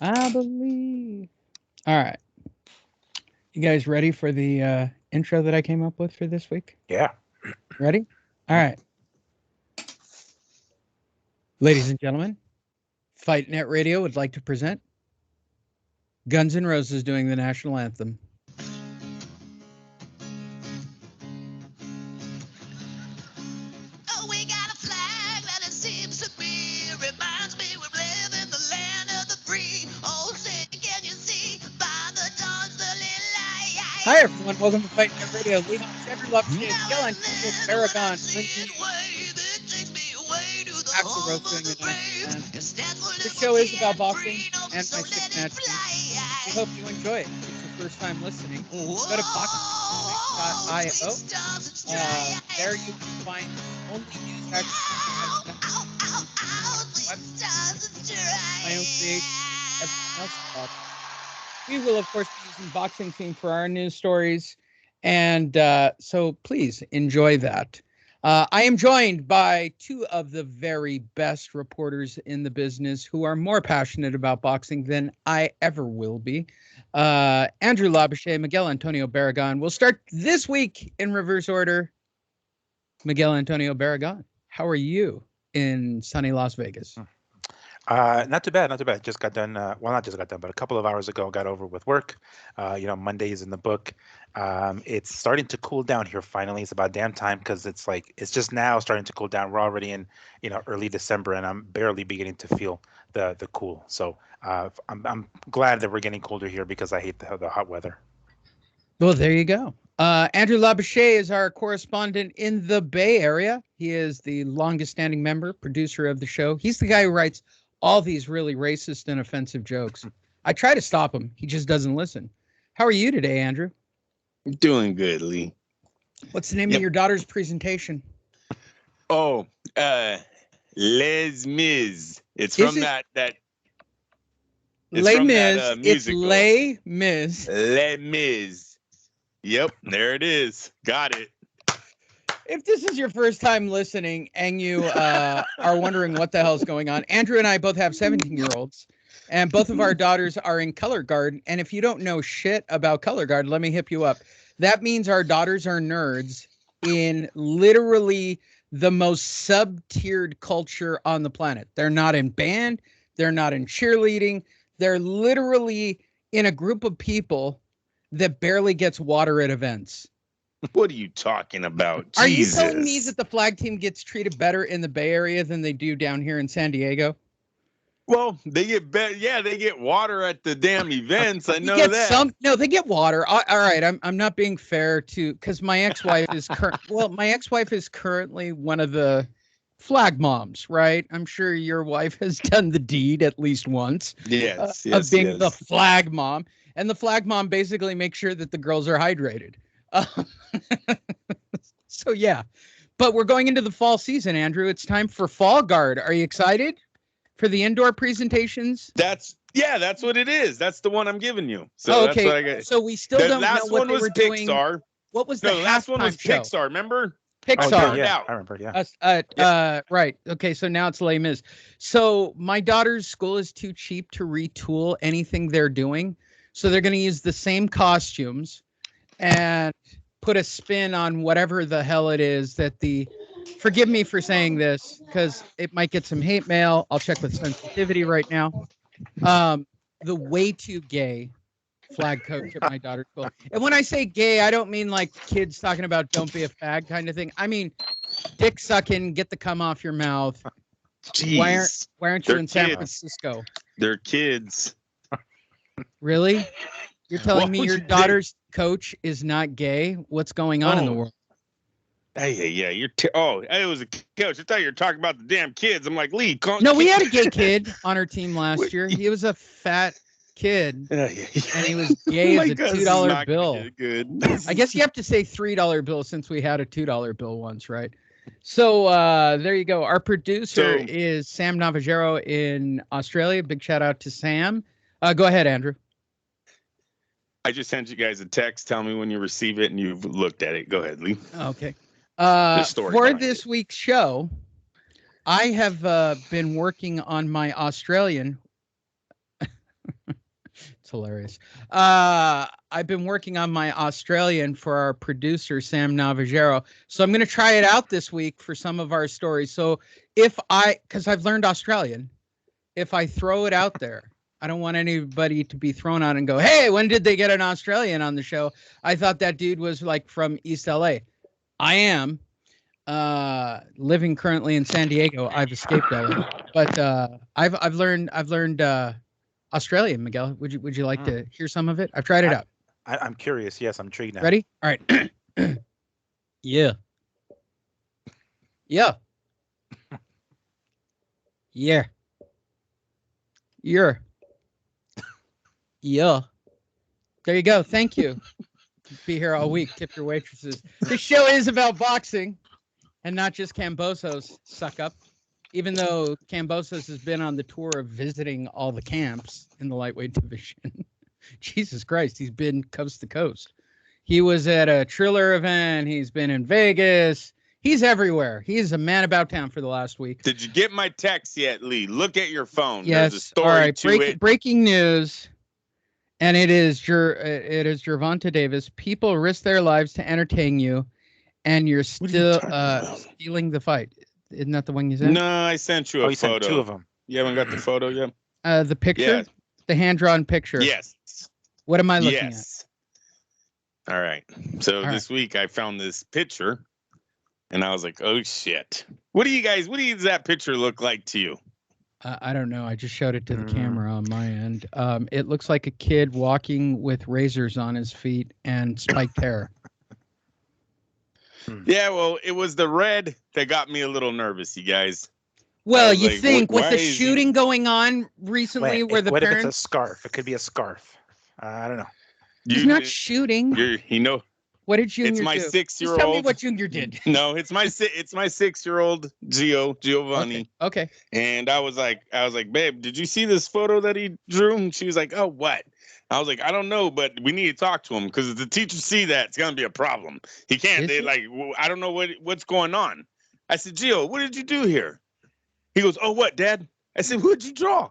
I believe. All right. You guys ready for the intro that I came up with for this week? Yeah. Ready? All right. Ladies and gentlemen, Fight Net Radio would like to present Guns N' Roses doing the national anthem. Oh, we got a flag that it seems to be. Reminds me we live in the land of the free. Oh, say, can you see by the dawn's early light? Hi, everyone. Welcome to Fight Net Radio. Lead on Andrew Lupshay, Miguel Now and Antonio then when I Paragon, see Lindsay it wave, it takes me away to the Axel home Rose of doing the the national brave. anthem. It stands for This show is liberty about and boxing freedom, and so my let six it matches. We fly. hope you enjoy it. If it's your first time listening, go to Whoa, boxing.io. sweet stars and stripe. There you can find the only news action Ow, podcast ow, ow, ow, on sweet the website. stars and My own creation, stripe. everyone else's box. We will, of course, be using boxing theme for our news stories. And so please enjoy that. I am joined by two of the very best reporters in the business who are more passionate about boxing than I ever will be. Andrew Labouche, Miguel Antonio Barragan. We'll start this week in reverse order. Miguel Antonio Barragan, how are you in sunny Las Vegas? Not too bad, not too bad. Just got done. Well, not just got done, but a couple of hours ago, got over with work. Monday is in the book. It's starting to cool down here finally. It's about damn time because it's just now starting to cool down. We're already in early December, and I'm barely beginning to feel the cool. So I'm glad that we're getting colder here because I hate the hot weather. Well, there you go. Andrew Labouche is our correspondent in the Bay Area. He is the longest standing member, producer of the show. He's the guy who writes all these really racist and offensive jokes. I try to stop him. He just doesn't listen. How are you today, Andrew? Doing good, Lee. What's the name of your daughter's presentation? Oh, Les Mis. It's Is from it- that Les from that, Mis. It's musical. Les Mis. Les Mis. Yep, there it is. Got it. If this is your first time listening and you are wondering what the hell's going on, Andrew and I both have 17-year-olds, and both of our daughters are in color guard. And if you don't know shit about color guard, let me hip you up. That means our daughters are nerds in literally the most sub-tiered culture on the planet. They're not in band. They're not in cheerleading. They're literally in a group of people that barely gets water at events. What are you talking about? Are Jesus. you telling me that the flag team gets treated better in the Bay Area than they do down here in San Diego? Well, they get better. Yeah, they get water at the damn events. I know that. No, they get water. All right, I'm not being fair to because my ex-wife is currently one of the flag moms, right? I'm sure your wife has done the deed at least once. Yes, of being the flag mom, and the flag mom basically makes sure that the girls are hydrated. So yeah, but we're going into the fall season, Andrew. It's time for Fall Guard. Are you excited for the indoor presentations? That's what it is. That's the one I'm giving you. So okay. That's what I got. So we still the don't know last what one they was were doing. Pixar. What was No, the last one was show? Pixar. Remember? Pixar. Oh, yeah, out. I remember. Yeah. Right. Okay. So now it's Les Mis. So my daughter's school is too cheap to retool anything they're doing. So they're going to use the same costumes and put a spin on whatever the hell it is that forgive me for saying this because it might get some hate mail. I'll check with sensitivity right now. The way too gay flag coach at my daughter's school. And when I say gay, I don't mean like kids talking about don't be a fag kind of thing. I mean, dick sucking, get the cum off your mouth. Jeez. Why aren't you in San Francisco? They're kids. Really? You're telling me your daughter's coach is not gay? What's going on in the world? Hey, yeah, it was a coach. I thought you were talking about the damn kids. I'm like, Lee, no, we had a gay kid on our team last year. He was a fat kid, and he was gay as a $2 bill. Good. I guess you have to say $3 bill since we had a $2 bill once, right? So there you go. Our producer is Sam Navajero in Australia. Big shout out to Sam. Go ahead, Andrew. I just sent you guys a text. Tell me when you receive it and you've looked at it. Go ahead, Lee. Okay. For this week's show, I have been working on my Australian It's hilarious. I've been working on my Australian for our producer, Sam Navajero. So I'm going to try it out this week for some of our stories. So because I've learned Australian, if I throw it out there, I don't want anybody to be thrown out and go, hey, when did they get an Australian on the show? I thought that dude was like from East LA. I am living currently in San Diego. I've escaped LA, but I've learned Australian, Miguel. Would you like to hear some of it? I've tried it out. I'm curious. Yes, I'm intrigued now. Ready? All right. Yeah. Yeah. Yeah. Yeah. Yeah. There you go. Thank you. Be here all week. Tip your waitresses. This show is about boxing and not just Cambosos suck up. Even though Cambosos has been on the tour of visiting all the camps in the lightweight division. Jesus Christ, he's been coast to coast. He was at a Triller event. He's been in Vegas. He's everywhere. He's a man about town for the last week. Did you get my text yet, Lee? Look at your phone. Yes. There's a story all right. to it. Breaking news. And it is Gervonta Davis. People risk their lives to entertain you, and you're still stealing the fight. Isn't that the one you sent? No, I sent you a You photo. sent 2 of them. You haven't got the photo yet? The picture? Yes. The hand-drawn picture. Yes. What am I looking Yes. All right. So All this week I found this picture, and I was like, "Oh shit! What does that picture look like to you?" I don't know. I just showed it to the camera on my end. It looks like a kid walking with razors on his feet and spiked hair. Yeah, well, it was the red that got me a little nervous, you guys. Well, was you like, think with why the is he- shooting going on recently where the what if parents... it's a scarf? It could be a scarf. I don't know. He's not shooting. What did Junior do? it's my Just tell me 6-year-old. what Junior did. No, it's my 6-year-old Giovanni. Okay. And I was like, babe, did you see this photo that he drew? And she was like, oh, what? I was like, I don't know, but we need to talk to him because if the teachers see that, it's gonna be a problem. He can't. I don't know what's going on. I said, Gio, what did you do here? He goes, oh, what, Dad? I said, what'd you draw?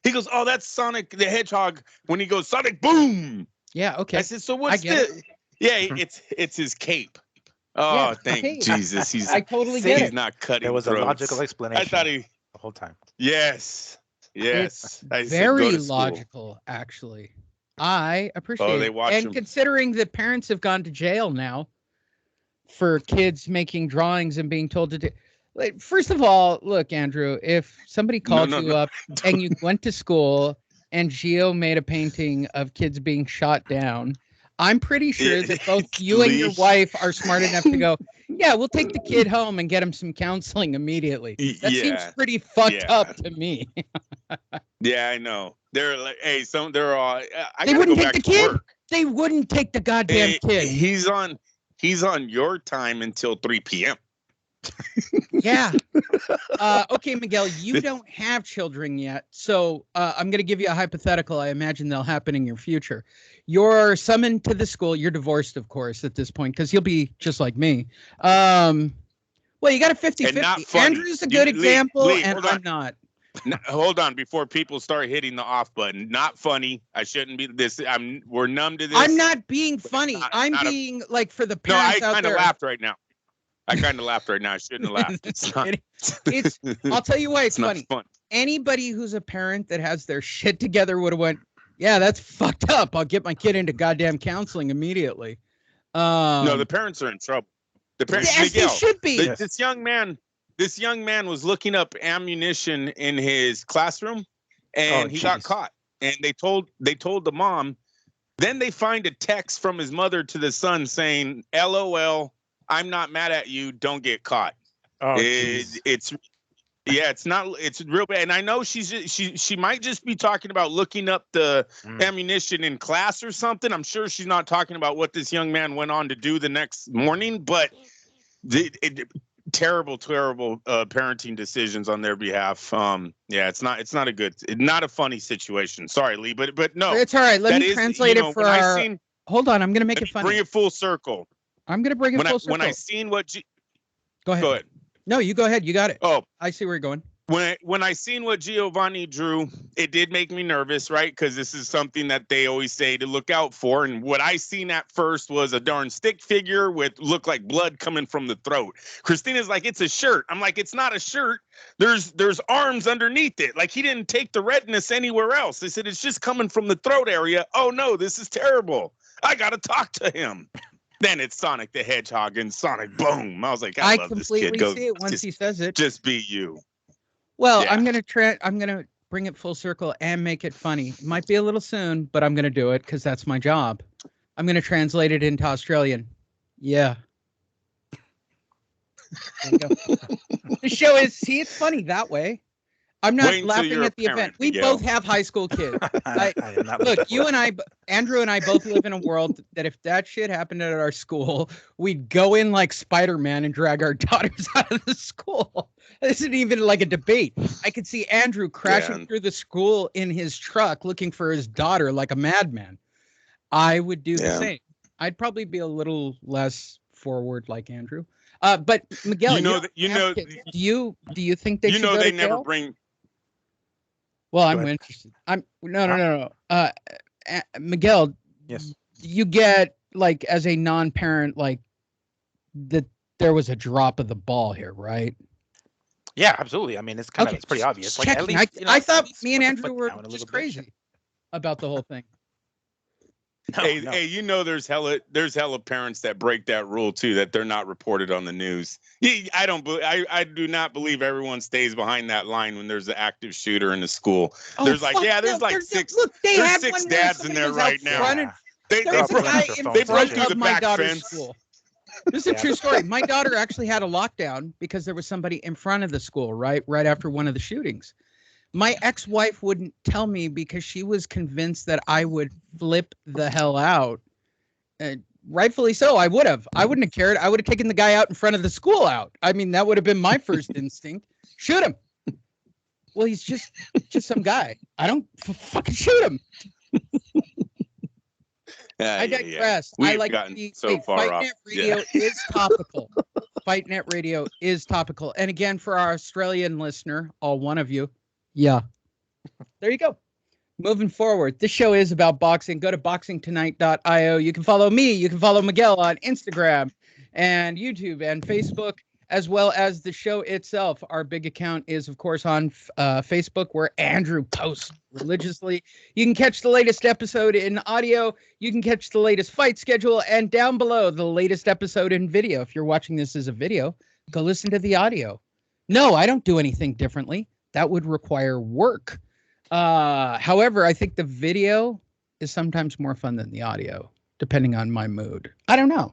He goes, oh, that's Sonic the Hedgehog when he goes Sonic Boom. Yeah. Okay. I said, so what's this? Yeah, it's his cape. Oh, Yeah, thank okay. Jesus. I totally get He's it. not cutting. There was throats. a logical explanation. I thought the whole time. Yes. It's I said, very go to school. logical, actually. I appreciate they it. watch And him. considering that parents have gone to jail now for kids making drawings and being told to do... Like, first of all, look, Andrew, if somebody called you up and you went to school and Gio made a painting of kids being shot down, I'm pretty sure that both you and your wife are smart enough to go, yeah, we'll take the kid home and get him some counseling immediately. That seems pretty fucked up to me. Yeah, I know. They're like, hey, they're all. They wouldn't take the kid. They wouldn't take the goddamn kid. He's on your time until 3 p.m. Yeah. Okay, Miguel, you don't have children yet, so I'm going to give you a hypothetical. I imagine they'll happen in your future. You're summoned to the school. You're divorced, of course, at this point, because you'll be just like me. Well, you got a 50-50. Andrew's a good example, and I'm not. No, hold on, before people start hitting the off button. Not funny. I shouldn't be this. We're numb to this. I'm not being funny. I'm being like for the parents I out kind there. of laughed right now. I shouldn't have laughed. It's not. I'll tell you why it's funny. Fun. Anybody who's a parent that has their shit together would have went, yeah, that's fucked up. I'll get my kid into goddamn counseling immediately. No, the parents are in trouble. The parents, yes, Miguel, they should be. This young man was looking up ammunition in his classroom, and he got caught. And they told the mom. Then they find a text from his mother to the son saying, "LOL, I'm not mad at you. Don't get caught." Oh, it's real bad. And I know she might just be talking about looking up the ammunition in class or something. I'm sure she's not talking about what this young man went on to do the next morning, but terrible parenting decisions on their behalf. It's not a funny situation. Sorry, Lee, but no, it's all right. Let me translate it for our... Hold on, I'm gonna make it funny. Bring it full circle. I'm gonna bring it full circle. When I seen what go ahead. No, you go ahead. You got it. Oh, I see where you're going. When I seen what Giovanni drew, it did make me nervous, right? Because this is something that they always say to look out for. And what I seen at first was a darn stick figure with looked like blood coming from the throat. Christina's like, it's a shirt. I'm like, it's not a shirt. There's arms underneath it. Like, he didn't take the redness anywhere else. They said it's just coming from the throat area. Oh no, this is terrible. I gotta talk to him. Then it's Sonic the Hedgehog and Sonic Boom. I was like, I love this kid. completely see it once he says it. Just be you. Well, Yeah. I'm gonna bring it full circle and make it funny. It might be a little soon, but I'm gonna do it because that's my job. I'm gonna translate it into Australian. Yeah. There you go. The show is it's funny that way. I'm not Wait until laughing you're at the a event. parent, We Miguel. both have high school kids. I am not Look, looking you for and I, Andrew and I both live in a world that if that shit happened at our school, we'd go in like Spider-Man and drag our daughters out of the school. This isn't even like a debate. I could see Andrew crashing Yeah. through the school in his truck looking for his daughter like a madman. I would do the Yeah. same. I'd probably be a little less forward like Andrew. But Miguel, You know don't that- you have know- kids. Do you think they You should know go they to never jail? bring. Well, Go I'm ahead. interested. No. Miguel, Yes. you get like as a non-parent, like that there was a drop of the ball here, right? Yeah, absolutely. I mean, it's it's pretty obvious. Like, at checking. least, I at thought least me and put the Andrew foot were down a little just bit. crazy about the whole thing. No, Hey, no. hey, you know there's hella parents that break that rule too, that they're not reported on the news. I do not believe everyone stays behind that line when there's an active shooter in the school. There's like, fuck yeah, there's no, like there's- six. Look, they there's had 6 one where dads in somebody there was out right now. front Yeah. and They there was They're a all guy pulling up in their they phones broke front and through shit. the of my back daughter's fence. school. This is a true story. My daughter actually had a lockdown because there was somebody in front of the school, right after one of the shootings. My ex-wife wouldn't tell me because she was convinced that I would flip the hell out. And rightfully so, I would have. I wouldn't have cared. I would have taken the guy out in front of the school out. I mean, that would have been my first instinct. Shoot him. Well, he's just some guy. I don't fucking shoot him. I digress. I We've like gotten the so far Fight off. Net Radio is topical. Fight Net Radio is topical. And again, for our Australian listener, all one of you, yeah. There you go. Moving forward, this show is about boxing. Go to boxingtonight.io. You can follow me. You can follow Miguel on Instagram and YouTube and Facebook, as well as the show itself. Our big account is, of course, on Facebook, where Andrew posts religiously. You can catch the latest episode in audio. You can catch the latest fight schedule, and down below, the latest episode in video. If you're watching this as a video, go listen to the audio. No, I don't do anything differently. That would require work. However, I think the video is sometimes more fun than the audio, depending on my mood. I don't know.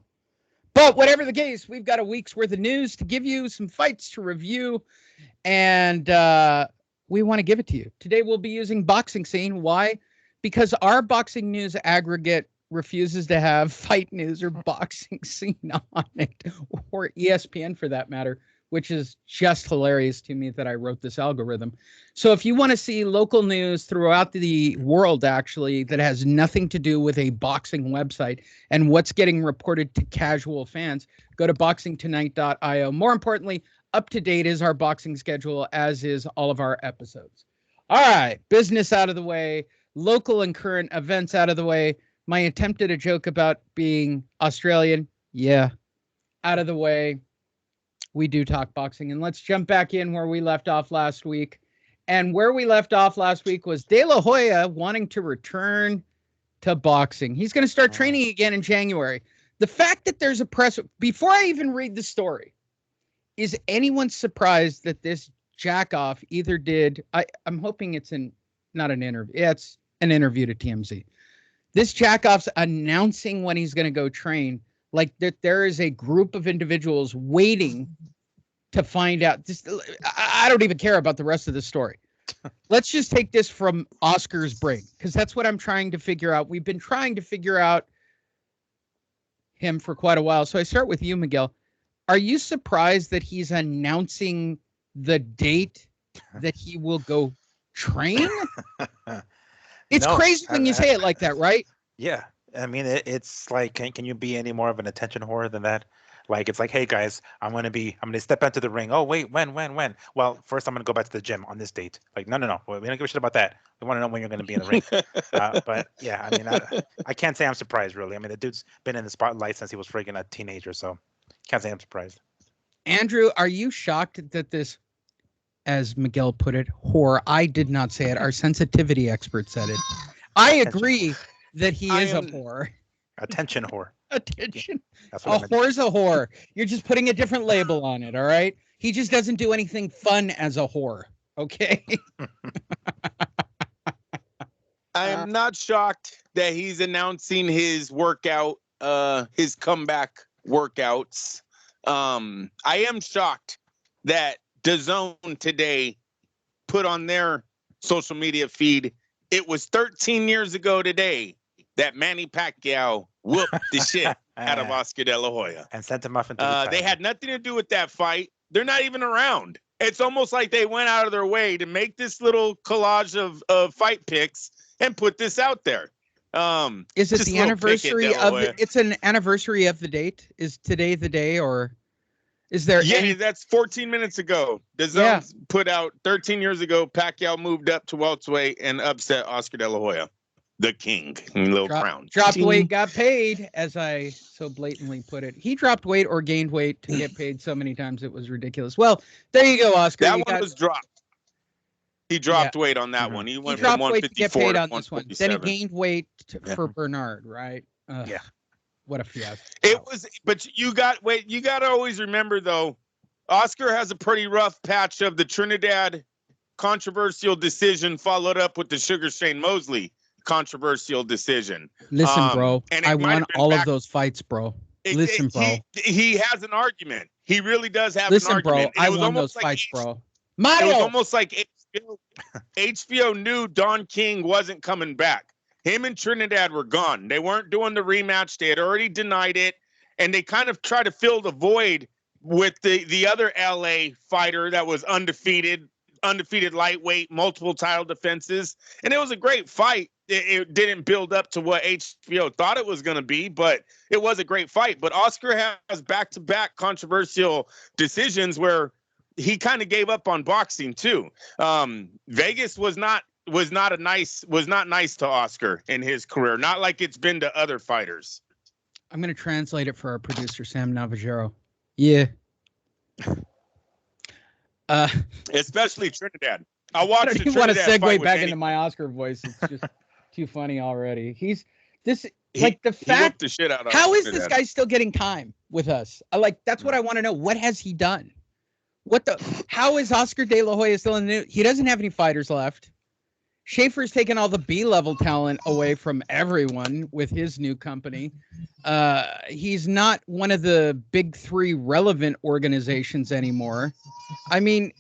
But whatever the case, we've got a week's worth of news to give you, some fights to review, and we want to give it to you. Today we'll be using Boxing Scene. Why? Because our Boxing News aggregate refuses to have Fight News or Boxing Scene on it, or ESPN for that matter, which is just hilarious to me that I wrote this algorithm. So if you want to see local news throughout the world, actually, that has nothing to do with a boxing website and what's getting reported to casual fans, go to boxingtonight.io. More importantly, up to date is our boxing schedule, as is all of our episodes. All right, business out of the way, local and current events out of the way. My attempt at a joke about being Australian, yeah, out of the way. We do talk boxing, and let's jump back in where we left off last week. And where we left off last week was De La Hoya wanting to return to boxing. He's going to start training again in January. The fact that there's a press, before I even read the story, is anyone surprised that this jackoff either did, I'm hoping it's not an interview. Yeah, it's an interview to TMZ. This jackoff's announcing when he's going to go train, like that there is a group of individuals waiting to find out. I don't even care about the rest of the story. Let's just take this from Oscar's brain, because that's what I'm trying to figure out. We've been trying to figure out him for quite a while. So I start with you, Miguel. Are you surprised that he's announcing the date that he will go train? It's No, crazy when you say it like that, right? Yeah, I mean, it's like, can you be any more of an attention whore than that? Like it's like, hey guys, I'm gonna step into the ring. Oh wait, when? Well, first I'm gonna go back to the gym on this date. Like no, we don't give a shit about that. We want to know when you're gonna be in the ring. But yeah, I mean, I can't say I'm surprised really. I mean, the dude's been in the spotlight since he was freaking a teenager, so can't say I'm surprised. Andrew, are you shocked that this, as Miguel put it, whore? I did not say it. Our sensitivity expert said it. I agree that he is a whore. Attention whore. Attention. That's A what I meant. whore's a whore. You're just putting a different label on it, all right? He just doesn't do anything fun as a whore, okay? I am not shocked that he's announcing his workout, his comeback workouts. I am shocked that DAZN today put on their social media feed, it was 13 years ago today that Manny Pacquiao whooped the shit out of Oscar De La Hoya. And sent him off into They had nothing to do with that fight. They're not even around. It's almost like they went out of their way to make this little collage of fight pics and put this out there. Is it the anniversary of it's an anniversary of the date? Is today the day, or is there that's 14 minutes ago. DAZN put out 13 years ago, Pacquiao moved up to welterweight and upset Oscar De La Hoya, the king. Crown. Dropped weight, got paid, as I so blatantly put it. He dropped weight or gained weight to get paid so many times it was ridiculous. Well, there you go, Oscar. That one was dropped. He dropped weight on that one. He went from 154 to get paid on this one. Then he gained weight for Bernard, right? Yeah. What a fiasco. It was, but you got to always remember though, Oscar has a pretty rough patch of the Trinidad controversial decision followed up with the Sugar Shane Mosley controversial decision. Listen, bro, I won all of those fights, bro. Listen, bro. He has an argument. He really does have an argument. Bro, I won those fights, bro. Mario! It was almost like HBO knew Don King wasn't coming back. Him and Trinidad were gone. They weren't doing the rematch. They had already denied it. And they kind of tried to fill the void with the other LA fighter that was undefeated lightweight, multiple title defenses. And it was a great fight. It didn't build up to what HBO thought it was going to be, but it was a great fight. But Oscar has back-to-back controversial decisions where he kind of gave up on boxing too. Vegas was not nice to Oscar in his career. Not like it's been to other fighters. I'm going to translate it for our producer, Sam Navajero. Yeah. Especially Trinidad. I watched. I don't even want to segue back into my Oscar voice. It's just too funny already. The fact. The shit out of how is this guy still getting time with us? That's what I want to know. What has he done? How is Oscar De La Hoya still in the news? He doesn't have any fighters left. Schaefer's taken all the B-level talent away from everyone with his new company. He's not one of the big three relevant organizations anymore. I mean,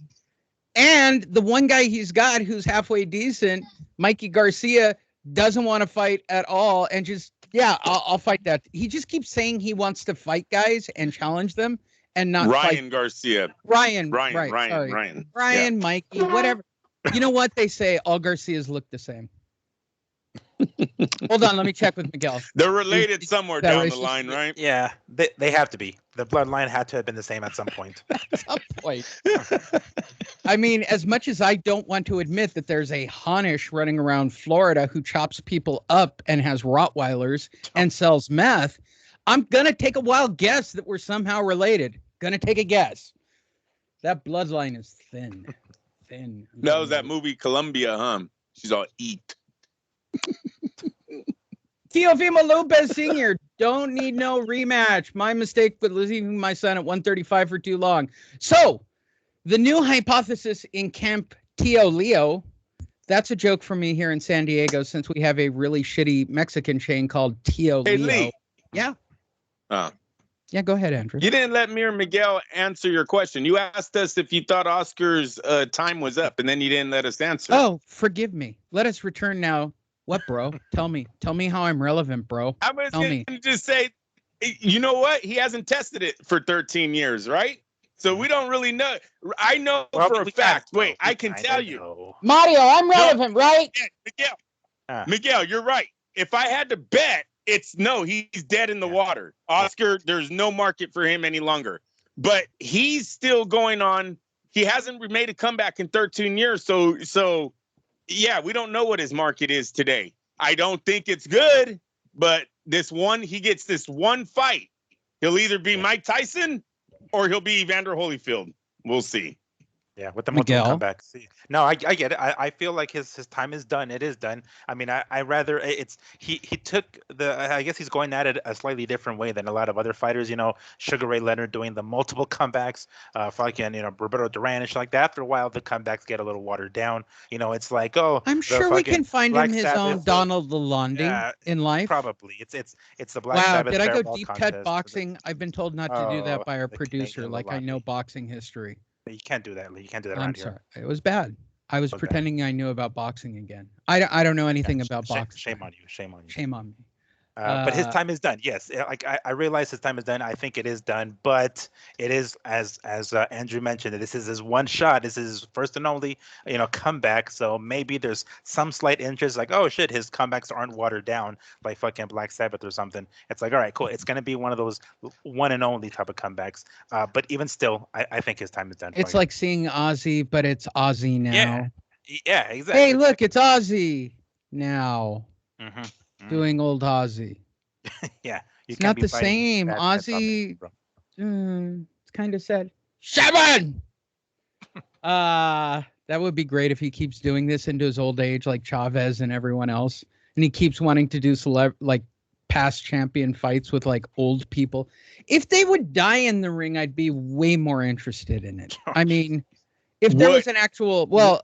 and the one guy he's got who's halfway decent, Mikey Garcia, doesn't want to fight at all and just, I'll fight that. He just keeps saying he wants to fight guys and challenge them. And not Ryan Garcia. Ryan, yeah. Mikey, whatever. You know what they say? All Garcias look the same. Hold on, let me check with Miguel. They're related somewhere down the line, right? Yeah, they have to be. The bloodline had to have been the same at some point. At some point. I mean, as much as I don't want to admit that there's a Hanish running around Florida who chops people up and has Rottweilers and sells meth, I'm going to take a wild guess that we're somehow related. Going to take a guess. That bloodline is thin. That was that movie Columbia, huh? She's all eat. Teofimo Lopez Sr. Don't need no rematch. My mistake with leaving my son at 135 for too long. So, the new hypothesis in Camp Tio Leo, that's a joke for me here in San Diego since we have a really shitty Mexican chain called Tio Leo. Lee. Yeah. Yeah, go ahead, Andrew. You didn't let me or Miguel answer your question. You asked us if you thought Oscar's time was up, and then you didn't let us answer. Oh, forgive me. Let us return now. What, bro? Tell me how I'm relevant, bro. I was going to just say, you know what? He hasn't tested it for 13 years, right? So we don't really know. I know for a fact. Wait, I can tell you. Mario, I'm relevant, right? Yeah, Miguel, you're right. If I had to bet, he's dead in the water. Oscar, there's no market for him any longer. But he's still going on. He hasn't made a comeback in 13 years. So yeah, we don't know what his market is today. I don't think it's good, but he gets this one fight. He'll either be Mike Tyson or he'll be Evander Holyfield. We'll see. Yeah, with the multiple Miguel? comebacks. No, I get it. I feel like his time is done. It is done. I mean, I rather he took I guess he's going at it a slightly different way than a lot of other fighters. Sugar Ray Leonard doing the multiple comebacks, fucking Roberto Duran and shit like that. After a while, the comebacks get a little watered down. It's like, oh, I'm sure we can find Black him his Sabbath, own Donald Lalonde in life. Probably. It's the Black Wow, Sabbath. did I go Fireball deep contest cut boxing? I've been told not to do that by our the producer. Canadian Like I know Lalonde. boxing history. You can't do that. You can't do that I'm around sorry. here. It was bad. I was Okay. pretending I knew about boxing again. I don't know anything about boxing. Shame on you. Shame on you. Shame on me. But his time is done. Yes, like I realize his time is done. I think it is done, but it is as Andrew mentioned. This is his one shot. This is his first and only comeback. So maybe there's some slight interest, like, oh shit, his comebacks aren't watered down like fucking Black Sabbath or something. It's like, all right, cool. It's gonna be one of those one and only type of comebacks. But even still, I think his time is done. It's like seeing Ozzy, but it's Ozzy now. Yeah, exactly. Hey, look, it's Ozzy now. Mm-hmm. Doing old Ozzy. Yeah, it's not the same. Ozzy. It's kind of sad. 7. That would be great if he keeps doing this into his old age, like Chavez and everyone else, and he keeps wanting to do like past champion fights with like old people. If they would die in the ring, I'd be way more interested in it. I mean, if there was an actual,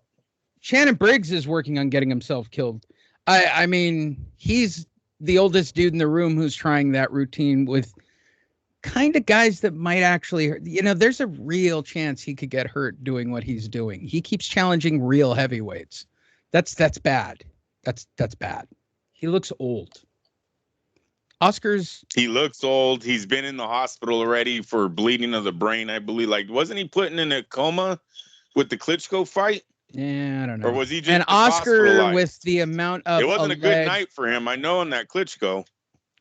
Shannon Briggs is working on getting himself killed. I mean, he's the oldest dude in the room who's trying that routine with kind of guys that might actually, there's a real chance he could get hurt doing what he's doing. He keeps challenging real heavyweights. That's bad. That's bad. He looks old. He looks old. He's been in the hospital already for bleeding of the brain, I believe. Like, wasn't he put in a coma with the Klitschko fight? Yeah, I don't know. Or was he just Oscar with the amount of it wasn't a good night for him. I know in that Klitschko.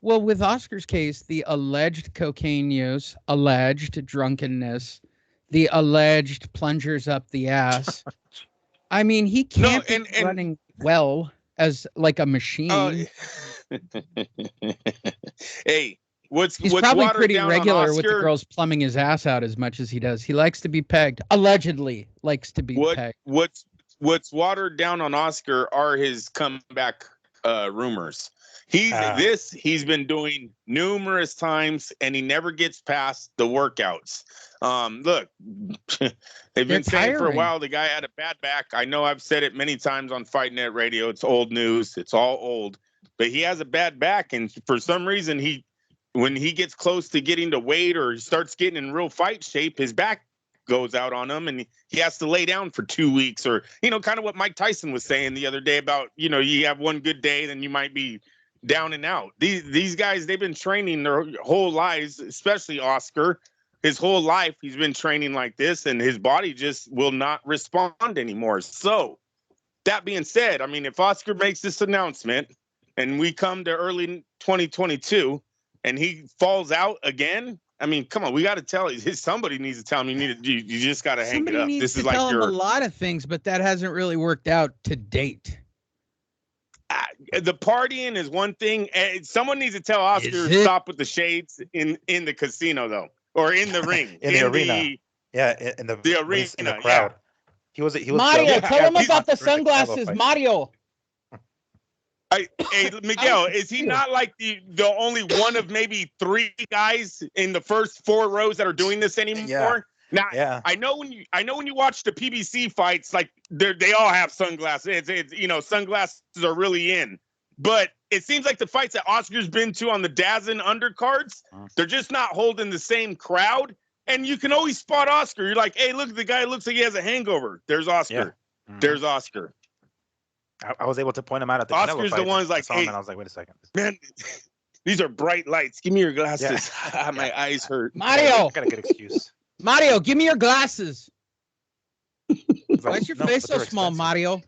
Well, with Oscar's case, the alleged cocaine use, alleged drunkenness, the alleged plungers up the ass. I mean, he can't be running well as like a machine. Hey, he's probably pretty regular with the girls plumbing his ass out as much as he does. He likes to be pegged. Allegedly likes to be pegged. What's watered down on Oscar are his comeback rumors. He's been doing numerous times and he never gets past the workouts. Look, they've been saying for a while the guy had a bad back. I know I've said it many times on Fight Net Radio. It's old news. It's all old. But he has a bad back, and for some reason when he gets close to getting to weight or he starts getting in real fight shape, his back goes out on him and he has to lay down for 2 weeks, or kind of what Mike Tyson was saying the other day about you have one good day, then you might be down and out. These guys, they've been training their whole lives, especially Oscar. His whole life he's been training like this, and his body just will not respond anymore. So that being said, I mean, if Oscar makes this announcement and we come to early 2022 and he falls out again, I mean, come on, we got to tell somebody needs to tell him you just got to hang it up. This is like tell him a lot of things, but that hasn't really worked out to date. The partying is one thing. Someone needs to tell Oscar to stop with the shades in the casino, though, or in the ring, in the arena. In the arena, in the crowd. Yeah. He was Mario. Tell him about the sunglasses, Mario. Hey, Miguel, is he not like the only one of maybe 3 guys in the first 4 rows that are doing this anymore? Yeah. Now, I know when you watch the PBC fights, like they all have sunglasses. It's sunglasses are really in. But it seems like the fights that Oscar's been to on the DAZN undercards, they're just not holding the same crowd. And you can always spot Oscar. You're like, hey, look, the guy looks like he has a hangover. There's Oscar. Yeah. There's Oscar. I was able to point him out at the Oscar's the one's like, hey, and I was like, wait a second, man, these are bright lights. Give me your glasses. Yeah. My eyes hurt. Mario, I got a good excuse. Mario, give me your glasses. Like, why's your face so small, Mario?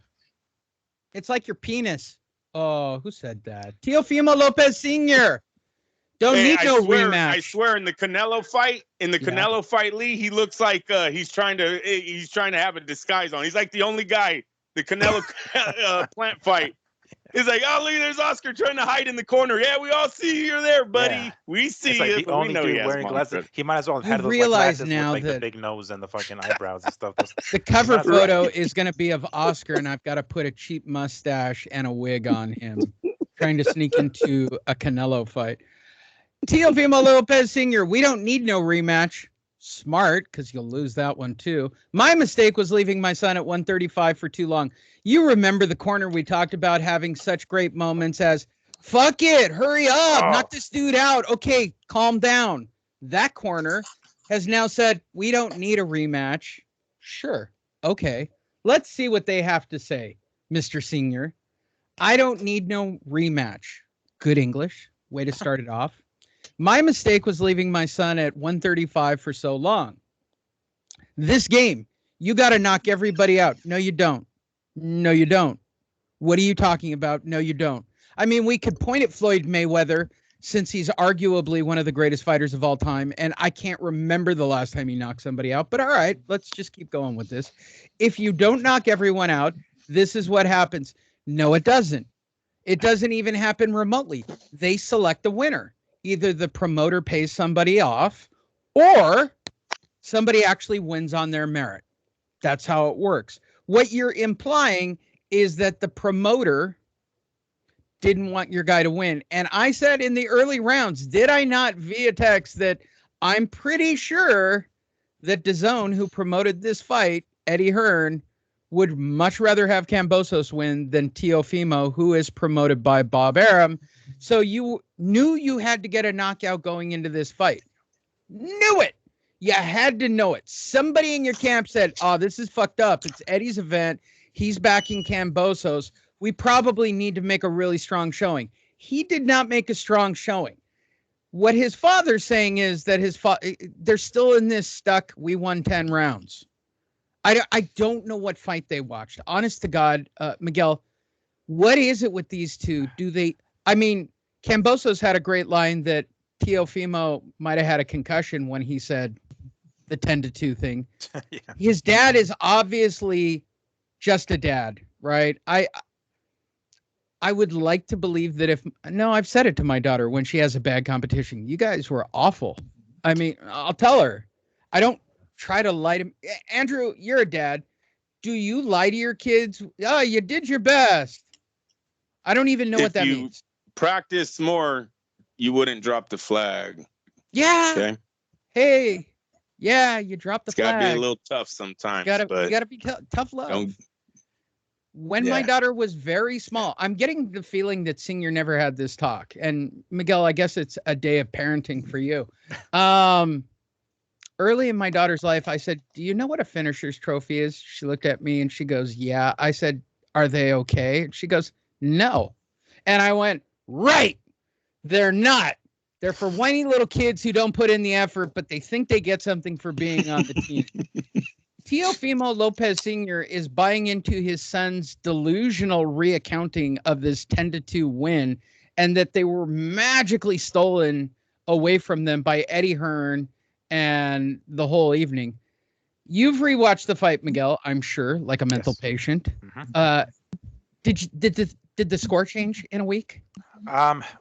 It's like your penis. Oh, who said that? Teofimo Lopez Sr. Don't need no rematch. I swear, in the Canelo fight, Lee, he looks like he's trying to have a disguise on. He's like the only guy. The Canelo Plant fight. He's like, oh, look, there's Oscar trying to hide in the corner. Yeah, we all see you're there, buddy. Yeah. We see it's like you. The only dude wearing glasses. He might as well have had those glasses now with like the big nose and the fucking eyebrows and stuff. The cover photo is going to be of Oscar, and I've got to put a cheap mustache and a wig on him, trying to sneak into a Canelo fight. Teofimo Lopez Sr., we don't need no rematch. Smart, because you'll lose that one too. My mistake was leaving my son at 135 for too long. You remember the corner we talked about having such great moments as, fuck it, hurry up, knock this dude out. Okay, calm down. That corner has now said, we don't need a rematch. Sure, okay. Let's see what they have to say, Mr. Senior. I don't need no rematch. Good English. Way to start it off. My mistake was leaving my son at 135 for so long. This game, you got to knock everybody out. No, you don't. No, you don't. What are you talking about? No, you don't. I mean, we could point at Floyd Mayweather since he's arguably one of the greatest fighters of all time. And I can't remember the last time he knocked somebody out. But all right, let's just keep going with this. If you don't knock everyone out, this is what happens. No, it doesn't. It doesn't even happen remotely. They select the winner. Either the promoter pays somebody off or somebody actually wins on their merit. That's how it works. What you're implying is that the promoter didn't want your guy to win. And I said in the early rounds, did I not via text that I'm pretty sure that DAZN, who promoted this fight, Eddie Hearn, would much rather have Kambosos win than Teofimo, who is promoted by Bob Arum. So you knew you had to get a knockout going into this fight. Knew it. You had to know it. Somebody in your camp said, oh, this is fucked up. It's Eddie's event. He's backing Kambosos. We probably need to make a really strong showing. He did not make a strong showing. What his father's saying is that they're still in this stuck, we won 10 rounds. I don't know what fight they watched. Honest to God, Miguel, what is it with these two? Kambosos had a great line that Teofimo might have had a concussion when he said the 10-2 thing. Yeah. His dad is obviously just a dad, right? I would like to believe that I've said it to my daughter when she has a bad competition. You guys were awful. I mean, I'll tell her. I don't try to lie to Andrew, you're a dad. Do you lie to your kids? Oh, you did your best. I don't even know what that means. Practice more, you wouldn't drop the flag. Yeah. Okay. Hey. Yeah, you drop the flag. It's gotta be a little tough sometimes. You gotta be tough love. When my daughter was very small, I'm getting the feeling that Senior never had this talk. And Miguel, I guess it's a day of parenting for you. Early in my daughter's life, I said, do you know what a finisher's trophy is? She looked at me and she goes, yeah. I said, are they okay? And she goes, no. And I went, right. They're not. They're for whiny little kids who don't put in the effort, but they think they get something for being on the team. Teofimo Lopez Sr. is buying into his son's delusional reaccounting of this 10-2 win and that they were magically stolen away from them by Eddie Hearn and the whole evening. You've rewatched the fight, Miguel, I'm sure, like a mental patient. Mm-hmm. Did the score change in a week?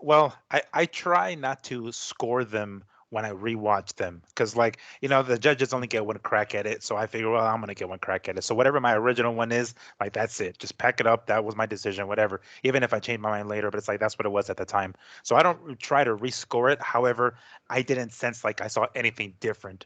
Well, I try not to score them when I rewatch them because, the judges only get one crack at it. So I figure, well, I'm going to get one crack at it. So whatever my original one is, that's it. Just pack it up. That was my decision, whatever. Even if I change my mind later, but it's that's what it was at the time. So I don't try to rescore it. However, I didn't sense I saw anything different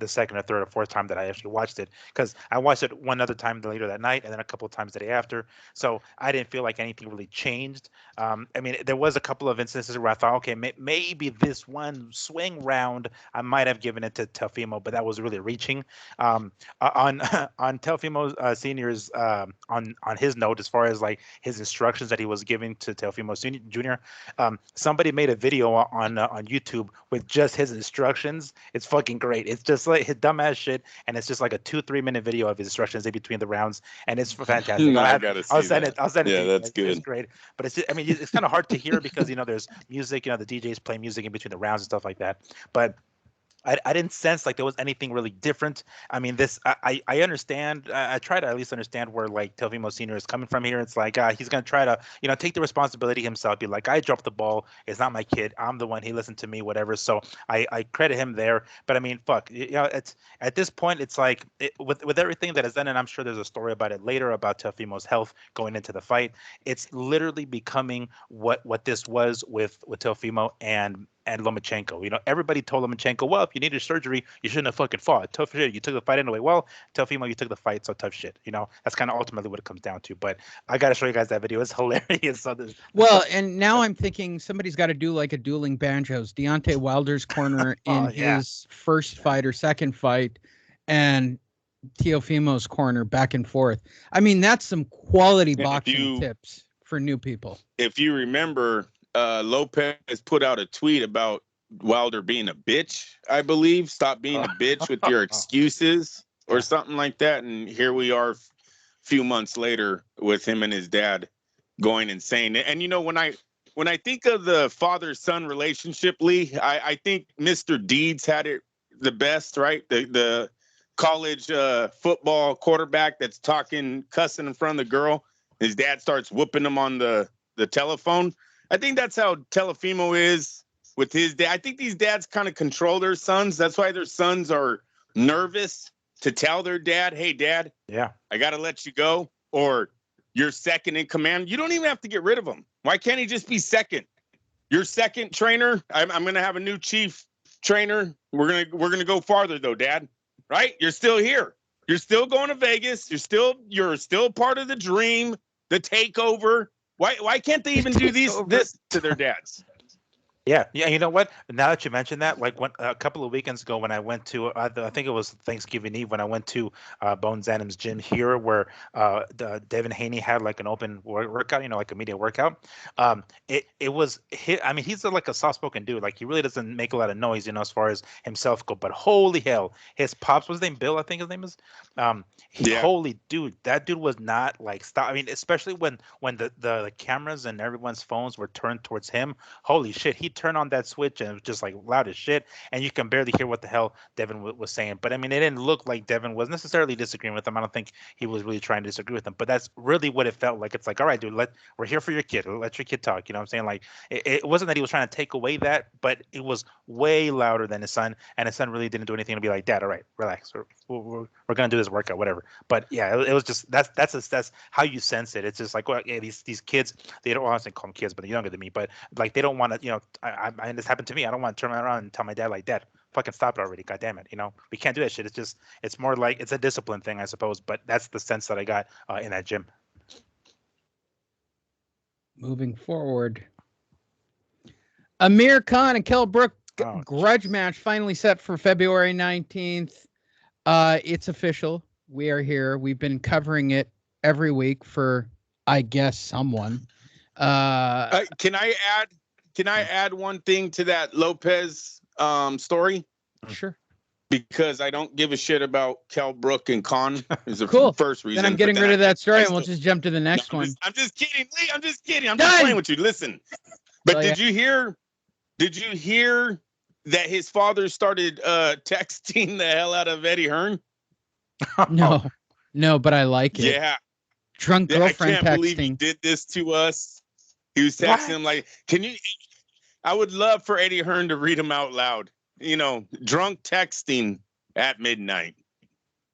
the second or third or fourth time that I actually watched it, because I watched it one other time later that night and then a couple of times the day after. So I didn't feel like anything really changed. There was a couple of instances where I thought, okay, maybe this one swing round I might have given it to Teofimo, but that was really reaching. On Teofimo Senior's on his note, as far as his instructions that he was giving to Teofimo Jr. Somebody made a video on YouTube with just his instructions. It's fucking great. It's just like his dumbass shit, and it's just like a 2-3 minute video of his instructions in between the rounds, and it's fantastic. I'll send it. I'll send it. Yeah, to you. that's good. It's great, but it's just, I mean, it's kind of hard to hear because there's music, the DJs play music in between the rounds and stuff like that, but. I didn't sense like there was anything really different. I mean, I understand. I try to at least understand where like Teofimo Sr. is coming from here. It's like he's gonna try to take the responsibility himself. Be like, I dropped the ball. It's not my kid. I'm the one. He listened to me. Whatever. So I credit him there. But I mean, fuck. It's at this point, it's like with everything that is done, and I'm sure there's a story about it later about Teofimo's health going into the fight. It's literally becoming what this was with Teofimo and Lomachenko. Everybody told Lomachenko, well, if you needed surgery, you shouldn't have fucking fought. Tough shit. You took the fight anyway. Well, Teofimo, you took the fight, so tough shit. That's kind of ultimately what it comes down to. But I got to show you guys that video. It's hilarious. Well, and now I'm thinking somebody's got to do like a dueling banjos. Deontay Wilder's corner in his first fight or second fight, and Teofimo's corner back and forth. I mean, that's some quality boxing tips for new people. If you remember, Lopez put out a tweet about Wilder being a bitch, I believe. Stop being a bitch with your excuses or something like that. And here we are a few months later with him and his dad going insane. And when I think of the father-son relationship, Lee, I think Mr. Deeds had it the best, right? The college football quarterback that's cussing in front of the girl. His dad starts whooping him on the telephone. I think that's how Teofimo is with his dad. I think these dads kind of control their sons. That's why their sons are nervous to tell their dad, hey, Dad, I got to let you go, or you're second in command. You don't even have to get rid of him. Why can't he just be second? You're second trainer. I'm going to have a new chief trainer. We're gonna go farther, though, Dad. Right? You're still here. You're still going to Vegas. You're still part of the dream, the takeover. Why can't they even do this to their dads? Yeah. You know what? Now that you mentioned that, like a couple of weekends ago when I went to, I think it was Thanksgiving Eve when I went to Bones Adams gym here, where Devin Haney had like an open workout, like a media workout. It was hit. I mean, he's like a soft-spoken dude. Like he really doesn't make a lot of noise, as far as himself go. But holy hell, his pops, was his name Bill? I think his name is. Holy dude, that dude was not like stop. I mean, especially when the cameras and everyone's phones were turned towards him. Holy shit, he turned on that switch and it was just like loud as shit, and you can barely hear what the hell Devin was saying. But I mean, it didn't look like Devin was necessarily disagreeing with him. I don't think he was really trying to disagree with him, but that's really what it felt like. It's like, all right, dude, we're here for your kid. Let your kid talk. You know what I'm saying? Like it wasn't that he was trying to take away that, but it was way louder than his son, and his son really didn't do anything to be like, Dad, all right, relax. We're gonna do this workout, whatever. But yeah, it was just that's how you sense it. It's just like, well, yeah, these kids, they don't want to call them kids, but they're younger than me. But like they don't want to, and this happened to me. I don't want to turn around and tell my dad like, Dad, fucking stop it already. God damn it. We can't do that shit. It's more like it's a discipline thing, I suppose. But that's the sense that I got in that gym. Moving forward, Amir Khan and Kell Brook grudge match finally set for February 19th. It's official. We are here. We've been covering it every week for, I guess, someone. Can I add one thing to that Lopez story? Sure. Because I don't give a shit about Kell Brook and Khan. Is the cool. First reason. Then I'm getting rid of that story, and we'll just jump to the next one. I'm just kidding, Lee. I'm just kidding. I'm just playing with you. Listen, but did you hear that his father started texting the hell out of Eddie Hearn? No, but I like it. Yeah. Drunk girlfriend I can't believe he did this to us. He was texting him like, I would love for Eddie Hearn to read him out loud. Drunk texting at midnight.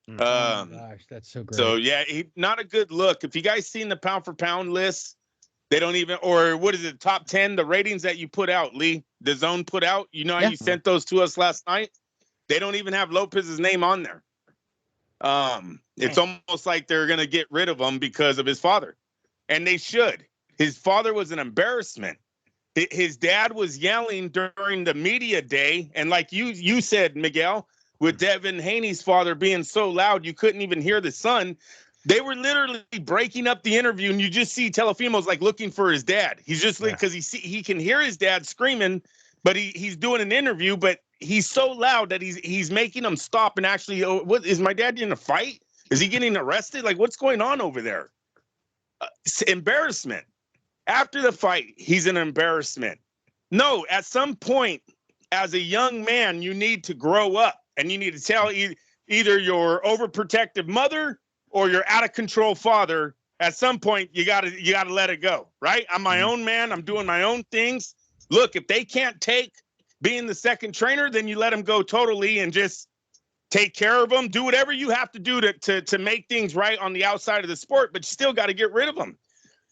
Oh gosh, that's so great. So yeah, not a good look. If you guys seen the pound for pound list, they don't even, or what is it, top 10, the ratings that you put out, Lee, the Zone put out, how you sent those to us last night? They don't even have Lopez's name on there. It's almost like they're going to get rid of him because of his father. And they should. His father was an embarrassment. His dad was yelling during the media day. And like you said, Miguel, with Devin Haney's father being so loud, you couldn't even hear the son. They were literally breaking up the interview. And you just see Teofimo's like looking for his dad. He's just like, because he can hear his dad screaming, but he's doing an interview, but he's so loud that he's making them stop and actually. Oh, what is my dad in a fight? Is he getting arrested? Like, what's going on over there? It's embarrassment. After the fight, he's an embarrassment. No, at some point, as a young man, you need to grow up and you need to tell either your overprotective mother or your out of control father. At some point, you gotta let it go, right? I'm my own man. I'm doing my own things. Look, if they can't take being the second trainer, then you let them go totally and just take care of them. Do whatever you have to do to make things right on the outside of the sport, but you still got to get rid of them.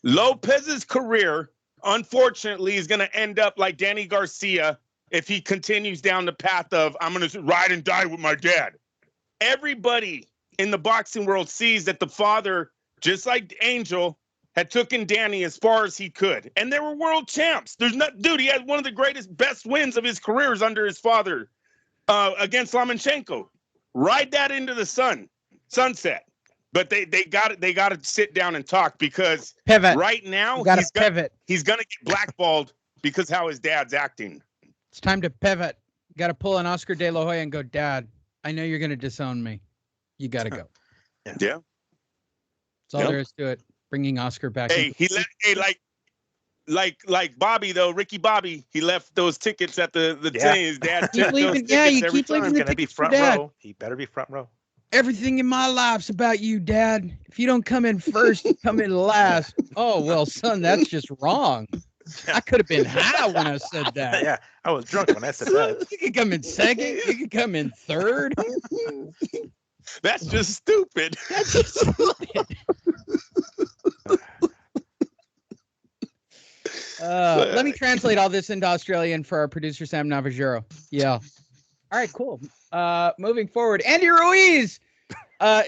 Lopez's career, unfortunately, is going to end up like Danny Garcia if he continues down the path of, I'm going to ride and die with my dad. Everybody in the boxing world sees that the father, just like Angel, had taken Danny as far as he could. And they were world champs. Dude, he had one of the best wins of his careers under his father against Lomachenko. Ride that into the sunset. But they got to sit down and talk because pivot. Right now he's gonna get blackballed because how his dad's acting. It's time to pivot. Got to pull an Oscar De La Hoya and go, Dad, I know you're gonna disown me. You got to go. Yeah. That's all there is to it. Bringing Oscar back. Hey, like Bobby though, Ricky Bobby, he left those tickets at the thing. His dad took those tickets you keep leaving the Gonna be tickets for front Dad. row. He better be front row. Everything in my life's about you, Dad. If you don't come in first, you come in last. Oh, well, son, that's just wrong. I could have been high when I said that. Yeah, I was drunk when I said that. You could come in second. You could come in third. That's just stupid. That's just stupid. Let me translate all this into Australian for our producer, Sam Navajero. Yeah. All right, cool. Moving forward, Andy Ruiz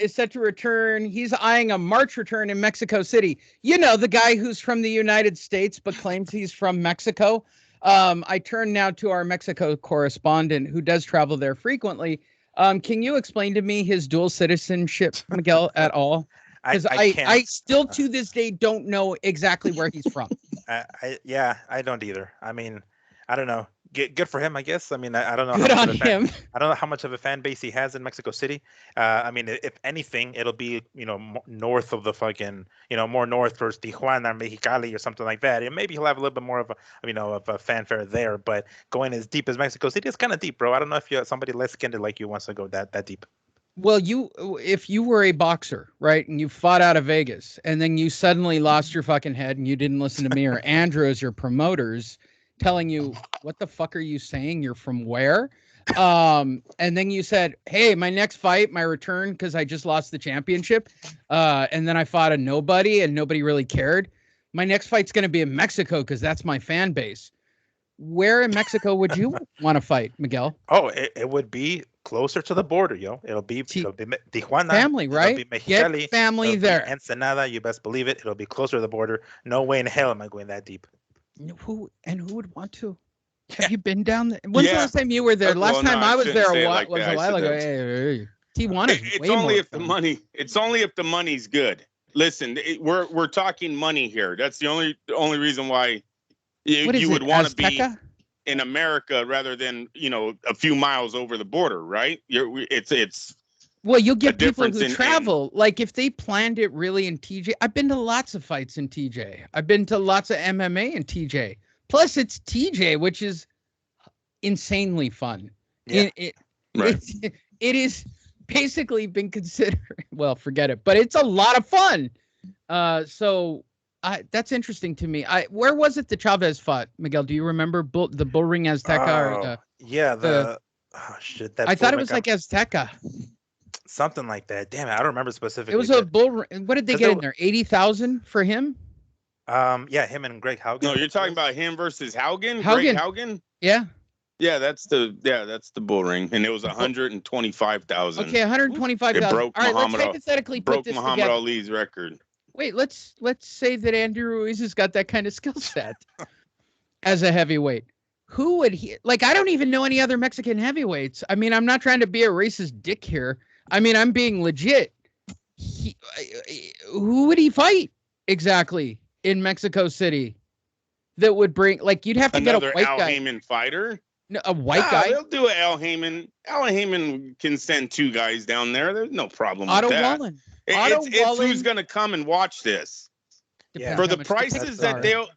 is set to return. He's eyeing a March return in Mexico City. You know, the guy who's from the United States but claims he's from Mexico. I turn now to our Mexico correspondent who does travel there frequently. Can you explain to me his dual citizenship, Miguel, at all? Because I still to this day don't know exactly where he's from. I don't either. I mean, I don't know. Good for him, I guess. I mean, I don't know. Good on him. I don't know how much of a fan base he has in Mexico City. I mean, if anything, it'll be north of the fucking more north towards Tijuana, Mexicali, or something like that. And maybe he'll have a little bit more of a fanfare there. But going as deep as Mexico City is kind of deep, bro. I don't know if somebody less skinned like you wants to go that deep. Well, if you were a boxer, right, and you fought out of Vegas, and then you suddenly lost your fucking head, and you didn't listen to me or Andrew as your promoters, telling you, what the fuck are you saying? You're from where? And then you said, hey, my next fight, my return, because I just lost the championship. And then I fought a nobody and nobody really cared. My next fight's going to be in Mexico because that's my fan base. Where in Mexico would you want to fight, Miguel? Oh, it would be closer to the border, yo. It'll be Tijuana. Family, right? It'll be Mexicali. Get family there. Ensenada, you best believe it. It'll be closer to the border. No way in hell am I going that deep. Who would want to? Have you been down there? When's the last time you were there? Last time I was there was a while ago. Hey. Tijuana. It's only if the money. It's only if the money's good. Listen, we're talking money here. That's the only reason why you would want to be in America rather than a few miles over the border, right? It's. Well, you'll get people who travel. Like if they planned it really in TJ, I've been to lots of fights in TJ. I've been to lots of MMA in TJ. Plus it's TJ, which is insanely fun. Yeah. Right. It is basically been considered, well, forget it, but it's a lot of fun. So that's interesting to me. Where was it the Chavez fought, Miguel? Do you remember the Bull Ring Azteca? I thought it was like Azteca. Something like that. Damn it, I don't remember specifically. It was a bull. What did they get in there? 80,000 for him. Yeah, him and Greg Haugen. No, you're talking about him versus Haugen. Greg Haugen. Yeah. Yeah, that's the Bull Ring, and it was 125,000. Okay, 125,000. It broke All right, Muhammad. let's hypothetically put this Muhammad together. Ali's record. Wait, let's say that Andy Ruiz has got that kind of skill set as a heavyweight. Who would he like? I don't even know any other Mexican heavyweights. I mean, I'm not trying to be a racist dick here. I mean, I'm being legit. Who would he fight exactly in Mexico City that would bring, like, you'd have to another get a white Al guy. Heyman fighter? No, a white guy. They'll do it. Al Heyman can send 2 guys down there. There's no problem Otto with that. Wallen. It's who's going to come and watch this. Depends For how the much prices tickets that are. they'll.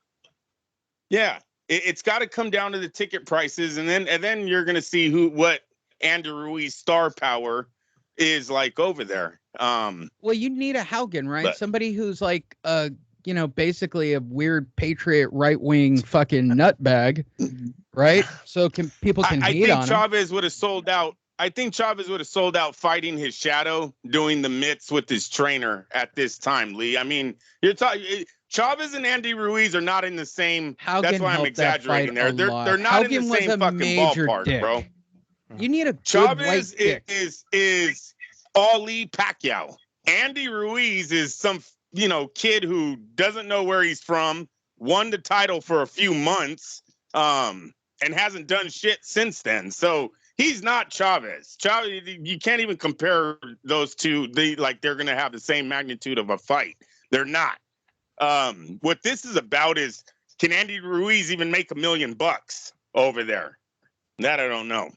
Yeah, it's got to come down to the ticket prices, and then you're going to see what Andy Ruiz star power is like over there. Well, you need a Haugen, right? But- Somebody who's like basically a weird patriot right wing fucking nutbag, right? So people can I hate think on him. Chavez would have sold out. I think Chavez would have sold out fighting his shadow, doing the mitts with his trainer at this time, Lee. I mean, you're talking Chavez and Andy Ruiz are not in the same. Haugen That's why I'm helped that exaggerating fight there. a lot. They're not in Haugen the was same a fucking major ballpark, dick. bro. You need a good Chavez white dick. is Ali Pacquiao. Andy Ruiz is some kid who doesn't know where he's from, won the title for a few months, and hasn't done shit since then. So he's not Chavez. Chavez, you can't even compare those two. They're gonna have the same magnitude of a fight. They're not. What this is about is, can Andy Ruiz even make $1 million over there? That I don't know.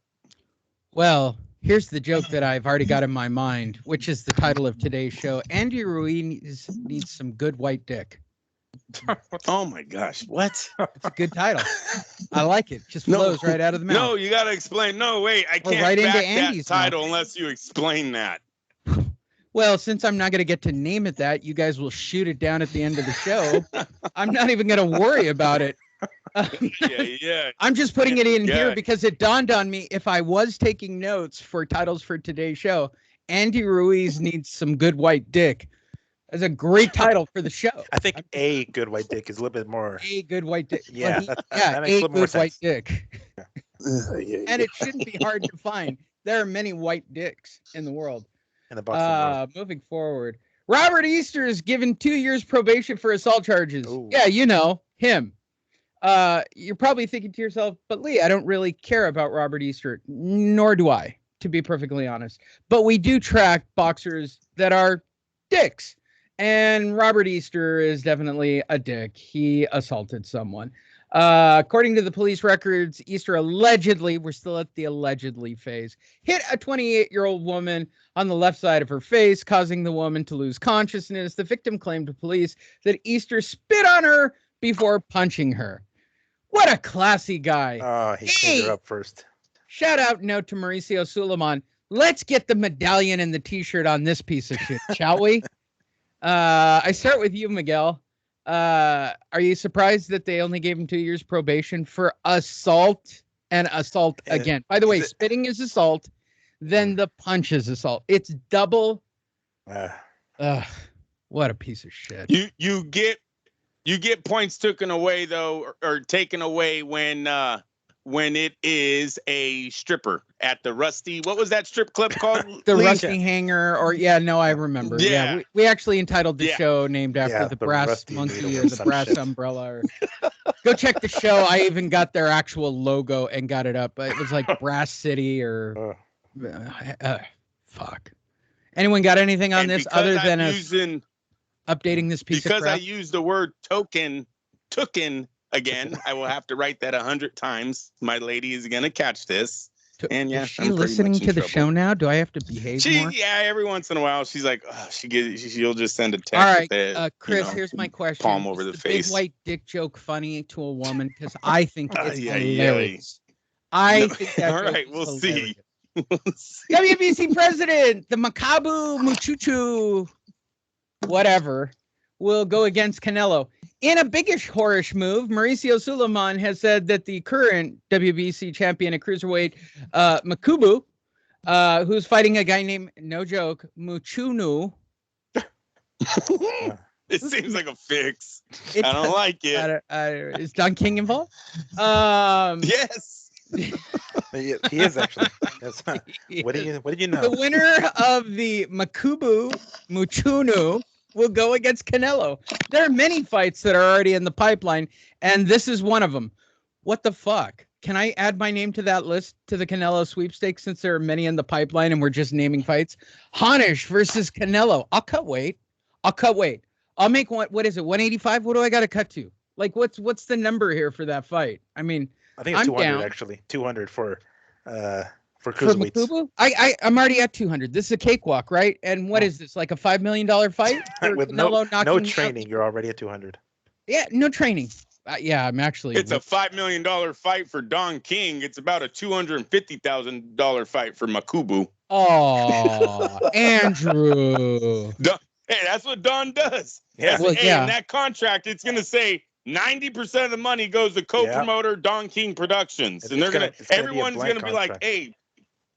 Well, here's the joke that I've already got in my mind, which is the title of today's show. Andy Ruiz needs some good white dick. Oh my gosh, what? It's a good title. I like it. Just flows right out of the mouth. No, you gotta explain. No, wait, I can't right into back Andy's that title unless you explain that. Well, since I'm not going to get to name it that, you guys will shoot it down at the end of the show. I'm not even going to worry about it. Yeah. I'm just putting it in Yeah. here because it dawned on me, if I was taking notes for titles for today's show, Andy Ruiz needs some good white dick. That's a great title for the show. I think a good white dick is a little bit more. A good white dick. Yeah, Well, that makes a a little more good white sense. dick. And it shouldn't be hard to find. There are many white dicks in the world. In the boxing world. Moving forward, Robert Easter is given 2 years probation for assault charges. Ooh. Yeah, him. You're probably thinking to yourself, but Lee, I don't really care about Robert Easter, nor do I, to be perfectly honest. But we do track boxers that are dicks. And Robert Easter is definitely a dick. He assaulted someone. According to the police records, Easter allegedly, we're still at the allegedly phase, hit a 28-year-old woman on the left side of her face, causing the woman to lose consciousness. The victim claimed to police that Easter spit on her before punching her. What a classy guy. Oh, he cleaned her up first. Shout out note to Mauricio Suleiman. Let's get the medallion and the t-shirt on this piece of shit, shall we? I start with you, Miguel. Are you surprised that they only gave him 2 years probation for assault and assault again? By the way, spitting is assault, then the punch is assault. It's double. What a piece of shit. You get points taken away though, or taken away when it is a stripper at the Rusty. What was that strip club called? The Lee? Rusty Hanger, or I remember. Yeah. We actually entitled the show named after Yeah, the the brass Rusty monkey needle or or the some brass shit. umbrella. Go check the show. I even got their actual logo and got it up. It was like Brass City or fuck. Anyone got anything on And this because other I'm than us using updating this piece of because I crap? used the word token again, I will have to write that 100 times. My lady is gonna catch this. And yeah, Is she I'm pretty listening much in to the trouble. show now? Do I have to behave more? Every once in a while she's like, she'll just send a text. All right, with it, Chris, here's my question. palm over Is the big face. white dick joke funny to a woman? Because I think it's Yeah. hilarious. I No, think that all joke right, is we'll see. hilarious. WBC president, the Makabu Muchuchu, whatever, will go against Canelo. In a biggish whorish move, Mauricio Suleiman has said that the current WBC champion at cruiserweight, Makubu, who's fighting a guy named, no joke, Muchunu. It seems like a fix. It I don't like it. Is Don King involved? Yes. He is actually. Yes. What did you know? The winner of the Makubu Muchunu will go against Canelo. There are many fights that are already in the pipeline, and this is one of them. What the fuck? Can I add my name to that list, to the Canelo sweepstakes, since there are many in the pipeline and we're just naming fights? Hanet versus Canelo. I'll cut weight. I'll make what is it, 185? What do I got to cut to? Like, what's the number here for that fight? I mean, I think it's I'm 200 down. actually. 200 for For cruiserweights. Makubu? I'm already at 200. This is a cakewalk, right? And what is this? Like a $5 million fight for With Canelo knocking no me out? training, you're already at 200. Yeah, no training. Yeah, I'm actually. It's a $5 million fight for Don King. It's about a $250,000 fight for Makubu. Oh, Andrew. Hey, that's what Don does. Yeah. Well, Hey, yeah. in that contract, it's going to say 90% of the money goes to co-promoter Don King Productions. It's And they're gonna everyone's be a going to be like, contract.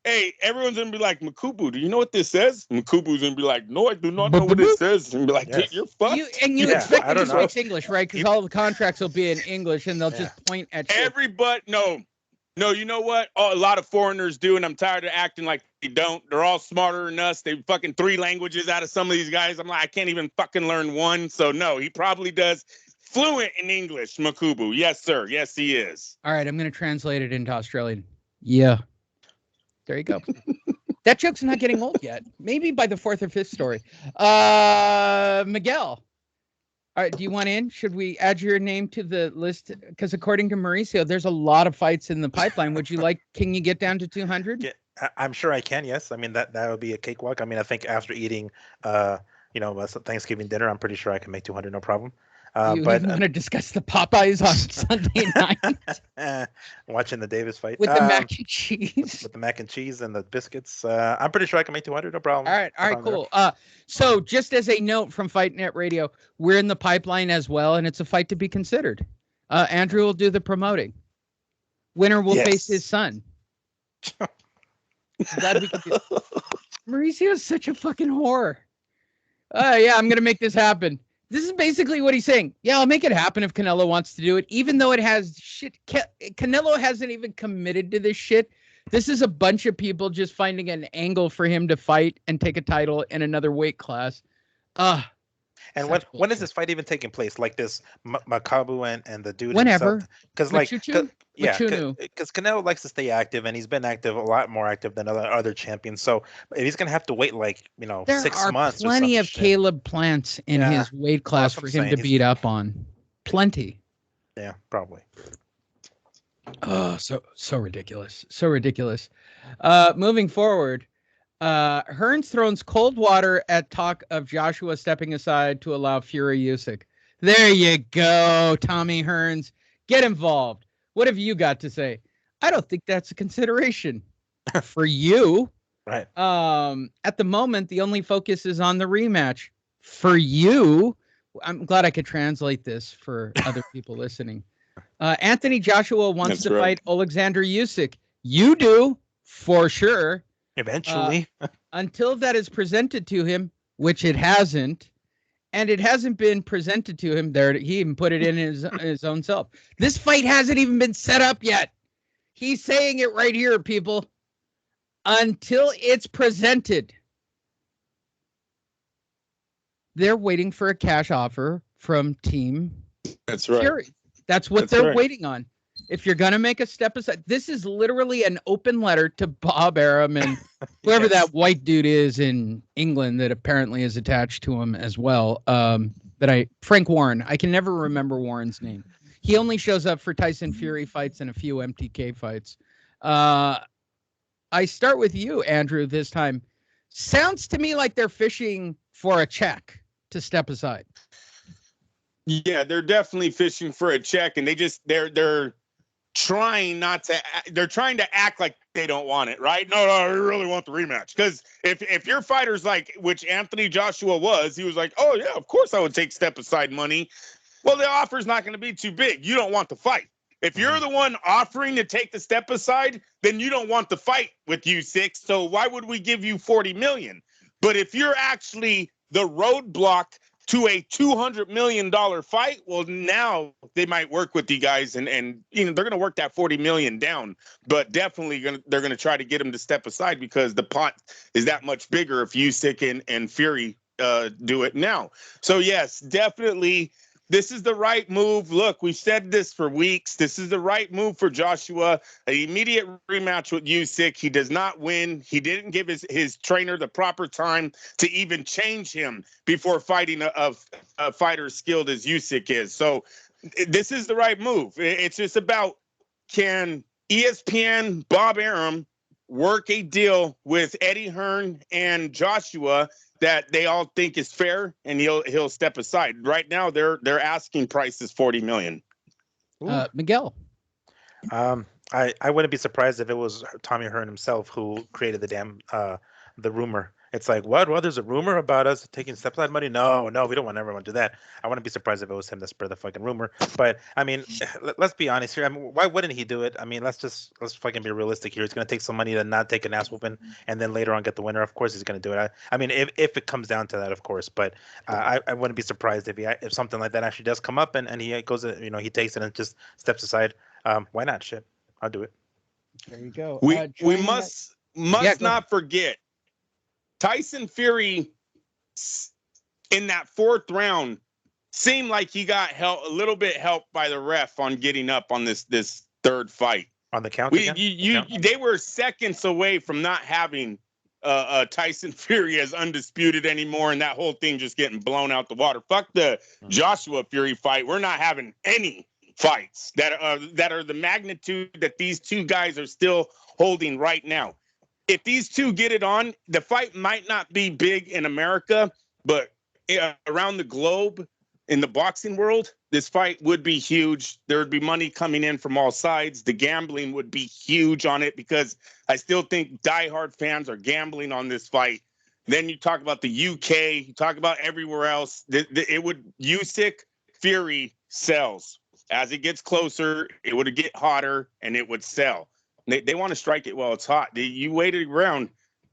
hey, everyone's going to be like, Makubu, do you know what this says? Makubu's going to be like, no, I do not know what it says. And be like, Yes. you're fucked. You Yeah, expect I it don't to know. speak English, right? Because all the contracts will be in English, and they'll just point at shit. Everybody, no, you know what? Oh, a lot of foreigners do, and I'm tired of acting like they don't. They're all smarter than us. They fucking 3 languages out of some of these guys. I'm like, I can't even fucking learn one. So no, he probably does fluent in English, Makubu. Yes, sir. Yes, he is. All right, I'm going to translate it into Australian. Yeah. There you go. That joke's not getting old yet. Maybe by the 4th or 5th story. Miguel. All right, do you want in? Should we add your name to the list? Because according to Mauricio, there's a lot of fights in the pipeline. Would you like? Can you get down to 200? Yeah, I'm sure I can. Yes, I mean that would be a cakewalk. I mean, I think after eating, Thanksgiving dinner, I'm pretty sure I can make 200 no problem. Do you even want to discuss the Popeyes on Sunday night watching the Davis fight with the mac and cheese? With the mac and cheese and the biscuits, I'm pretty sure I can make 200 no problem. All right, cool. So just as a note from Fight Net Radio, we're in the pipeline as well, and it's a fight to be considered. Andrew will do the promoting. Winner will face his son. Glad we could do. Mauricio is such a fucking whore. Yeah, I'm gonna make this happen. This is basically what he's saying. Yeah, I'll make it happen if Canelo wants to do it, even though it has shit. Canelo hasn't even committed to this shit. This is a bunch of people just finding an angle for him to fight and take a title in another weight class. And when is this fight even taking place? Like this Makabu and the dude whenever. Because Machunu. because Canelo likes to stay active, and he's been active, a lot more active than other champions. So if he's gonna have to wait there 6 months. There are plenty of Caleb Plants in his weight class for him to beat up on. Plenty. Yeah, probably. Oh, so ridiculous. So ridiculous. Moving forward, Hearns throws cold water at talk of Joshua stepping aside to allow Fury Usyk. There you go, Tommy Hearns. Get involved. What have you got to say? I don't think that's a consideration for you. Right. At the moment, the only focus is on the rematch. For you, I'm glad I could translate this for other people listening. Anthony Joshua wants to fight Alexander Usyk. You do, for sure. Eventually. Until that is presented to him, which it hasn't, and it hasn't been presented to him. There, he even put it in his own self. This fight hasn't even been set up yet. He's saying it right here, people. Until it's presented. They're waiting for a cash offer from Team Fury. That's what they're waiting on. If you're going to make a step aside, this is literally an open letter to Bob Arum and whoever that white dude is in England that apparently is attached to him as well. Frank Warren. I can never remember Warren's name. He only shows up for Tyson Fury fights and a few MTK fights. I start with you, Andrew, this time. Sounds to me like they're fishing for a check to step aside. Yeah, they're definitely fishing for a check, and they're trying they're trying to act like they don't want it, right? No, I really want the rematch. Because if your fighter's like, which Anthony Joshua was, he was like, oh yeah, of course I would take step aside money. Well, the offer's not going to be too big. You don't want the fight. If you're the one offering to take the step aside, then you don't want the fight with Usyk. So why would we give you $40 million? But if you're actually the roadblock to a $200 million fight, well, now they might work with you guys, and they're going to work that $40 million down. But definitely they're going to try to get him to step aside because the pot is that much bigger if Usyk and Fury do it now. So yes, definitely. This is the right move. Look, we've said this for weeks. This is the right move for Joshua. An immediate rematch with Usyk. He does not win. He didn't give his trainer the proper time to even change him before fighting a fighter as skilled as Usyk is. So this is the right move. It's just about can ESPN Bob Arum work a deal with Eddie Hearn and Joshua that they all think is fair, and he'll step aside? Right now, their asking price is $40 million. Miguel. I wouldn't be surprised if it was Tommy Hearn himself who created the rumor. It's like, what? Well, there's a rumor about us taking step-side money? No, we don't want everyone to do that. I wouldn't be surprised if it was him that spread the fucking rumor. But I mean, let's be honest here. I mean, why wouldn't he do it? I mean, let's fucking be realistic here. He's gonna take some money to not take an ass whooping, and then later on get the winner. Of course, he's gonna do it. I mean, if it comes down to that, of course. But I wouldn't be surprised if something like that actually does come up, and he goes, he takes it and just steps aside. Why not? Shit, I'll do it. There you go. We must not forget Tyson Fury in that fourth round seemed like he got a little bit helped by the ref on getting up on this third fight. On the count, they were seconds away from not having Tyson Fury as undisputed anymore, and that whole thing just getting blown out the water. Fuck the Joshua Fury fight. We're not having any fights that are the magnitude that these two guys are still holding right now. If these two get it on, the fight might not be big in America, but around the globe in the boxing world, this fight would be huge. There would be money coming in from all sides. The gambling would be huge on it, because I still think diehard fans are gambling on this fight. Then you talk about the UK, you talk about everywhere else. Usyk Fury sells. As it gets closer, it would get hotter and it would sell. They want to strike it while it's hot. You waited around.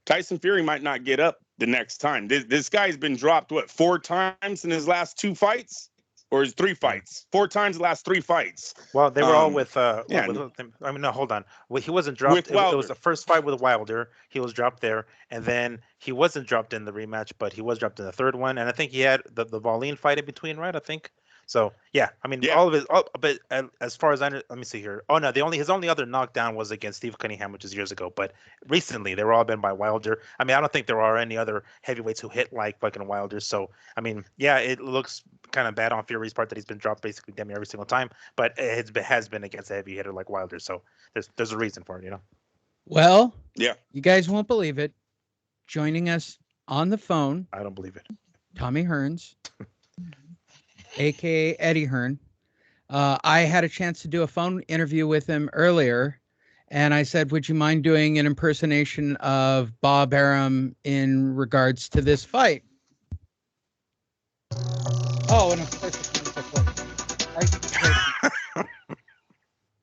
Tyson Fury might not get up the next time. This guy's been dropped, 4 times in his last 2 fights? Or his 3 fights? 4 times the last 3 fights. Well, they were all with, I mean, no, hold on. Well, he wasn't dropped. It was the first fight with Wilder. He was dropped there. And then he wasn't dropped in the rematch, but he was dropped in the third one. And I think he had the Volin fight in between, right? I think. So yeah, I mean, all of it. But as far as let me see here. Oh no, his only other knockdown was against Steve Cunningham, which is years ago. But recently, they were all been by Wilder. I mean, I don't think there are any other heavyweights who hit like fucking Wilder. So I mean, yeah, it looks kind of bad on Fury's part that he's been dropped basically damn near every single time. But it has been against a heavy hitter like Wilder. So there's a reason for it, Well, yeah, you guys won't believe it. Joining us on the phone, I don't believe it. Tommy Hearns. AKA Eddie Hearn. I had a chance to do a phone interview with him earlier, and I said, would you mind doing an impersonation of Bob Arum in regards to this fight? Oh, and of course,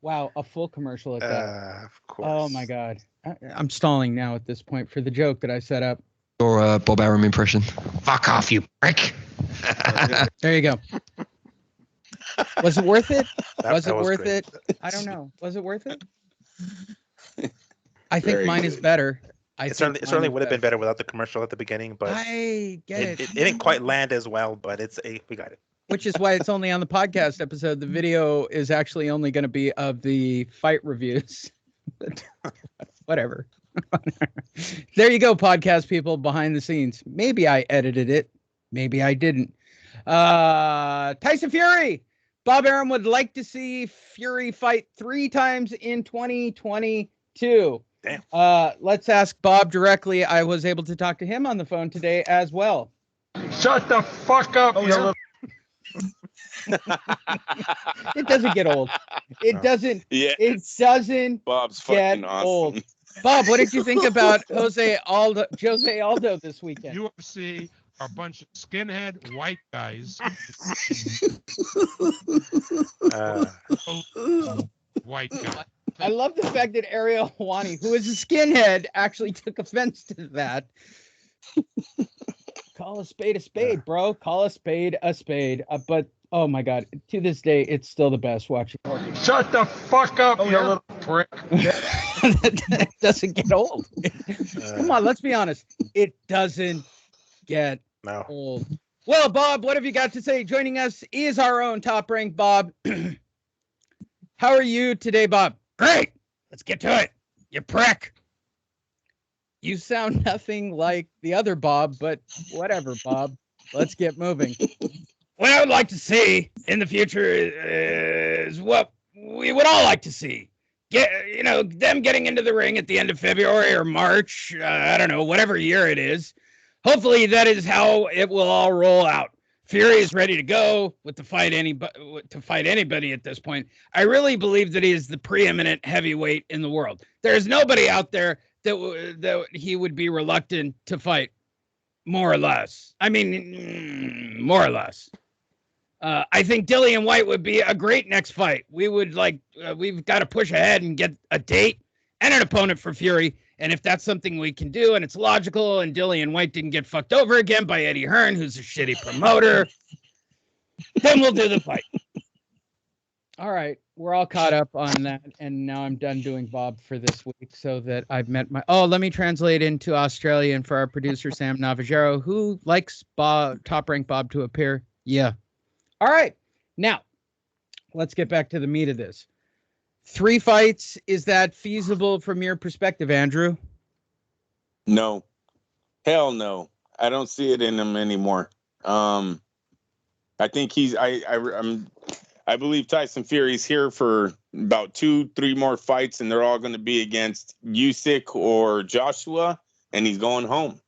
wow, a full commercial at that. Of course. Oh my God. I'm stalling now at this point for the joke that I set up. Your Bob Arum impression. Fuck off, you prick. There you go. Was it worth it? Was it worth great. it? I don't know. Was it worth it? I think mine is better. It certainly would have been better without the commercial at the beginning, but I get it. It didn't quite land as well, but we got it. Which is why it's only on the podcast episode. The video is actually only going to be of the fight reviews. Whatever. There you go, podcast people behind the scenes. Maybe I edited it. Maybe I didn't. Tyson Fury. Bob Arum would like to see Fury fight 3 times in 2022. Damn. Let's ask Bob directly. I was able to talk to him on the phone today as well. Shut the fuck up, you little... It doesn't get old. It doesn't. Yeah. It doesn't. Bob's get fucking awesome. Old. Bob, what did you think about Jose Aldo this weekend? UFC are a bunch of skinhead white guys. White guy. I love the fact that Ariel Hawani, who is a skinhead, actually took offense to that. Call a spade, bro. Call a spade a spade. But oh my God, to this day, it's still the best watching. Shut the fuck up, you little prick. That doesn't get old. Come on, let's be honest. It doesn't get old. Well, Bob, what have you got to say? Joining us is our own top ranked Bob. How are you today, Bob? Great. Let's get to it. You prick. You sound nothing like the other Bob, but whatever, Bob. Let's get moving. What I would like to see in the future is what we would all like to see. them getting into the ring at the end of February or March, I don't know, whatever year it is. Hopefully that is how it will all roll out. Fury is ready to go to fight anybody at this point. I really believe that he is the preeminent heavyweight in the world. There's nobody out there that he would be reluctant to fight, more or less. I mean, more or less. I think Dillian White would be a great next fight. We've got to push ahead and get a date and an opponent for Fury. And if that's something we can do and it's logical and Dillian White didn't get fucked over again by Eddie Hearn, who's a shitty promoter, then we'll do the fight. All right. We're all caught up on that. And now I'm done doing Bob for this week so that I've met let me translate into Australian for our producer, Sam Navajero, who likes Top Rank Bob to appear. Yeah. All right. Now, let's get back to the meat of this. 3 fights, is that feasible from your perspective, Andrew? No. Hell no. I don't see it in him anymore. I think I believe Tyson Fury's here for about 2-3 more fights, and they're all going to be against Usyk or Joshua, and he's going home.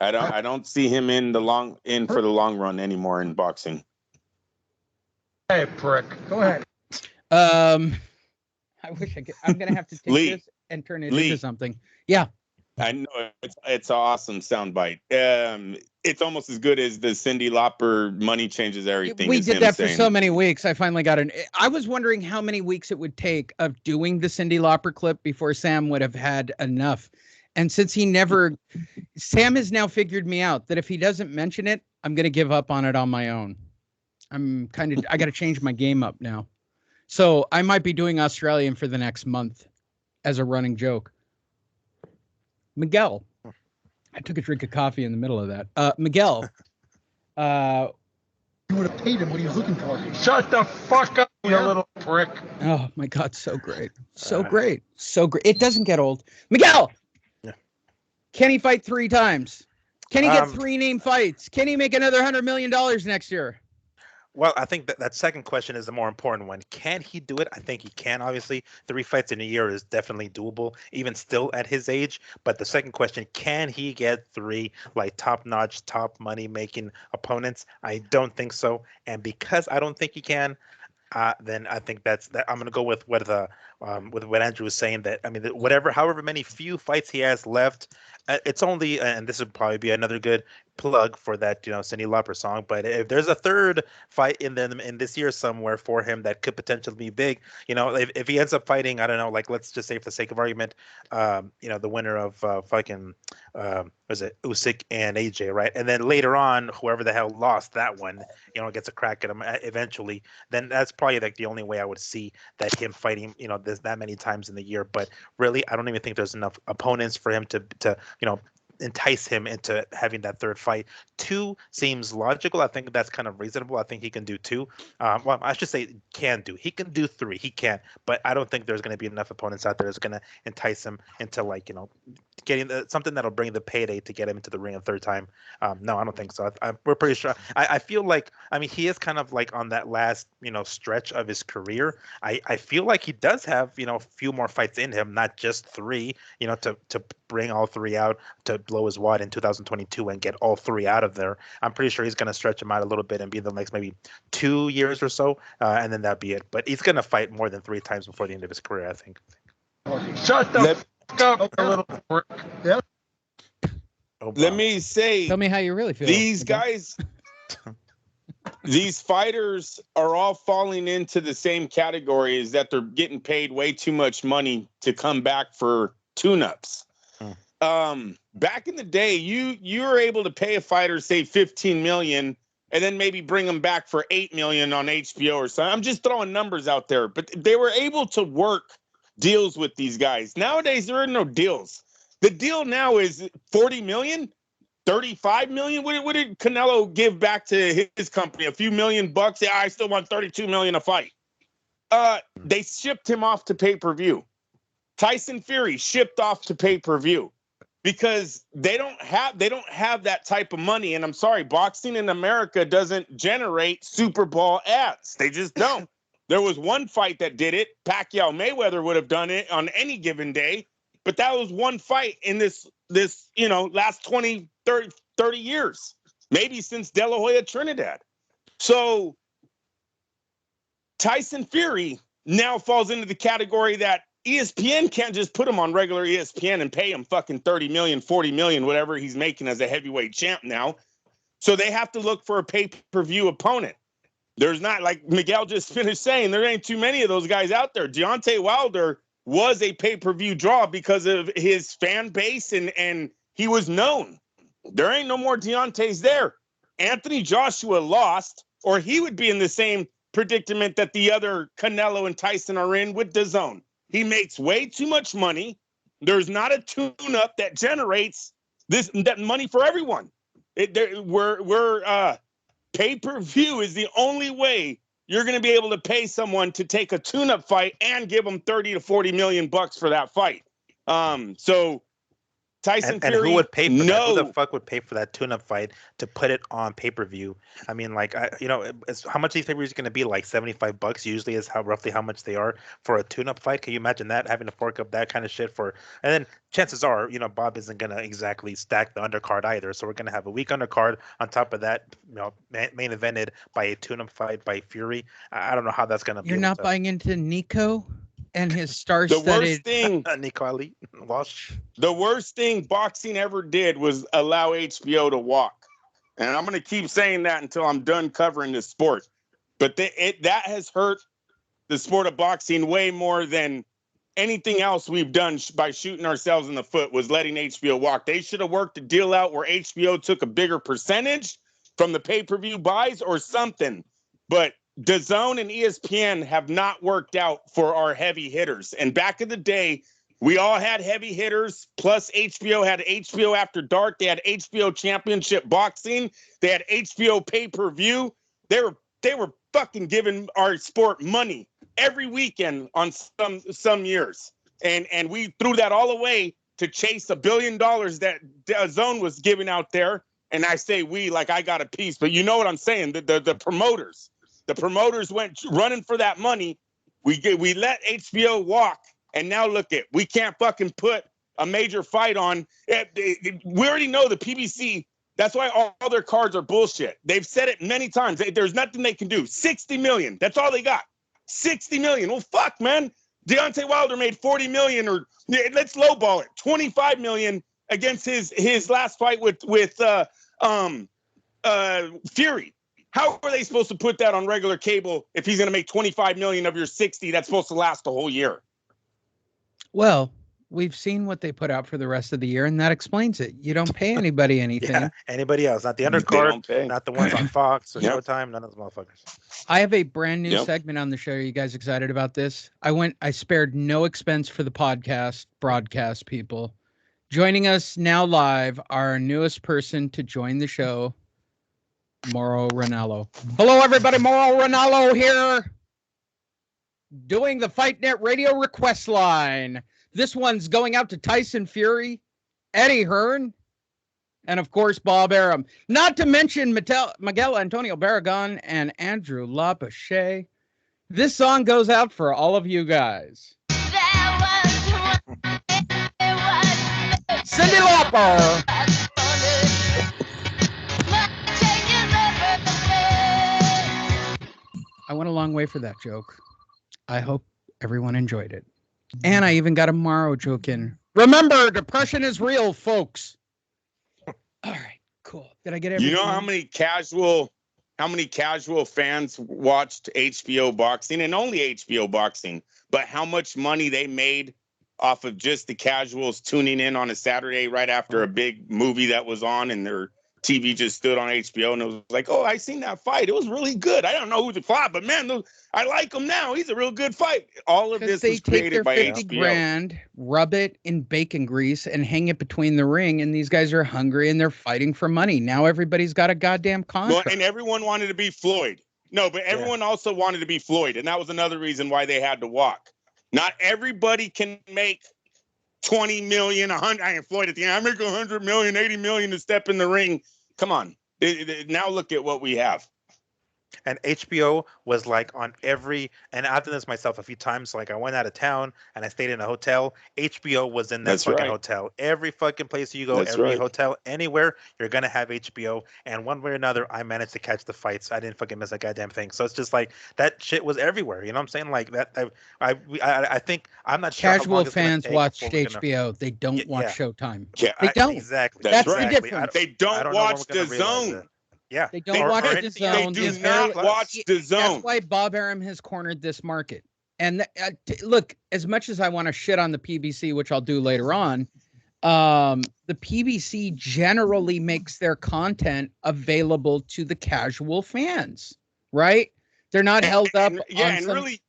I don't see him for the long run anymore in boxing. Hey, prick. Go ahead. I wish I could. I'm going to have to take this and turn it into something. Yeah. I know it's an awesome soundbite. It's almost as good as the Cyndi Lauper money changes everything. We did that for so many weeks. I finally got I was wondering how many weeks it would take of doing the Cyndi Lauper clip before Sam would have had enough. And since Sam has now figured me out that if he doesn't mention it, I'm going to give up on it on my own. I got to change my game up now. So I might be doing Australian for the next month as a running joke. Miguel, I took a drink of coffee in the middle of that. Miguel, you would have paid him what he was looking for. Shut the fuck up, you little prick. Oh my God, so great. So great. So great. It doesn't get old. Miguel, can he fight 3 times? Can he get 3 name fights? Can he make another $100 million next year? Well, I think that second question is the more important one. Can he do it? I think he can, obviously. 3 fights in a year is definitely doable, even still at his age. But the second question, can he get 3 top-notch, top money-making opponents? I don't think so. And because I don't think he can, then I think that I'm going to go with what Andrew was saying, that I mean, however many few fights he has left, it's only, and this would probably be another good plug for that, Cyndi Lauper song. But if there's a 3rd fight in this year somewhere for him that could potentially be big, if he ends up fighting, I don't know, let's just say for the sake of argument, the winner of was it Usyk and AJ, right? And then later on, whoever the hell lost that one, gets a crack at him eventually, then that's probably the only way I would see that him fighting, that many times in the year. But really, I don't even think there's enough opponents for him to entice him into having that 3rd fight. 2 seems logical. I think that's kind of reasonable. I think he can do 2. Well, I should say can do. He can do 3. He can, but I don't think there's going to be enough opponents out there that's going to entice him into getting something that'll bring the payday to get him into the ring a 3rd time. No, I don't think so. We're pretty sure. I feel like, I mean, he is kind of on that last stretch of his career. I feel like he does have a few more fights in him, not just 3. To bring all 3 out, to blow his wad in 2022 and get all 3 out of there. I'm pretty sure he's going to stretch him out a little bit and be the next maybe 2 years or so, and then that'd be it. But he's going to fight more than 3 times before the end of his career, I think. Shut the fuck up, you little prick. Yeah. Let me say, Tell me how you really feel. These guys, these fighters are all falling into the same category, is that they're getting paid way too much money to come back for tune-ups. Back in the day, you were able to pay a fighter, say, $15 million, and then maybe bring them back for $8 million on HBO or something. I'm just throwing numbers out there, but they were able to work deals with these guys. Nowadays, there are no deals. The deal now is $40 million, $35 million. What did Canelo give back to his company? A few $1 million? Yeah, I still want $32 million a fight. They shipped him off to pay-per-view. Tyson Fury shipped off to pay-per-view because they don't have that type of money. And I'm sorry, boxing in America doesn't generate Super Bowl ads. They just don't. There was one fight that did it. Pacquiao Mayweather would have done it on any given day, but that was one fight in this last 20, 30 years, maybe since De La Hoya Trinidad. So Tyson Fury now falls into the category that ESPN can't just put him on regular ESPN and pay him fucking 30 million, 40 million, whatever he's making as a heavyweight champ now. So they have to look for a pay-per-view opponent. There's not, like Miguel just finished saying, there ain't too many of those guys out there. Deontay Wilder was a pay-per-view draw because of his fan base and he was known. There ain't no more Deontay's there. Anthony Joshua lost, or he would be in the same predicament that the other Canelo and Tyson are in with DAZN. He makes way too much money. There's not a tune-up that generates that money for everyone. Pay-per-view is the only way you're going to be able to pay someone to take a tune-up fight and give them 30 to 40 million bucks for that fight. So Tyson Fury, and who would pay for that? Who the fuck would pay for that tune-up fight to put it on pay-per-view? I mean, like, it's how much these pay-per-views going to be? Like $75 usually is roughly how much they are for a tune-up fight. Can you imagine that, having to fork up that kind of shit for? And then chances are, Bob isn't going to exactly stack the undercard either. So we're going to have a weak undercard on top of that, main evented by a tune-up fight by Fury. I don't know how that's going to be. You're not buying into Nico and his star-studded. The worst thing, Nico Ali, Walsh. The worst thing boxing ever did was allow HBO to walk. And I'm going to keep saying that until I'm done covering this sport. But that has hurt the sport of boxing way more than anything else we've done by shooting ourselves in the foot, was letting HBO walk. They should have worked a deal out where HBO took a bigger percentage from the pay-per-view buys or something. But DAZN and ESPN have not worked out for our heavy hitters. And back in the day, we all had heavy hitters, plus HBO had HBO After Dark. They had HBO Championship Boxing. They had HBO pay-per-view. They were fucking giving our sport money every weekend on some years. And we threw that all away to chase $1 billion that DAZN was giving out there. And I say we, like I got a piece, but you know what I'm saying? The promoters. The promoters went running for that money. We let HBO walk, and now look at, we can't fucking put a major fight on. We already know the PBC. That's why all their cards are bullshit. They've said it many times. There's nothing they can do. 60 million. That's all they got. 60 million. Well, fuck, man. Deontay Wilder made 40 million, or let's lowball it. 25 million against his last fight with Fury. How are they supposed to put that on regular cable if he's going to make 25 million of your 60 that's supposed to last the whole year? Well, we've seen what they put out for the rest of the year, and that explains it. You don't pay anybody anything. Yeah, anybody else. Not the undercard, not the ones on Fox or Showtime, none of those motherfuckers. I have a brand new segment on the show. Are you guys excited about this? I spared no expense for the broadcast people. Joining us now live, our newest person to join the show, Mauro Ranallo. Hello, everybody. Mauro Ranallo here, doing the Fight Net radio request line. This one's going out to Tyson Fury, Eddie Hearn, and, of course, Bob Arum. Not to mention Miguel Antonio Barragan and Andrew Lapachet. This song goes out for all of you guys. Cyndi Lauper. I went a long way for that joke. I hope everyone enjoyed it. And I even got a Mauro joke in. Remember, depression is real, folks. All right, cool. Did I get everything? You know how many casual fans watched HBO boxing, and only HBO boxing, but how much money they made off of just the casuals tuning in on a Saturday right after a big movie that was on, and their TV just stood on HBO, and it was like, oh, I seen that fight. It was really good. I don't know who the fought, but man, I like him now. He's a real good fight. All of this was created by HBO. They take their $50,000, rub it in bacon grease, and hang it between the ring, and these guys are hungry, and they're fighting for money. Now everybody's got a goddamn contract. Well, and everyone wanted to be Floyd. No, but everyone also wanted to be Floyd, and that was another reason why they had to walk. Not everybody can make 20 million, 100. I ain't Floyd at the end. I make 100 million, 80 million to step in the ring. Come on. Now look at what we have. and HBO was like on every. And I've done this myself a few times. Like I went out of town and I stayed in a hotel. HBO was in that That's fucking right. hotel. Every fucking place you go, That's every right. hotel, anywhere, you're gonna have HBO. And one way or another, I managed to catch the fights. I didn't fucking miss a goddamn thing. So it's just like that shit was everywhere. You know what I'm saying? Like that. I think I'm not sure how long Casual it's gonna fans take watch before we're gonna. HBO. They don't watch Yeah, Showtime. Yeah, They don't. exactly. That's that's the right. Exactly. difference. They I don't don't know when watch we're gonna the realize zone. it. Yeah. They don't They, watch Or the anything they else. zone. do They Disney not barely. Plus. watch the That's zone. why Bob Arum has cornered this market. And look, as much as I want to shit on the PBC, which I'll do later on, the PBC generally makes their content available to the casual fans, right? They're not held up Yeah, on and some. really,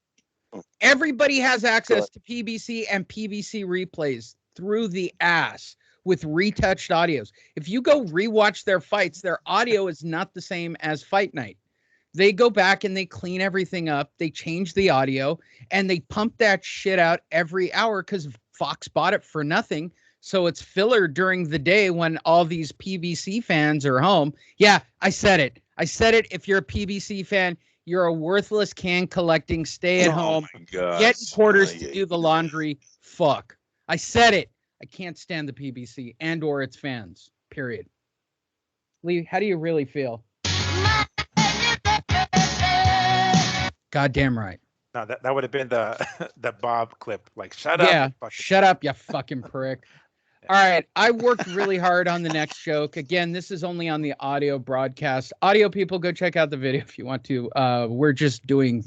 Everybody has go access ahead. to PBC and PBC replays through the ass with retouched audios. If you go rewatch their fights, their audio is not the same as Fight Night. They go back and they clean everything up. They change the audio and they pump that shit out every hour because Fox bought it for nothing. So it's filler during the day when all these PBC fans are home. Yeah, I said it. I said it. If you're a PBC fan, you're a worthless can collecting, stay at Oh home, my gosh. getting quarters to yeah. do the laundry. Fuck. I said it. I can't stand the PBC and or its fans. Period. Lee, how do you really feel? Goddamn right. No, that would have been the the Bob clip. Like, shut up. Yeah, you fucking shut up, you fucking prick. All right, I worked really hard on the next joke. Again, this is only on the audio broadcast. Audio people, go check out the video if you want to. We're just doing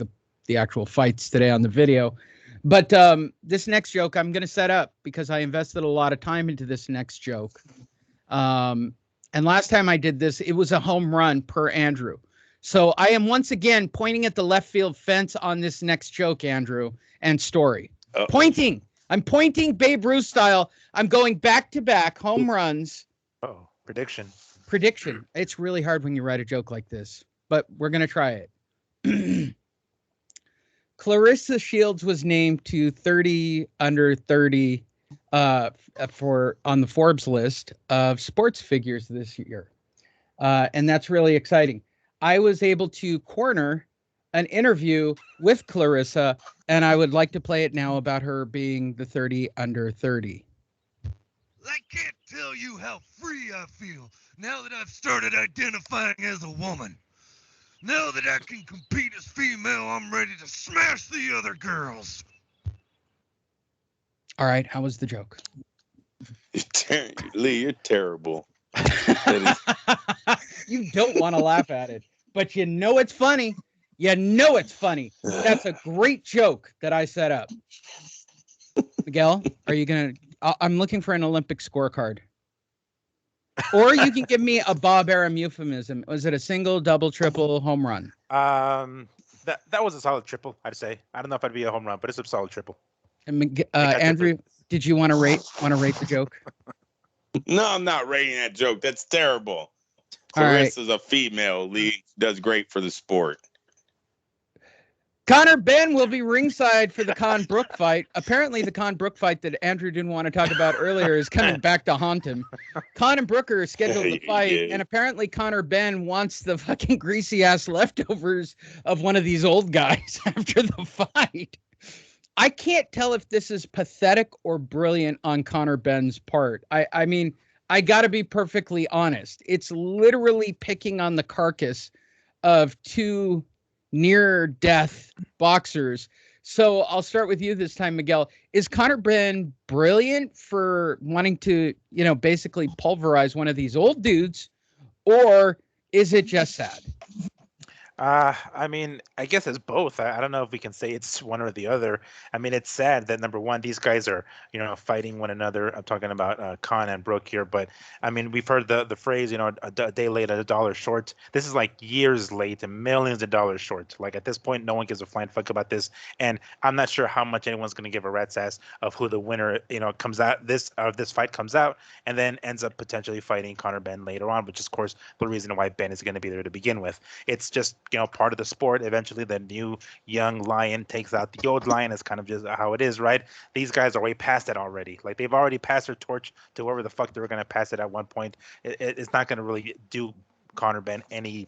the actual fights today on the video. But this next joke I'm going to set up because I invested a lot of time into this next joke. And last time I did this, it was a home run per Andrew. So I am once again pointing at the left field fence on this next joke, Andrew, and story. Uh-oh. Pointing. I'm pointing Babe Ruth style. I'm going back to back home runs. Oh, prediction. Prediction. It's really hard when you write a joke like this, but we're going to try it. Clarissa Shields was named to 30 under 30 for on the Forbes list of sports figures this year. And that's really exciting. I was able to corner an interview with Clarissa, and I would like to play it now about her being the 30 under 30. I can't tell you how free I feel now that I've started identifying as a woman. Now that I can compete as female, I'm ready to smash the other girls. All right, how was the joke? Lee, you're terrible. You don't want to laugh at it, but you know it's funny. You know it's funny. That's a great joke that I set up. Miguel, are you going to... I'm looking for an Olympic scorecard. Or you can give me a Bob Arum euphemism. Was it a single, double, triple, home run? That was a solid triple, I'd say. I don't know if I'd be a home run, but it's a solid triple. And Andrew, did you want to rate the joke? No, I'm not rating that joke. That's terrible. All right. Clarissa's a female. Lee does great for the sport. Connor Ben will be ringside for the Con Brook fight. Apparently, the Con Brook fight that Andrew didn't want to talk about earlier is coming back to haunt him. Con and Brooker are scheduled to fight, Yeah. and apparently Connor Ben wants the fucking greasy-ass leftovers of one of these old guys after the fight. I can't tell if this is pathetic or brilliant on Connor Ben's part. I mean, I got to be perfectly honest. It's literally picking on the carcass of two near-death boxers. So I'll start with you this time, Miguel. Is Connor Ben brilliant for wanting to, basically pulverize one of these old dudes, or is it just sad? I mean, I guess it's both. I don't know if we can say it's one or the other. I mean, it's sad that number one, these guys are, fighting one another. I'm talking about Khan and Brooke here, but I mean, we've heard the phrase, a day late, a dollar short. This is like years late and millions of dollars short. Like at this point, no one gives a flying fuck about this, and I'm not sure how much anyone's going to give a rat's ass of who the winner, comes out. This fight comes out, and then ends up potentially fighting Connor Ben later on, which is of course the reason why Ben is going to be there to begin with. It's just part of the sport. Eventually the new young lion takes out the old lion. Is kind of just how it is, right? These guys are way past that already. Like they've already passed their torch to whoever the fuck they were going to pass it at one point. It's not going to really do Conor Benn any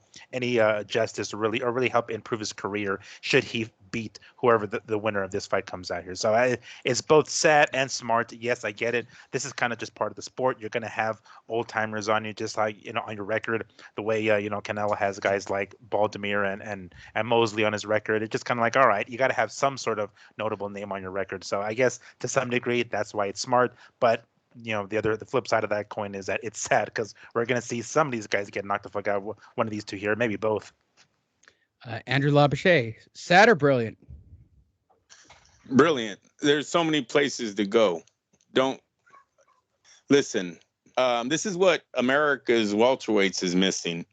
justice or really help improve his career should he beat whoever the winner of this fight comes out here. So it's both sad and smart. Yes, I get it. This is kind of just part of the sport. You're going to have old timers on you, just like, on your record, the way, Canelo has guys like Baltimore and Mosley on his record. It's just kind of like, all right, you got to have some sort of notable name on your record. So I guess to some degree, that's why it's smart. But the flip side of that coin is that it's sad because we're going to see some of these guys get knocked the fuck out. One of these two here, maybe both. Andrew Labouche, sad or brilliant? Brilliant. There's so many places to go. Don't listen. This is what America's welterweights is missing.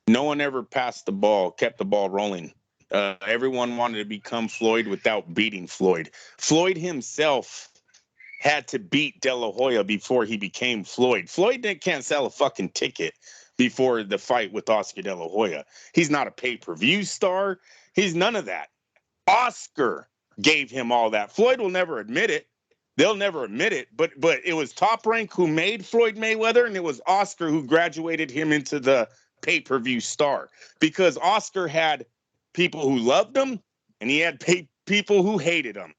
No one ever passed the ball, kept the ball rolling. Everyone wanted to become Floyd without beating Floyd. Floyd himself had to beat De La Hoya before he became Floyd. Floyd can't sell a fucking ticket before the fight with Oscar De La Hoya. He's not a pay-per-view star. He's none of that. Oscar gave him all that. Floyd will never admit it. They'll never admit it, but it was Top Rank who made Floyd Mayweather, and it was Oscar who graduated him into the pay-per-view star, because Oscar had people who loved him, and he had people who hated him.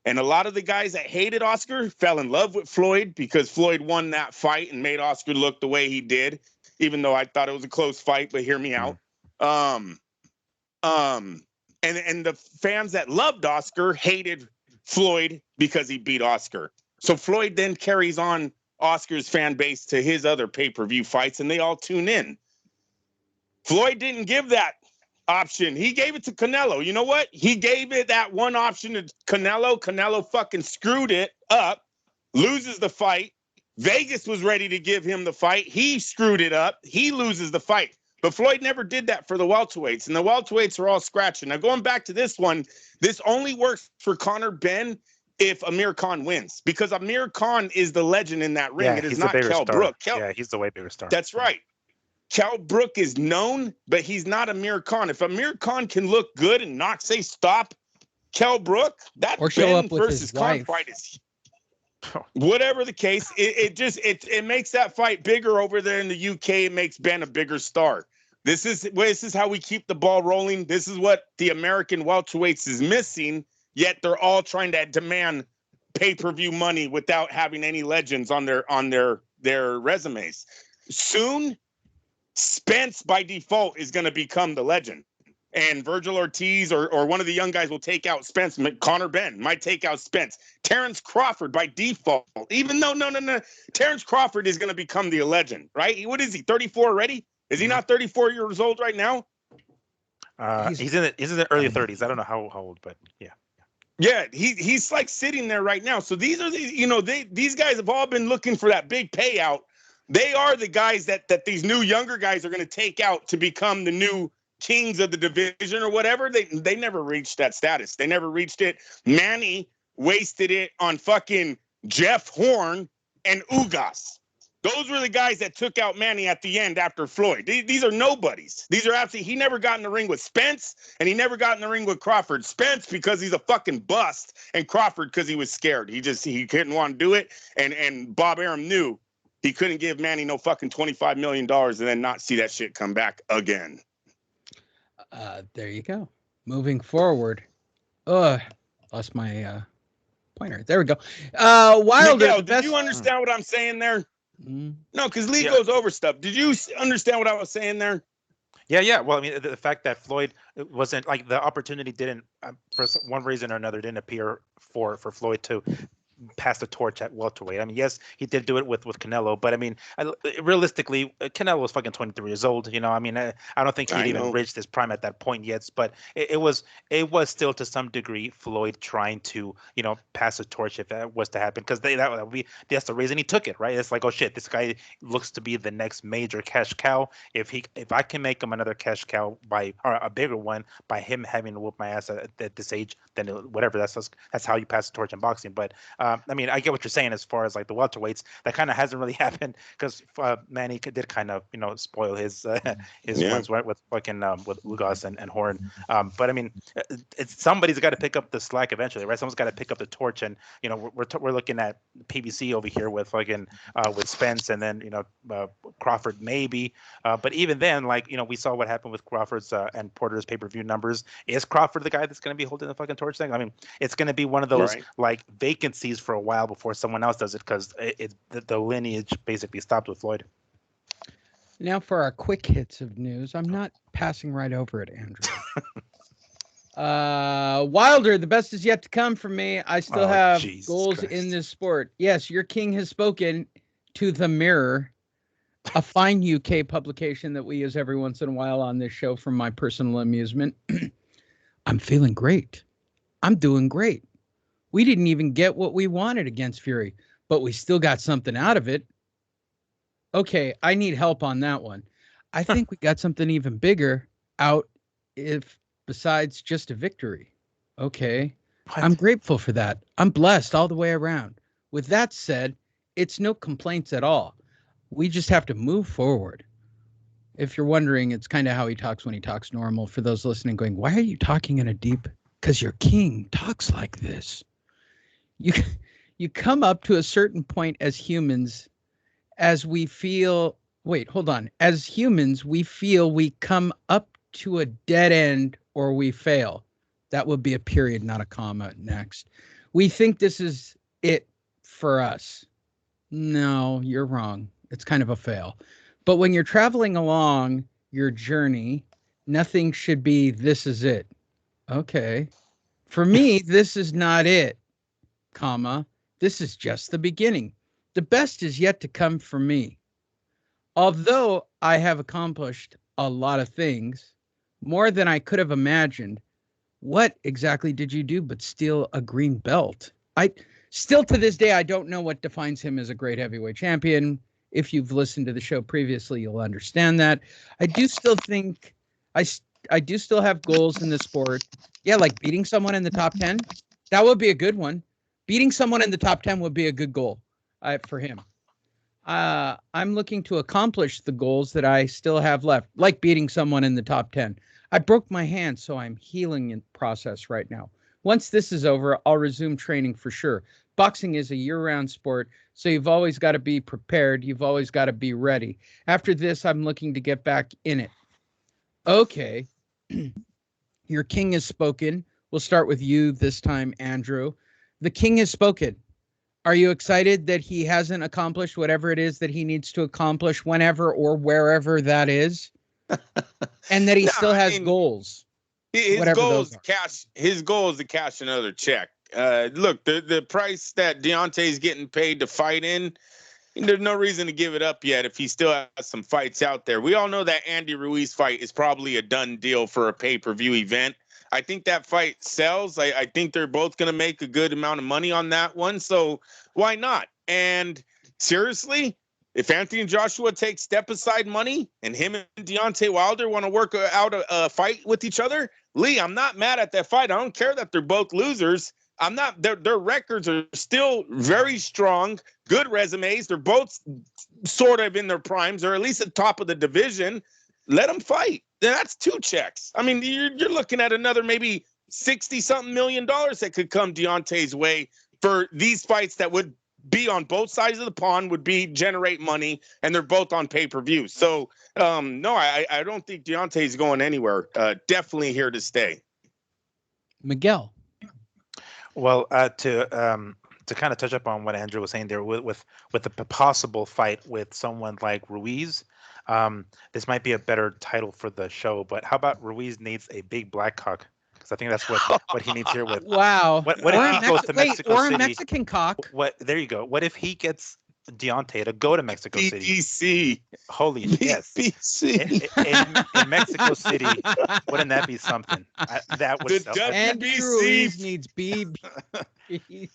And a lot of the guys that hated Oscar fell in love with Floyd because Floyd won that fight and made Oscar look the way he did, even though I thought it was a close fight, but hear me out. And the fans that loved Oscar hated Floyd because he beat Oscar. So Floyd then carries on Oscar's fan base to his other pay-per-view fights, and they all tune in. Floyd didn't give that option. He gave it to Canelo. You know what? He gave it that one option to Canelo. Canelo fucking screwed it up, loses the fight. Vegas was ready to give him the fight. He screwed it up. He loses the fight. But Floyd never did that for the welterweights, and the welterweights are all scratching. Now, going back to this one, this only works for Conor Benn if Amir Khan wins, because Amir Khan is the legend in that ring. Yeah, it is he's not the bigger Kell star. Brook. Yeah, he's the way bigger star. That's right. Kell Brook is known, but he's not Amir Khan. If Amir Khan can look good and not say stop Kell Brook, that Or show Ben up with versus his Khan wife. fight is whatever the case. It makes that fight bigger over there in the UK. It makes Ben a bigger star. This is how we keep the ball rolling. This is what the American welterweights is missing. Yet they're all trying to demand pay-per-view money without having any legends on their resumes. Soon, Spence by default is going to become the legend, and Virgil Ortiz or one of the young guys will take out Spence. Conor Benn might take out Spence. Terrence Crawford by default, even though no, Terrence Crawford is going to become the legend, right? What is he? 34 already? Is he not 34 years old right now? He's in the early 30s. I don't know how old, but yeah. Yeah, he's like sitting there right now. So these are these guys have all been looking for that big payout. They are the guys that these new younger guys are going to take out to become the new kings of the division or whatever. They never reached that status. They never reached it. Manny wasted it on fucking Jeff Horn and Ugas. Those were the guys that took out Manny at the end after Floyd. These are nobodies. These are absolutely. He never got in the ring with Spence, and he never got in the ring with Crawford. Spence because he's a fucking bust, and Crawford because he was scared. He couldn't want to do it, and Bob Arum knew he couldn't give Manny no fucking $25 million and then not see that shit come back again. There you go. Moving forward. Lost my pointer. There we go. Wilder. Miguel, did you understand what I'm saying there? No, because Lee goes over stuff. Did you understand what I was saying there? Yeah. Well, I mean, the fact that Floyd wasn't like the opportunity didn't, for one reason or another, didn't appear for Floyd to pass the torch at welterweight. I mean, yes, he did do it with Canelo, but I mean, realistically, Canelo was fucking 23 years old. I mean, I don't think he'd even reached his prime at that point yet. But it was still to some degree Floyd trying to pass the torch if that was to happen, because that's the reason he took it, right? It's like, oh shit, this guy looks to be the next major cash cow. If I can make him another cash cow or a bigger one by him having to whoop my ass at this age, then whatever. That's how you pass the torch in boxing. But I mean, I get what you're saying as far as like the welterweights. That kind of hasn't really happened because Manny did kind of spoil his ones right with fucking with Ugas and Horn. But I mean, somebody's got to pick up the slack eventually, right? Someone's got to pick up the torch, and we're looking at PBC over here with fucking with Spence, and then Crawford maybe. But even then, like we saw what happened with Crawford's and Porter's pay-per-view numbers. Is Crawford the guy that's going to be holding the fucking torch thing? I mean, it's going to be one of those like vacancies for a while before someone else does it because the lineage basically stopped with Floyd. Now for our quick hits of news. I'm not passing right over it, Andrew. Wilder, the best is yet to come for me. I still have goals in this sport. Yes, your king has spoken to the Mirror, a fine UK publication that we use every once in a while on this show for my personal amusement. I'm feeling great. I'm doing great. We didn't even get what we wanted against Fury, but we still got something out of it. Okay, I need help on that one. I think we got something even bigger out besides just a victory. Okay, what? I'm grateful for that. I'm blessed all the way around. With that said, it's no complaints at all. We just have to move forward. If you're wondering, it's kind of how he talks when he talks normal. For those listening going, why are you talking in a deep? Because your king talks like this. You come up to a certain point as humans as we feel, as humans, we feel we come up to a dead end or we fail. That would be a period, not a comma next. We think this is it for us. No, you're wrong. It's kind of a fail. But when you're traveling along your journey, nothing should be, this is it. Okay. For me, this is not it, comma. This is just the beginning. The best is yet to come for me. Although I have accomplished a lot of things, more than I could have imagined, what exactly did you do but steal a green belt? Still to this day, I don't know what defines him as a great heavyweight champion. If you've listened to the show previously, you'll understand that. I do still think I do still have goals in the sport. Yeah, like beating someone in the top 10. That would be a good one. Beating someone in the top 10 would be a good goal for him. I'm looking to accomplish the goals that I still have left, like beating someone in the top 10. I broke my hand, so I'm healing in process right now. Once this is over, I'll resume training for sure. Boxing is a year-round sport, so you've always got to be prepared. You've always got to be ready. After this, I'm looking to get back in it. Okay. Your king has spoken. We'll start with you this time, Andrew. The king has spoken. Are you excited that he hasn't accomplished whatever it is that he needs to accomplish whenever or wherever that is? And that he still has goals. His goal is to cash another check. Look, the price that Deontay's getting paid to fight in, there's no reason to give it up yet if he still has some fights out there. We all know that Andy Ruiz fight is probably a done deal for a pay-per-view event. I think that fight sells. I think they're both going to make a good amount of money on that one. So why not? And seriously, if Anthony Joshua takes step-aside money and him and Deontay Wilder want to work out a fight with each other, Lee, I'm not mad at that fight. I don't care that they're both losers. I'm not. Their records are still very strong, good resumes. They're both sort of in their primes, or at least at the top of the division. Let them fight. That's 2 checks. I mean, you're looking at another maybe $60-something million that could come Deontay's way for these fights that would be on both sides of the pond, would generate money, and they're both on pay-per-view. So, no, I don't think Deontay's going anywhere. Definitely here to stay. Miguel. Well, to kind of touch up on what Andrew was saying there with the possible fight with someone like Ruiz, this might be a better title for the show. But how about Ruiz needs a big black cock? Because I think that's what he needs here with. Wow. What if he goes to Mexico City? Or a Mexican cock. There you go. What if he gets Deontay to go to Mexico City? BBC. Holy yes. BBC. In Mexico City, wouldn't that be something? That would sell. And Ruiz needs BBC.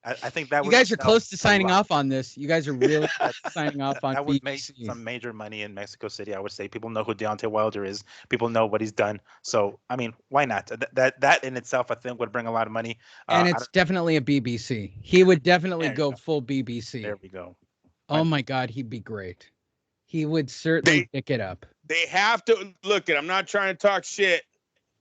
I think that You would guys are sell close to a signing lot. off on this. You guys are really close to signing off on That would make BBC. some major money in Mexico City. I would say people know who Deontay Wilder is. People know what he's done. So I mean, why not? That in itself, I think, would bring a lot of money. And I it's definitely a BBC. He would definitely There you go go. full BBC. There we go. Oh my God, he'd be great. He would certainly pick it up. They have to look at. I'm not trying to talk shit,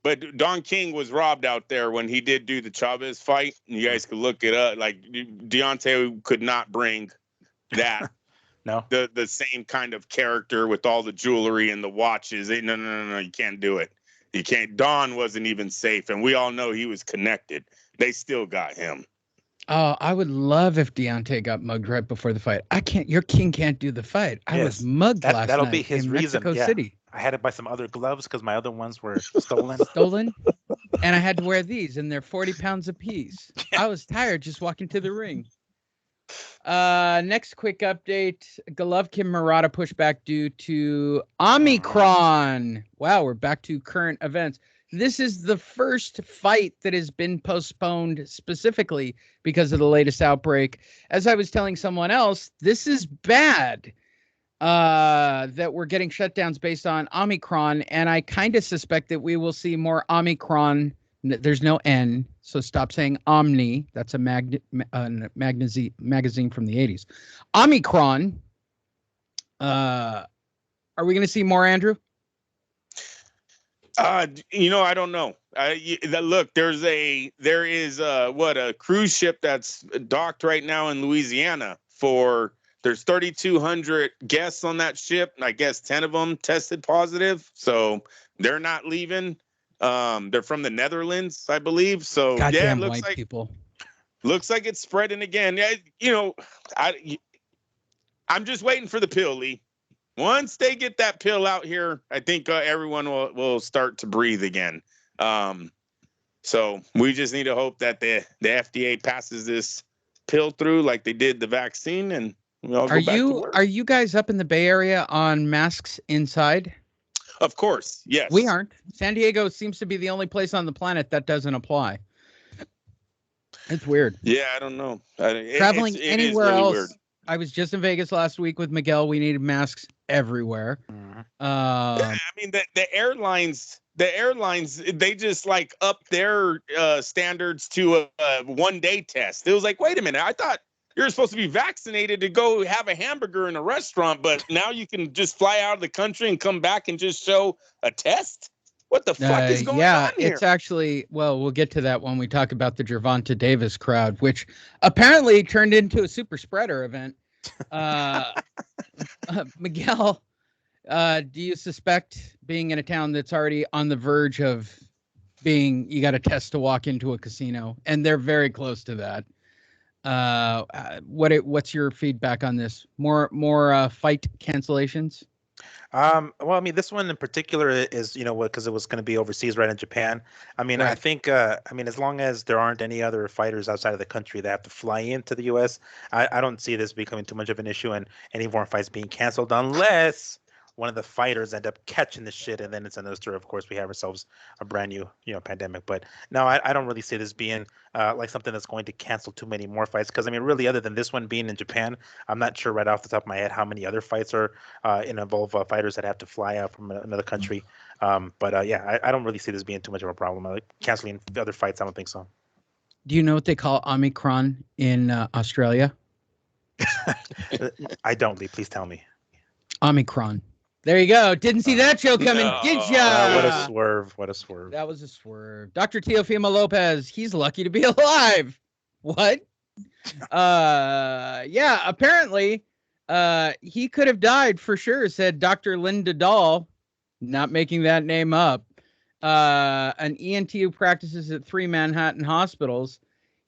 but Don King was robbed out there when he did do the Chavez fight. And you guys could look it up. Like Deontay could not bring that. No. The same kind of character with all the jewelry and the watches. No. You can't do it. You can't. Don wasn't even safe, and we all know he was connected. They still got him. Oh, I would love if Deontay got mugged right before the fight. I can't. Your king can't do the fight. I was Yes. mugged last That'll night be his in reason. Mexico Yeah. City. I had to buy some other gloves because my other ones were stolen. Stolen, and I had to wear these, and they're 40 pounds apiece. I was tired just walking to the ring. Next quick update: Golovkin Murata pushback due to Omicron. Wow, we're back to current events. This is the first fight that has been postponed specifically because of the latest outbreak. As I was telling someone else, this is bad that we're getting shutdowns based on Omicron. And I kind of suspect that we will see more Omicron. There's no N, so stop saying Omni. That's a magazine from the 80s. Omicron. Are we going to see more, Andrew? I don't know. Look, there is a cruise ship that's docked right now in Louisiana there's 3,200 guests on that ship. And I guess 10 of them tested positive. So they're not leaving. They're from the Netherlands, I believe. So Goddamn it looks white like people. Looks like it's spreading again. Yeah, I'm just waiting for the pill, Lee. Once they get that pill out here, I think everyone will start to breathe again. So we just need to hope that the FDA passes this pill through like they did the vaccine, and we all go back to work. Are you guys up in the Bay Area on masks inside? Of course, yes. We aren't. San Diego seems to be the only place on the planet that doesn't apply. It's weird. Yeah, I don't know. Traveling it anywhere really else. weird. I was just in Vegas last week with Miguel. We needed masks everywhere. I mean, the airlines, they just like up their standards to a 1-day test. It was like, wait a minute, I thought you're supposed to be vaccinated to go have a hamburger in a restaurant, but now you can just fly out of the country and come back and just show a test. What the fuck is going on here? It's actually, well, we'll get to that when we talk about the Gervonta Davis crowd, which apparently turned into a super spreader event. Miguel, do you suspect, being in a town that's already on the verge of being, you got a test to walk into a casino, and they're very close to that. What's your feedback on this? More fight cancellations? Well, I mean, this one in particular is, because it was going to be overseas, right, in Japan. I mean, I think, as long as there aren't any other fighters outside of the country that have to fly into the U.S., I don't see this becoming too much of an issue and any more fights being canceled unless one of the fighters end up catching the shit, and then it's another story. Of course, we have ourselves a brand new, pandemic. But no, I don't really see this being like something that's going to cancel too many more fights. Because I mean, really, other than this one being in Japan, I'm not sure right off the top of my head how many other fights are involve fighters that have to fly out from another country. But yeah, I don't really see this being too much of a problem. Like canceling the other fights, I don't think so. Do you know what they call Omicron in Australia? I don't, Lee. Please tell me. Omicron. There you go. Didn't see that joke coming, did ya? What a swerve. What a swerve. That was a swerve. Dr. Teofimo Lopez, he's lucky to be alive. What? Yeah, apparently he could have died for sure, said Dr. Linda Dahl, not making that name up, an ENT who practices at 3 Manhattan hospitals.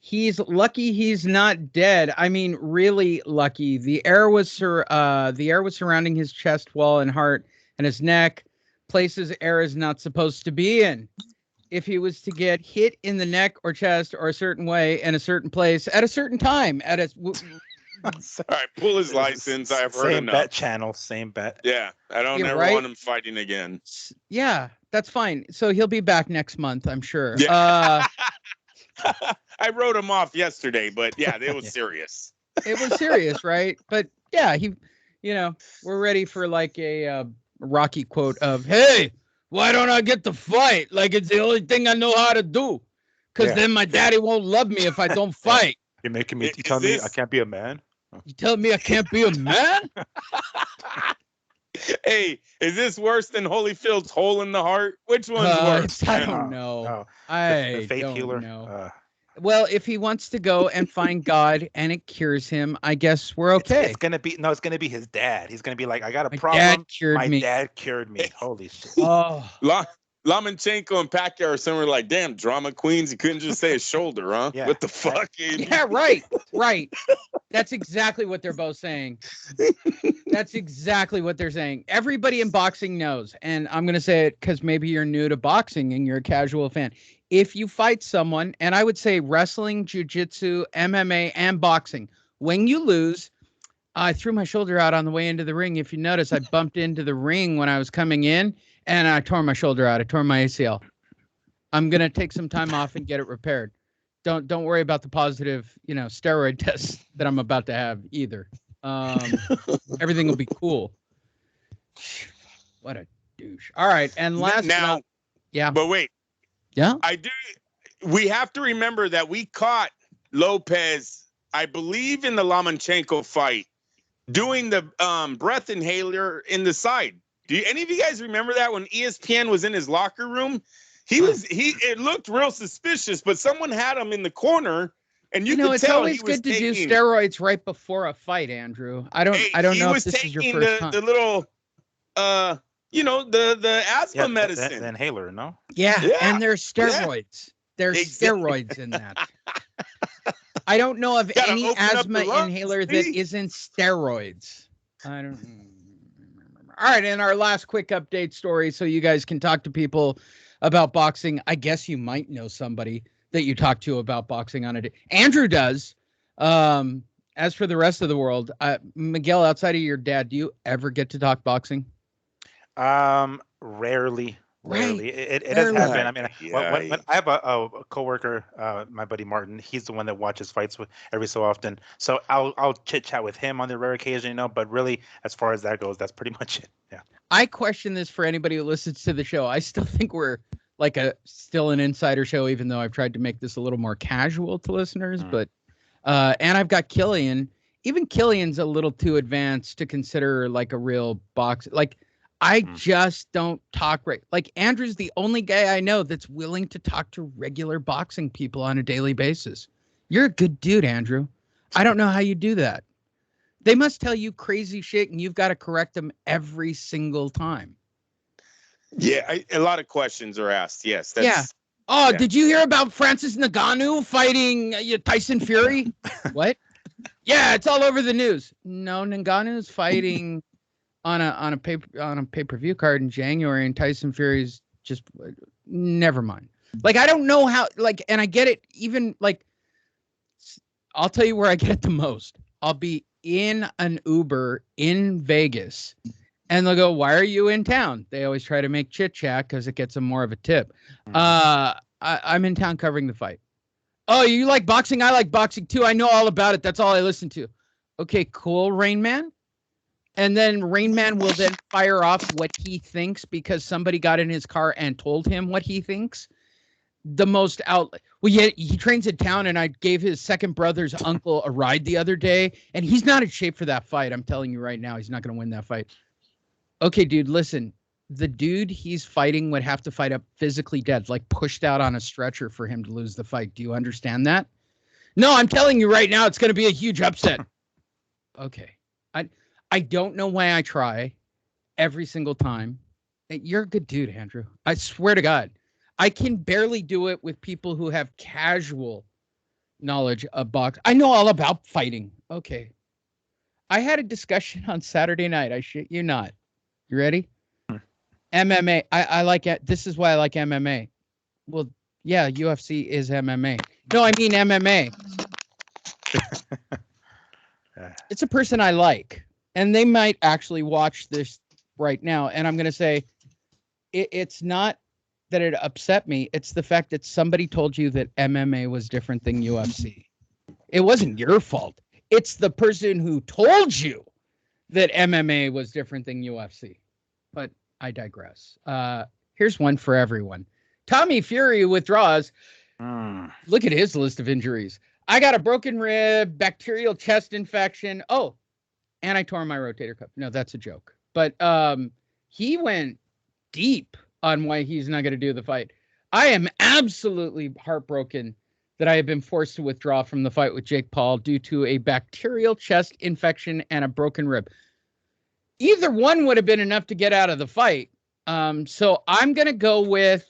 He's lucky he's not dead. I mean, really lucky. The air was surrounding his chest wall and heart and his neck, places air is not supposed to be in. If he was to get hit in the neck or chest or a certain way in a certain place at a certain time, all right, pull his license. I've heard enough. Same bet channel, same bet. Yeah, I don't ever want him fighting again. Yeah, that's fine. So he'll be back next month, I'm sure. Yeah. I wrote him off yesterday, but yeah, it was serious. It was serious, right? But yeah, we're ready for like a Rocky quote of, "Hey, why don't I get the fight? Like it's the only thing I know how to do. Because then my daddy won't love me if I don't fight." You're making me. You telling me I can't be a man? You telling me I can't be a man? Hey, is this worse than Holyfield's hole in the heart? Which one's worse? I don't know. No. I The faith don't healer. know. Well, if he wants to go and find God and it cures him, I guess we're okay. It's gonna be his dad. He's gonna be like, I got a My problem. dad cured My me. dad cured me. Holy shit. Oh, Lomachenko and Pacquiao are somewhere like, damn, drama queens. You couldn't just say his shoulder, huh? Yeah. What the fuck? yeah, right. That's exactly what they're both saying. That's exactly what they're saying. Everybody in boxing knows, and I'm going to say it because maybe you're new to boxing and you're a casual fan. If you fight someone, and I would say wrestling, jiu-jitsu, MMA, and boxing, when you lose, I threw my shoulder out on the way into the ring. If you notice, I bumped into the ring when I was coming in, and I tore my shoulder out. I tore my ACL. I'm going to take some time off and get it repaired. Don't worry about the positive, steroid tests that I'm about to have either. Everything will be cool. What a douche. All right, and last now, yeah. But wait. Yeah. We have to remember that we caught Lopez, I believe, in the Lomachenko fight, doing the breath inhaler in the side. Do any of you guys remember that when ESPN was in his locker room? It looked real suspicious, but someone had him in the corner, and you could it's tell always he was good to taking, do steroids right before a fight, Andrew. I don't know if this is your first time. The little the asthma medicine. The inhaler, no? Yeah, and there's steroids. There's steroids in that. I don't know of any asthma inhaler that isn't steroids. I don't remember. All right, and our last quick update story so you guys can talk to people about boxing. I guess you might know somebody that you talk to about boxing on a day. Andrew does. As for the rest of the world, Miguel, outside of your dad, do you ever get to talk boxing? Rarely. Right. It does happen. I mean, when I have a coworker, my buddy Martin. He's the one that watches fights with every so often. So I'll chit chat with him on the rare occasion, But really, as far as that goes, that's pretty much it. Yeah. I question this for anybody who listens to the show. I still think we're like still an insider show, even though I've tried to make this a little more casual to listeners. But and I've got Killian. Even Killian's a little too advanced to consider like a real box. Like, I just don't talk right. Like, Andrew's the only guy I know that's willing to talk to regular boxing people on a daily basis. You're a good dude, Andrew. I don't know how you do that. They must tell you crazy shit and you've got to correct them every single time. Yeah, a lot of questions are asked. Yes. Did you hear about Francis Ngannou fighting Tyson Fury? What? Yeah, it's all over the news. No, Ngannou's fighting on a pay-per-view card in January, and Tyson Fury's just never mind. Like, I don't know how, like, and I get it. Even like, I'll tell you where I get it the most. I'll be in an Uber in Vegas, and they'll go, "Why are you in town?" They always try to make chit chat because it gets them more of a tip. I'm in town covering the fight. Oh, you like boxing? I like boxing too. I know all about it. That's all I listen to. Okay, cool, Rain Man. And then Rain Man will then fire off what he thinks because somebody got in his car and told him what he thinks. The most out. Well, yeah, he trains in town, and I gave his second brother's uncle a ride the other day, and he's not in shape for that fight. I'm telling you right now, he's not going to win that fight. Okay, dude, listen. The dude he's fighting would have to fight up physically dead, like pushed out on a stretcher for him to lose the fight. Do you understand that? No, I'm telling you right now, it's going to be a huge upset. Okay. I don't know why I try every single time. You're a good dude, Andrew. I swear to God. I can barely do it with people who have casual knowledge of boxing. I know all about fighting. Okay. I had a discussion on Saturday night. I shit you not. You ready? MMA. I like it. This is why I like MMA. Well, yeah, UFC is MMA. No, I mean MMA. It's a person I like. And they might actually watch this right now. And I'm going to say it's not that it upset me. It's the fact that somebody told you that MMA was different than UFC. It wasn't your fault. It's the person who told you that MMA was different than UFC. But I digress. Here's one for everyone. Tommy Fury withdraws. Look at his list of injuries. I got a broken rib, bacterial chest infection. Oh, and I tore my rotator cuff. No, that's a joke. But he went deep on why he's not going to do the fight. I am absolutely heartbroken that I have been forced to withdraw from the fight with Jake Paul due to a bacterial chest infection and a broken rib. Either one would have been enough to get out of the fight. So I'm going to go with,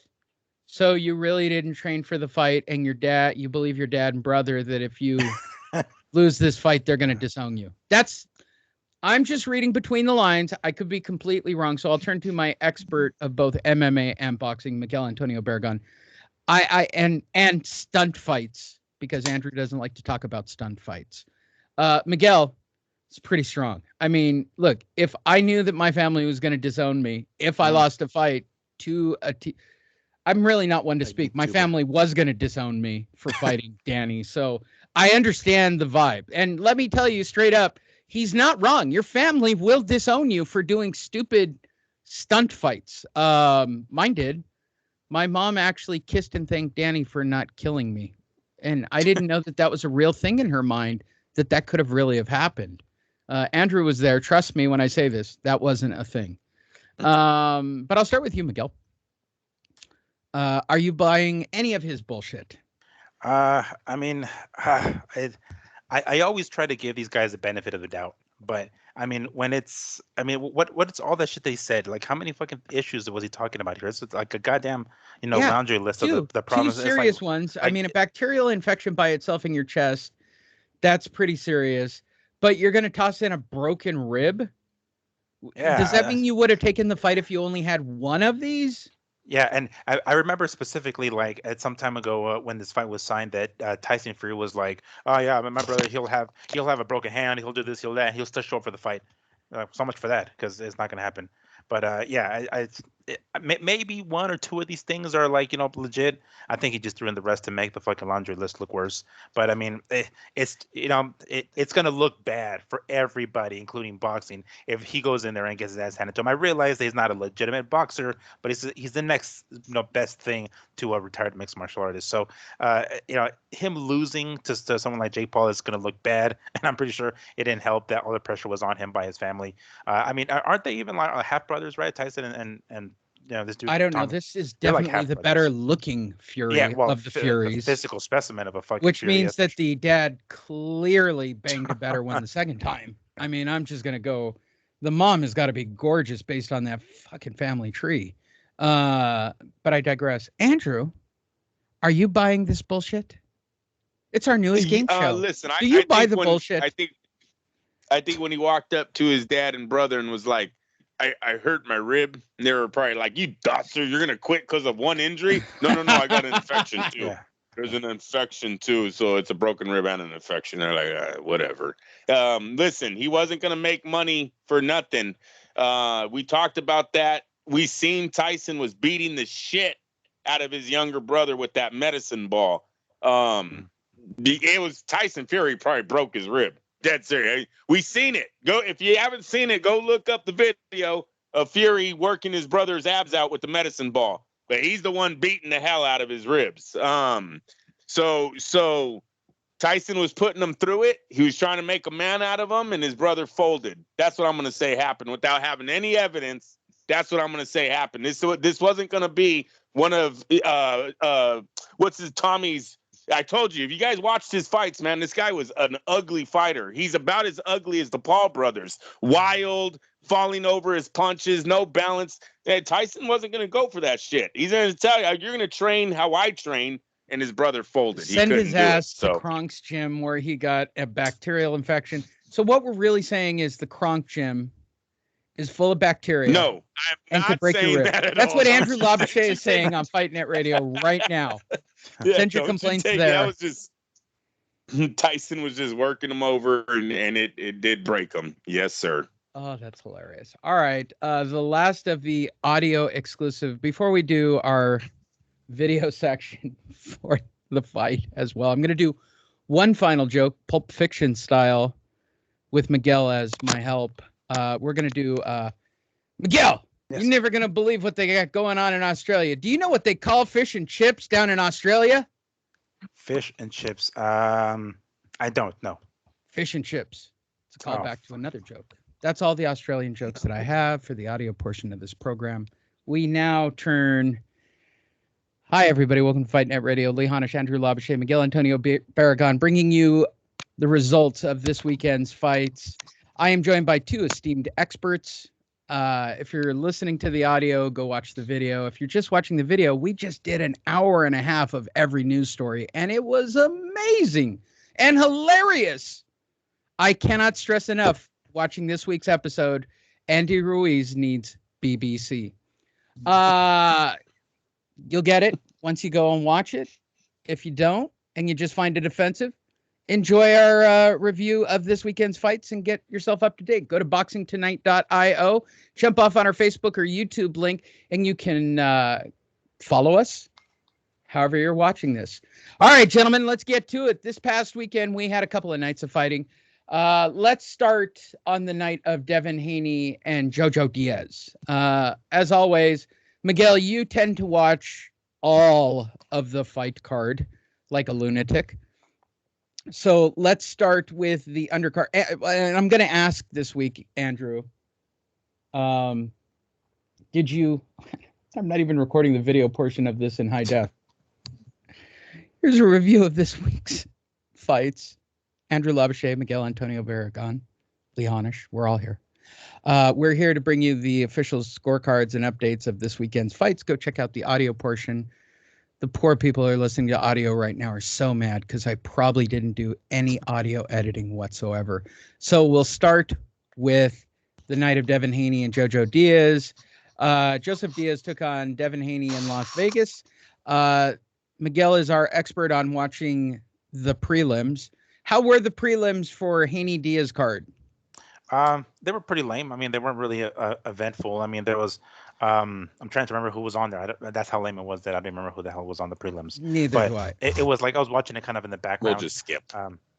so you really didn't train for the fight, and you believe your dad and brother that if you lose this fight, they're going to disown you. I'm just reading between the lines. I could be completely wrong. So I'll turn to my expert of both MMA and boxing, Miguel Antonio Barragan. And stunt fights, because Andrew doesn't like to talk about stunt fights. Miguel, it's pretty strong. I mean, look, if I knew that my family was going to disown me if I lost a fight to I'm really not one to speak. My family was going to disown me for fighting Danny. So I understand the vibe. And let me tell you straight up, he's not wrong. Your family will disown you for doing stupid stunt fights. Mine did. My mom actually kissed and thanked Danny for not killing me. And I didn't know that was a real thing in her mind, that could have really have happened. Andrew was there. Trust me when I say this, that wasn't a thing. But I'll start with you, Miguel. Are you buying any of his bullshit? I mean, I always try to give these guys the benefit of the doubt, but I mean, what's all that shit they said? Like, how many fucking issues was he talking about here? It's like a goddamn, laundry list of the problems. Two serious ones. I mean, a bacterial infection by itself in your chest, that's pretty serious. But you're going to toss in a broken rib? Yeah. Does that mean you would have taken the fight if you only had one of these? Yeah, and I remember specifically, like, at some time ago when this fight was signed, that Tyson Fury was like, "Oh yeah, my brother, he'll have a broken hand, he'll do this, he'll that, he'll still show up for the fight." So much for that, because it's not going to happen. But yeah, maybe one or two of these things are like legit. I think he just threw in the rest to make the fucking laundry list look worse. But I mean, it's going to look bad for everybody, including boxing, if he goes in there and gets his ass handed to him. I realize that he's not a legitimate boxer, but he's the next best thing to a retired mixed martial artist. So him losing to someone like Jake Paul is going to look bad, and I'm pretty sure it didn't help that all the pressure was on him by his family. I mean, aren't they even like half brothers, right? Tyson and this dude. I don't know. This is definitely like the better looking Fury of the Furies. Physical specimen of a fucking Which Fury, means that the dad clearly banged a better one the second time. I mean, I'm just going to go. The mom has got to be gorgeous based on that fucking family tree. But I digress. Andrew, are you buying this bullshit? It's our newest game show. Listen, do you buy the bullshit? I think when he walked up to his dad and brother and was like, I hurt my rib, and they were probably like, "You doctor, you're gonna quit because of one injury?" No, I got an infection too. Yeah. There's an infection too, so it's a broken rib and an infection. They're like, whatever. Listen, he wasn't gonna make money for nothing. We talked about that. We seen Tyson was beating the shit out of his younger brother with that medicine ball. It was Tyson Fury probably broke his rib. Dead serious. We seen it. Go if you haven't seen it, go look up the video of Fury working his brother's abs out with the medicine ball. But he's the one beating the hell out of his ribs. So Tyson was putting him through it. He was trying to make a man out of him, and his brother folded. That's what I'm going to say happened without having any evidence. That's what I'm going to say happened. This wasn't going to be one of Tommy's. I told you, if you guys watched his fights, man, this guy was an ugly fighter. He's about as ugly as the Paul brothers. Wild, falling over his punches, no balance. And Tyson wasn't going to go for that shit. He's going to tell you, you're going to train how I train, and his brother folded. Send his ass to Kronk's gym where he got a bacterial infection. So what we're really saying is the Kronk gym is full of bacteria. No, I'm not saying that at That's all. what Andrew Labouche is saying on Fight Net Radio right now. Yeah, send your complaints there. That was just Tyson was just working him over, and it did break him. Yes, sir. Oh, that's hilarious. All right. The last of the audio exclusive, before we do our video section for the fight as well, I'm going to do one final joke, Pulp Fiction style, with Miguel as my help. We're going to do Miguel. Yes. You're never going to believe what they got going on in Australia. Do you know what they call fish and chips down in Australia? Fish and chips. I don't know. Fish and chips. It's a Oh. callback to another joke. That's all the Australian jokes that I have for the audio portion of this program. We now turn. Hi, everybody. Welcome to Fight Net Radio. Lee Hanish, Andrew Labouche, Miguel Antonio Barragan, bringing you the results of this weekend's fights. I am joined by two esteemed experts. If you're listening to the audio, go watch the video. If you're just watching the video, we just did an hour and a half of every news story, and it was amazing and hilarious. I cannot stress enough, watching this week's episode, Andy Ruiz needs BBC. You'll get it once you go and watch it. If you don't, and you just find it offensive, enjoy our review of this weekend's fights and get yourself up to date. Go to boxingtonight.io, jump off on our Facebook or YouTube link, and you can follow us however you're watching this. All right, gentlemen, let's get to it. This past weekend, we had a couple of nights of fighting. Let's start on the night of Devin Haney and Jojo Diaz. As always, Miguel, you tend to watch all of the fight card like a lunatic. So let's start with the undercard. And I'm going to ask this week, Andrew, did you, I'm not even recording the video portion of this in high def. Here's a review of this week's fights. Andrew Labouche, Miguel Antonio Barragan, Lee Hanish, we're all here. We're here to bring you the official scorecards and updates of this weekend's fights. Go check out the audio portion. The poor people who are listening to audio right now are so mad because I probably didn't do any audio editing whatsoever. So we'll start with the night of Devin Haney and Jojo Diaz. Joseph Diaz took on Devin Haney in Las Vegas. Miguel is our expert on watching the prelims. How were the prelims for Haney-Diaz card? They were pretty lame. I mean, they weren't really eventful. I mean, there was. I'm trying to remember who was on there. That's how lame it was that I didn't remember who the hell was on the prelims. Neither do I. It was like I was watching it kind of in the background. We'll just skip.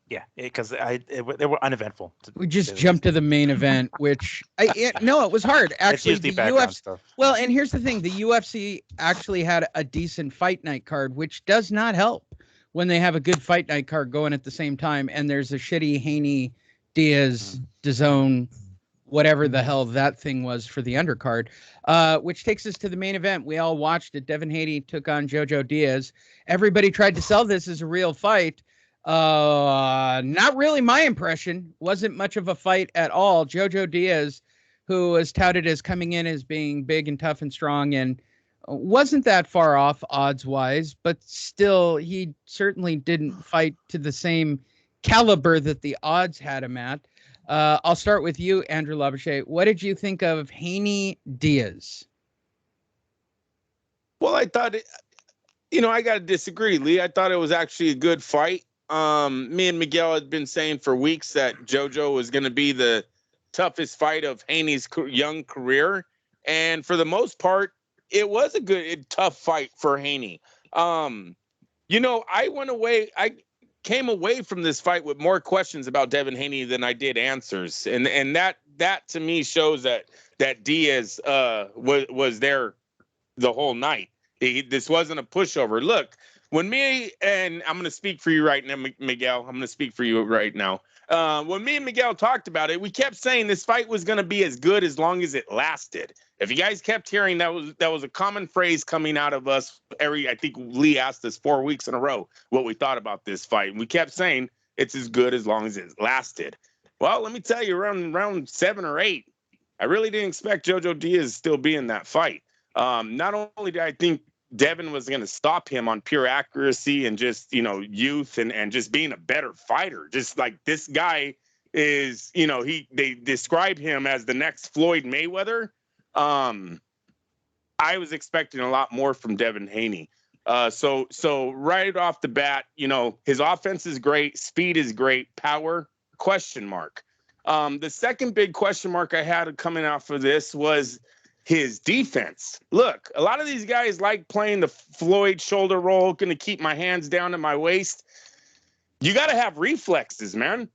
Yeah, because they were uneventful. We just jumped to the main event, which no, it was hard. Actually, it's the background UFC. stuff. Well, and here's the thing: the UFC actually had a decent fight night card, which does not help when they have a good fight night card going at the same time, and there's a shitty Haney Diaz DAZN, whatever the hell that thing was for the undercard, which takes us to the main event. We all watched it. Devin Haney took on Jojo Diaz. Everybody tried to sell this as a real fight. Not really my impression. Wasn't much of a fight at all. Jojo Diaz, who was touted as coming in as being big and tough and strong, and wasn't that far off odds-wise, but still, he certainly didn't fight to the same caliber that the odds had him at. I'll start with you, Andrew Labouche. What did you think of Haney-Diaz? Well, I thought, I got to disagree, Lee. I thought it was actually a good fight. Me and Miguel had been saying for weeks that Jojo was going to be the toughest fight of Haney's young career. And for the most part, it was a good, tough fight for Haney. I came away from this fight with more questions about Devin Haney than I did answers. And that to me shows that Diaz was there the whole night. This wasn't a pushover. Look, when me and I'm going to speak for you right now, Miguel, I'm going to speak for you right now. When me and Miguel talked about it, we kept saying this fight was going to be as good as long as it lasted. If you guys kept hearing, that was a common phrase coming out of us. I think Lee asked us 4 weeks in a row what we thought about this fight. And we kept saying it's as good as long as it lasted. Well, let me tell you, around round 7 or 8, I really didn't expect Jojo Diaz to still be in that fight. Not only did I think Devin was going to stop him on pure accuracy and just, youth and just being a better fighter. Just like this guy is, they describe him as the next Floyd Mayweather. I was expecting a lot more from Devin Haney. So right off the bat, his offense is great. Speed is great. Power, question mark. The second big question mark I had coming out for this was his defense. Look, a lot of these guys like playing the Floyd shoulder roll, going to keep my hands down at my waist. You got to have reflexes, man.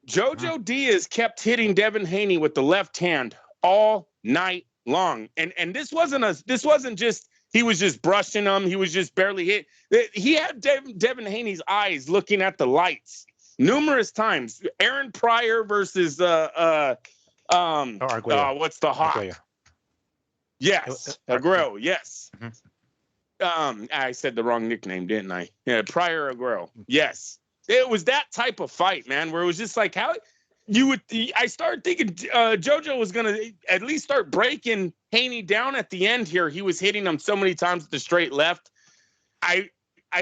JoJo Diaz kept hitting Devin Haney with the left hand all night long. And this wasn't just he was just brushing him, he was just barely hit. He had Devin Haney's eyes looking at the lights numerous times. Aaron Pryor versus what's the Hawk? Arguello. Yes, Aguero. Yes. I said the wrong nickname, didn't I? Yeah, Pryor Aguero. Yes. It was that type of fight, man, where it was just like how you would. I started thinking JoJo was gonna at least start breaking Haney down at the end here. He was hitting him so many times with the straight left. I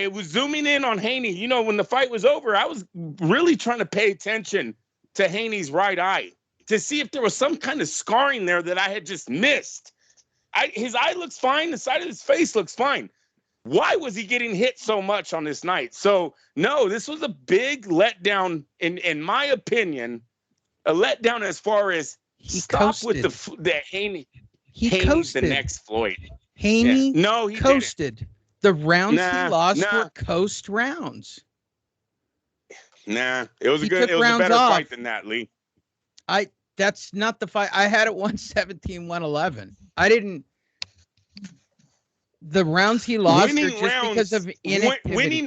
was zooming in on Haney. You know, when the fight was over, I was really trying to pay attention to Haney's right eye to see if there was some kind of scarring there that I had just missed. His eye looks fine. The side of his face looks fine. Why was he getting hit so much on this night? So, no, this was a big letdown, in my opinion, a letdown as far as He stop coasted. with the Haney. He Haney's coasted. the next Floyd. Haney Yeah. No, he coasted. The rounds Nah, he lost nah. were coast rounds. didn't. Nah, it was He a good. took It was a rounds better off. fight than that, Lee. That's not the fight. I had it 117, 111. I didn't. The rounds he lost are just because of inactivity.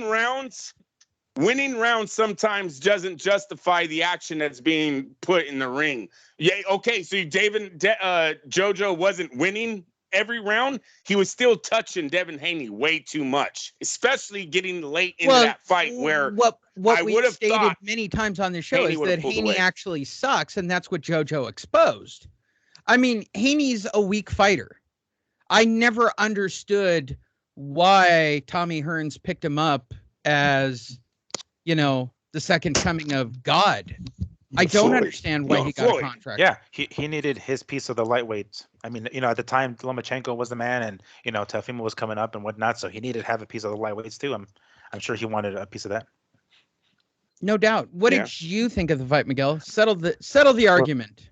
Winning rounds sometimes doesn't justify the action that's being put in the ring. Yeah, okay, so JoJo wasn't winning every round. He was still touching Devin Haney way too much, especially getting late into that fight where what I we would've stated thought many times on the show Haney is would've that pulled Haney away. actually sucks, and that's what JoJo exposed. I mean, Haney's a weak fighter. I never understood why Tommy Hearns picked him up as, the second coming of God. I don't Floyd. understand why No, he got Floyd. a contract. Yeah, he needed his piece of the lightweights. I mean, at the time, Lomachenko was the man, and Teofimo was coming up and whatnot, so he needed to have a piece of the lightweights too. I'm sure he wanted a piece of that. No doubt. What Yeah. did you think of the fight, Miguel? Settle the argument.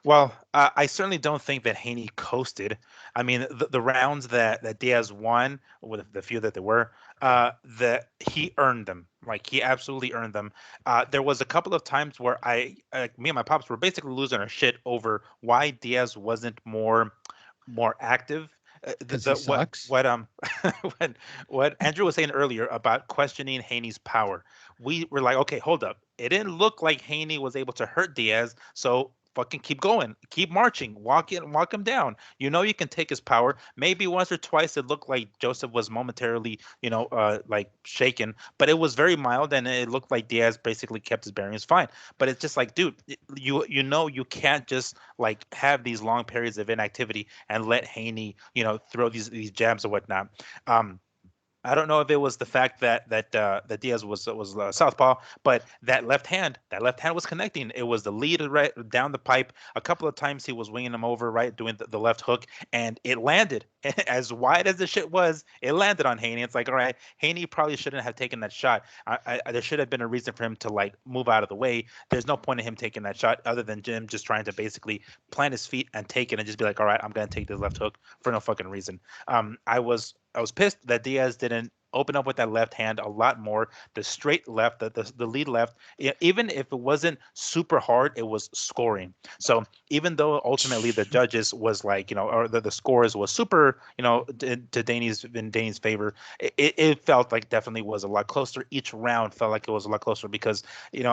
Well, I certainly don't think that Haney coasted. I mean, the rounds that Diaz won, with the few that there were, that he earned them. Like, he absolutely earned them. There was a couple of times where me and my pops were basically losing our shit over why Diaz wasn't more active. 'Cause he sucks. What what Andrew was saying earlier about questioning Haney's power. We were like, okay, hold up. It didn't look like Haney was able to hurt Diaz, so fucking keep going, keep marching, walk him down. You can take his power. Maybe once or twice it looked like Joseph was momentarily, like shaken, but it was very mild, and it looked like Diaz basically kept his bearings fine. But it's just like, dude, you can't just like have these long periods of inactivity and let Haney, throw these jabs or whatnot. I don't know if it was the fact that Diaz was southpaw, but that left hand was connecting. It was the lead right down the pipe. A couple of times he was winging him over, right, doing the left hook, and it landed. As wide as the shit was, it landed on Haney. It's like, all right, Haney probably shouldn't have taken that shot. There should have been a reason for him to like move out of the way. There's no point in him taking that shot other than Jim just trying to basically plant his feet and take it and just be like, all right, I'm gonna take this left hook for no fucking reason. I was pissed that Diaz didn't open up with that left hand a lot more. The straight left, the lead left, even if it wasn't super hard, it was scoring. So even though ultimately the judges was like, or the scores was super, to Danny's favor, it felt like definitely was a lot closer. Each round felt like it was a lot closer because,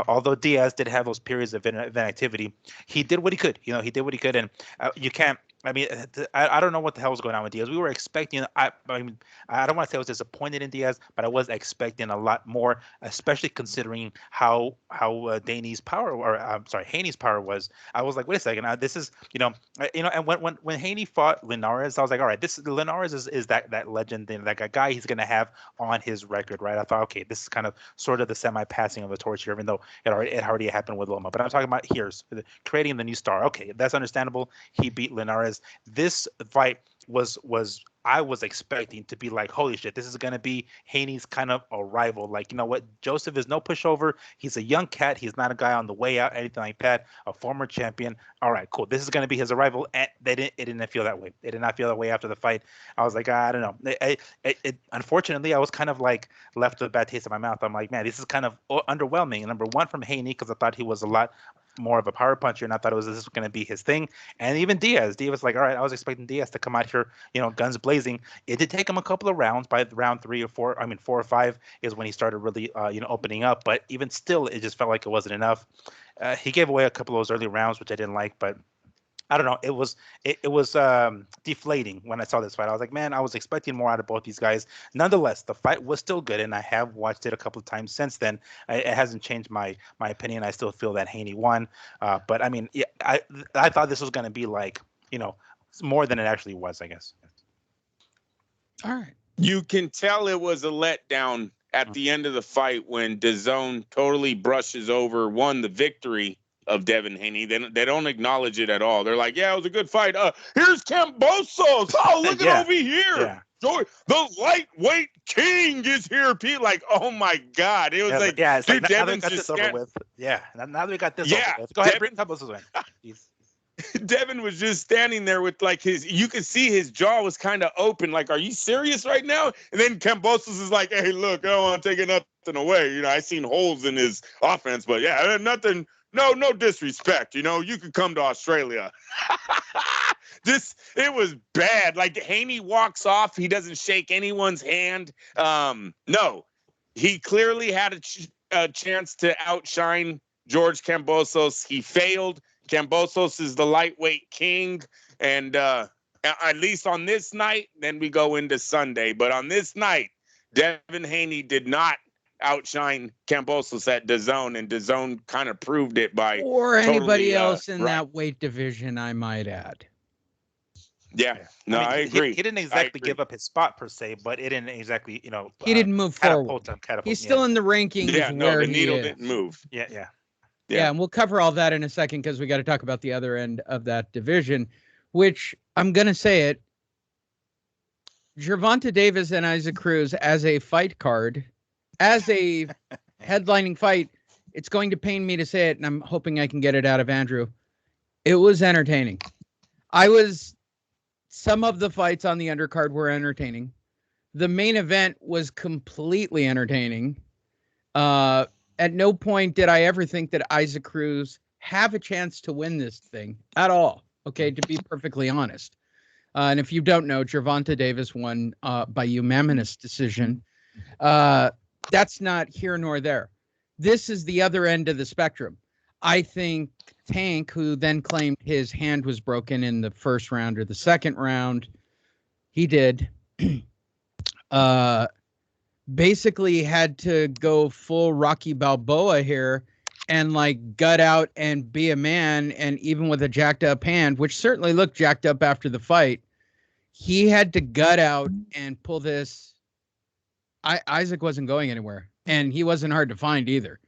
although Diaz did have those periods of inactivity, he did what he could. He did what he could, and you can't. I mean, I don't know what the hell was going on with Diaz. We were expecting. I mean, I don't want to say I was disappointed in Diaz, but I was expecting a lot more, especially considering how Haney's power was. I was like, wait a second, this is and when Haney fought Linares, I was like, all right, Linares is that legend, that guy he's gonna have on his record, right? I thought, okay, this is kind of sort of the semi-passing of the torch here, even though it already happened with Loma. But I'm talking about here's creating the new star. Okay, that's understandable. He beat Linares. This fight, I was expecting to be like, holy shit, this is gonna be Haney's kind of a rival. Like, you know what, Joseph is no pushover. He's a young cat. He's not a guy on the way out, anything like that. A former champion. All right, cool. This is gonna be his rival. And it didn't feel that way. It did not feel that way after the fight. I was like, I don't know. Unfortunately, I was kind of like left with a bad taste in my mouth. I'm like, man, this is kind of underwhelming. Number one, from Haney, because I thought he was a lot more of a power puncher, and I thought this was going to be his thing. And even Diaz was like, all right, I was expecting Diaz to come out here, guns blazing. It did take him a couple of rounds. By round 3 or 4, 4 or 5 is when he started really, opening up. But even still, it just felt like it wasn't enough. He gave away a couple of those early rounds, which I didn't like, but I don't know. It was deflating when I saw this fight. I was like, man, I was expecting more out of both these guys. Nonetheless, the fight was still good, and I have watched it a couple of times since then. It hasn't changed my opinion. I still feel that Haney won. But I mean, yeah, I thought this was going to be like, more than it actually was, I guess. All right. You can tell it was a letdown at the end of the fight when DAZN totally brushes over, won the victory of Devin Haney. They don't acknowledge it at all. They're like, yeah, it was a good fight. Here's Kambosos. Oh, look at over here. Yeah. Joy, the lightweight king is here. Pete, like, oh my God. It was like, yeah, it's dude, like, now that we Devin's got just this over with. Yeah, now that we got this over with. Go ahead, bring Kambosos in. Devin was just standing there with like you could see his jaw was kind of open. Like, are you serious right now? And then Kambosos is like, hey, look, I don't want to take nothing away. I seen holes in his offense, but yeah, nothing. No disrespect. You could come to Australia. It was bad. Like, Haney walks off. He doesn't shake anyone's hand. No, he clearly had a chance to outshine George Kambosos. He failed. Kambosos is the lightweight king. And at least on this night, then we go into Sunday. But on this night, Devin Haney did not outshine Kambosos at DAZN, and DAZN kind of proved it by or anybody else in that weight division, I might add. Yeah, no, I agree. He didn't exactly give up his spot per se, but it didn't exactly, he didn't move forward. He's still in the rankings. Yeah, no, where the needle he is. didn't move. Yeah, and we'll cover all that in a second because we got to talk about the other end of that division, which I'm gonna say it. Gervonta Davis and Isaac Cruz as a fight card. As a headlining fight, it's going to pain me to say it, and I'm hoping I can get it out of Andrew. It was entertaining. Some of the fights on the undercard were entertaining. The main event was completely entertaining. At no point did I ever think that Isaac Cruz have a chance to win this thing at all. Okay, to be perfectly honest. And if you don't know, Gervonta Davis won by unanimous decision. That's not here nor there. This is the other end of the spectrum. I think Tank, who then claimed his hand was broken in the first round or the second round, he did, basically had to go full Rocky Balboa here and like gut out and be a man. And even with a jacked up hand, which certainly looked jacked up after the fight, he had to gut out and pull this. Isaac wasn't going anywhere, and he wasn't hard to find either.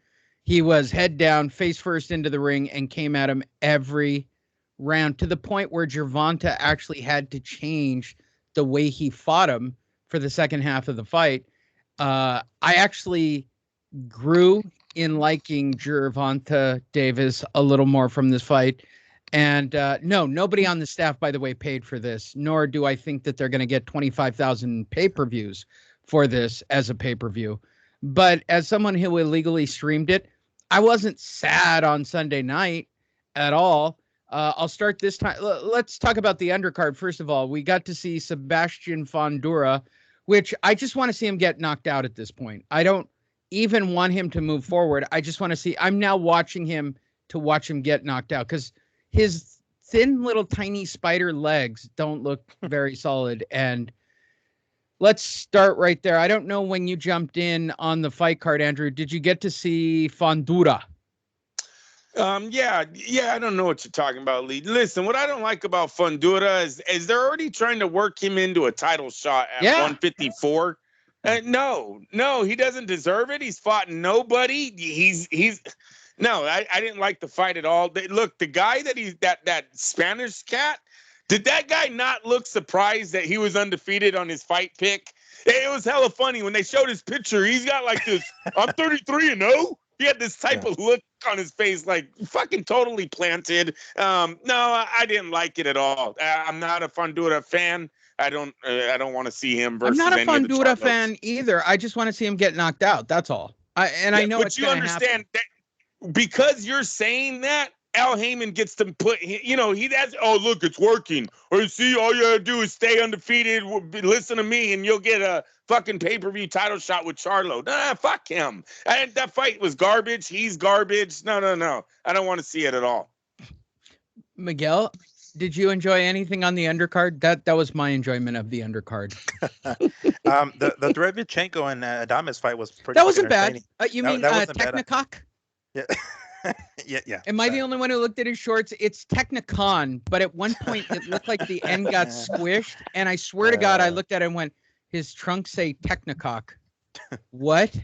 He was head down, face first into the ring, and came at him every round to the point where Gervonta actually had to change the way he fought him for the second half of the fight. I actually grew in liking Gervonta Davis a little more from this fight. And no, nobody on the staff, by the way, paid for this, nor do I think that they're going to get 25,000 pay-per-views for this as a pay-per-view. But as someone who illegally streamed it, I wasn't sad on Sunday night at all. I'll start this time. Let's talk about the undercard. First of all, we got to see Sebastian Fondura, which I just want to see him get knocked out at this point. I don't even want him to move forward. I just want to see. I'm now watching him to watch him get knocked out because his thin little tiny spider legs don't look very solid. And let's start right there. I don't know when you jumped in on the fight card, Andrew. Did you get to see Fondura? Yeah, I don't know what you're talking about, Lee. Listen, what I don't like about Fondura is they're already trying to work him into a title shot at 154. No, he doesn't deserve it. He's fought nobody. No, I didn't like the fight at all. Look, the guy that Spanish cat, Did that guy not look surprised that he was undefeated on his fight pick? It was hella funny when they showed his picture. He's got like this, I'm 33-0. He had this type of look on his face, like fucking totally planted. No, I didn't like it at all. I'm not a Fundura fan. I don't want to see him versus. I'm not a any of the Fundura Charlos. fan either. I just want to see him get knocked out. That's all. I know but it's you gonna understand happen. that because you're saying that. Al Heyman gets to put, that's, oh, look, it's working. Or see, all you gotta do is stay undefeated, listen to me, and you'll get a fucking pay-per-view title shot with Charlo. Nah, fuck him. That fight was garbage. He's garbage. No. I don't want to see it at all. Miguel, did you enjoy anything on the undercard? That was my enjoyment of the undercard. The Derevyanchenko and Adames fight was pretty. That wasn't bad. entertaining. You That- mean that wasn't bad. Technicock? Yeah. yeah. Am I the only one who looked at his shorts? It's Technicon, but at one point it looked like the end got squished, and I swear to God, I looked at it and went, his trunks say Technicock. What?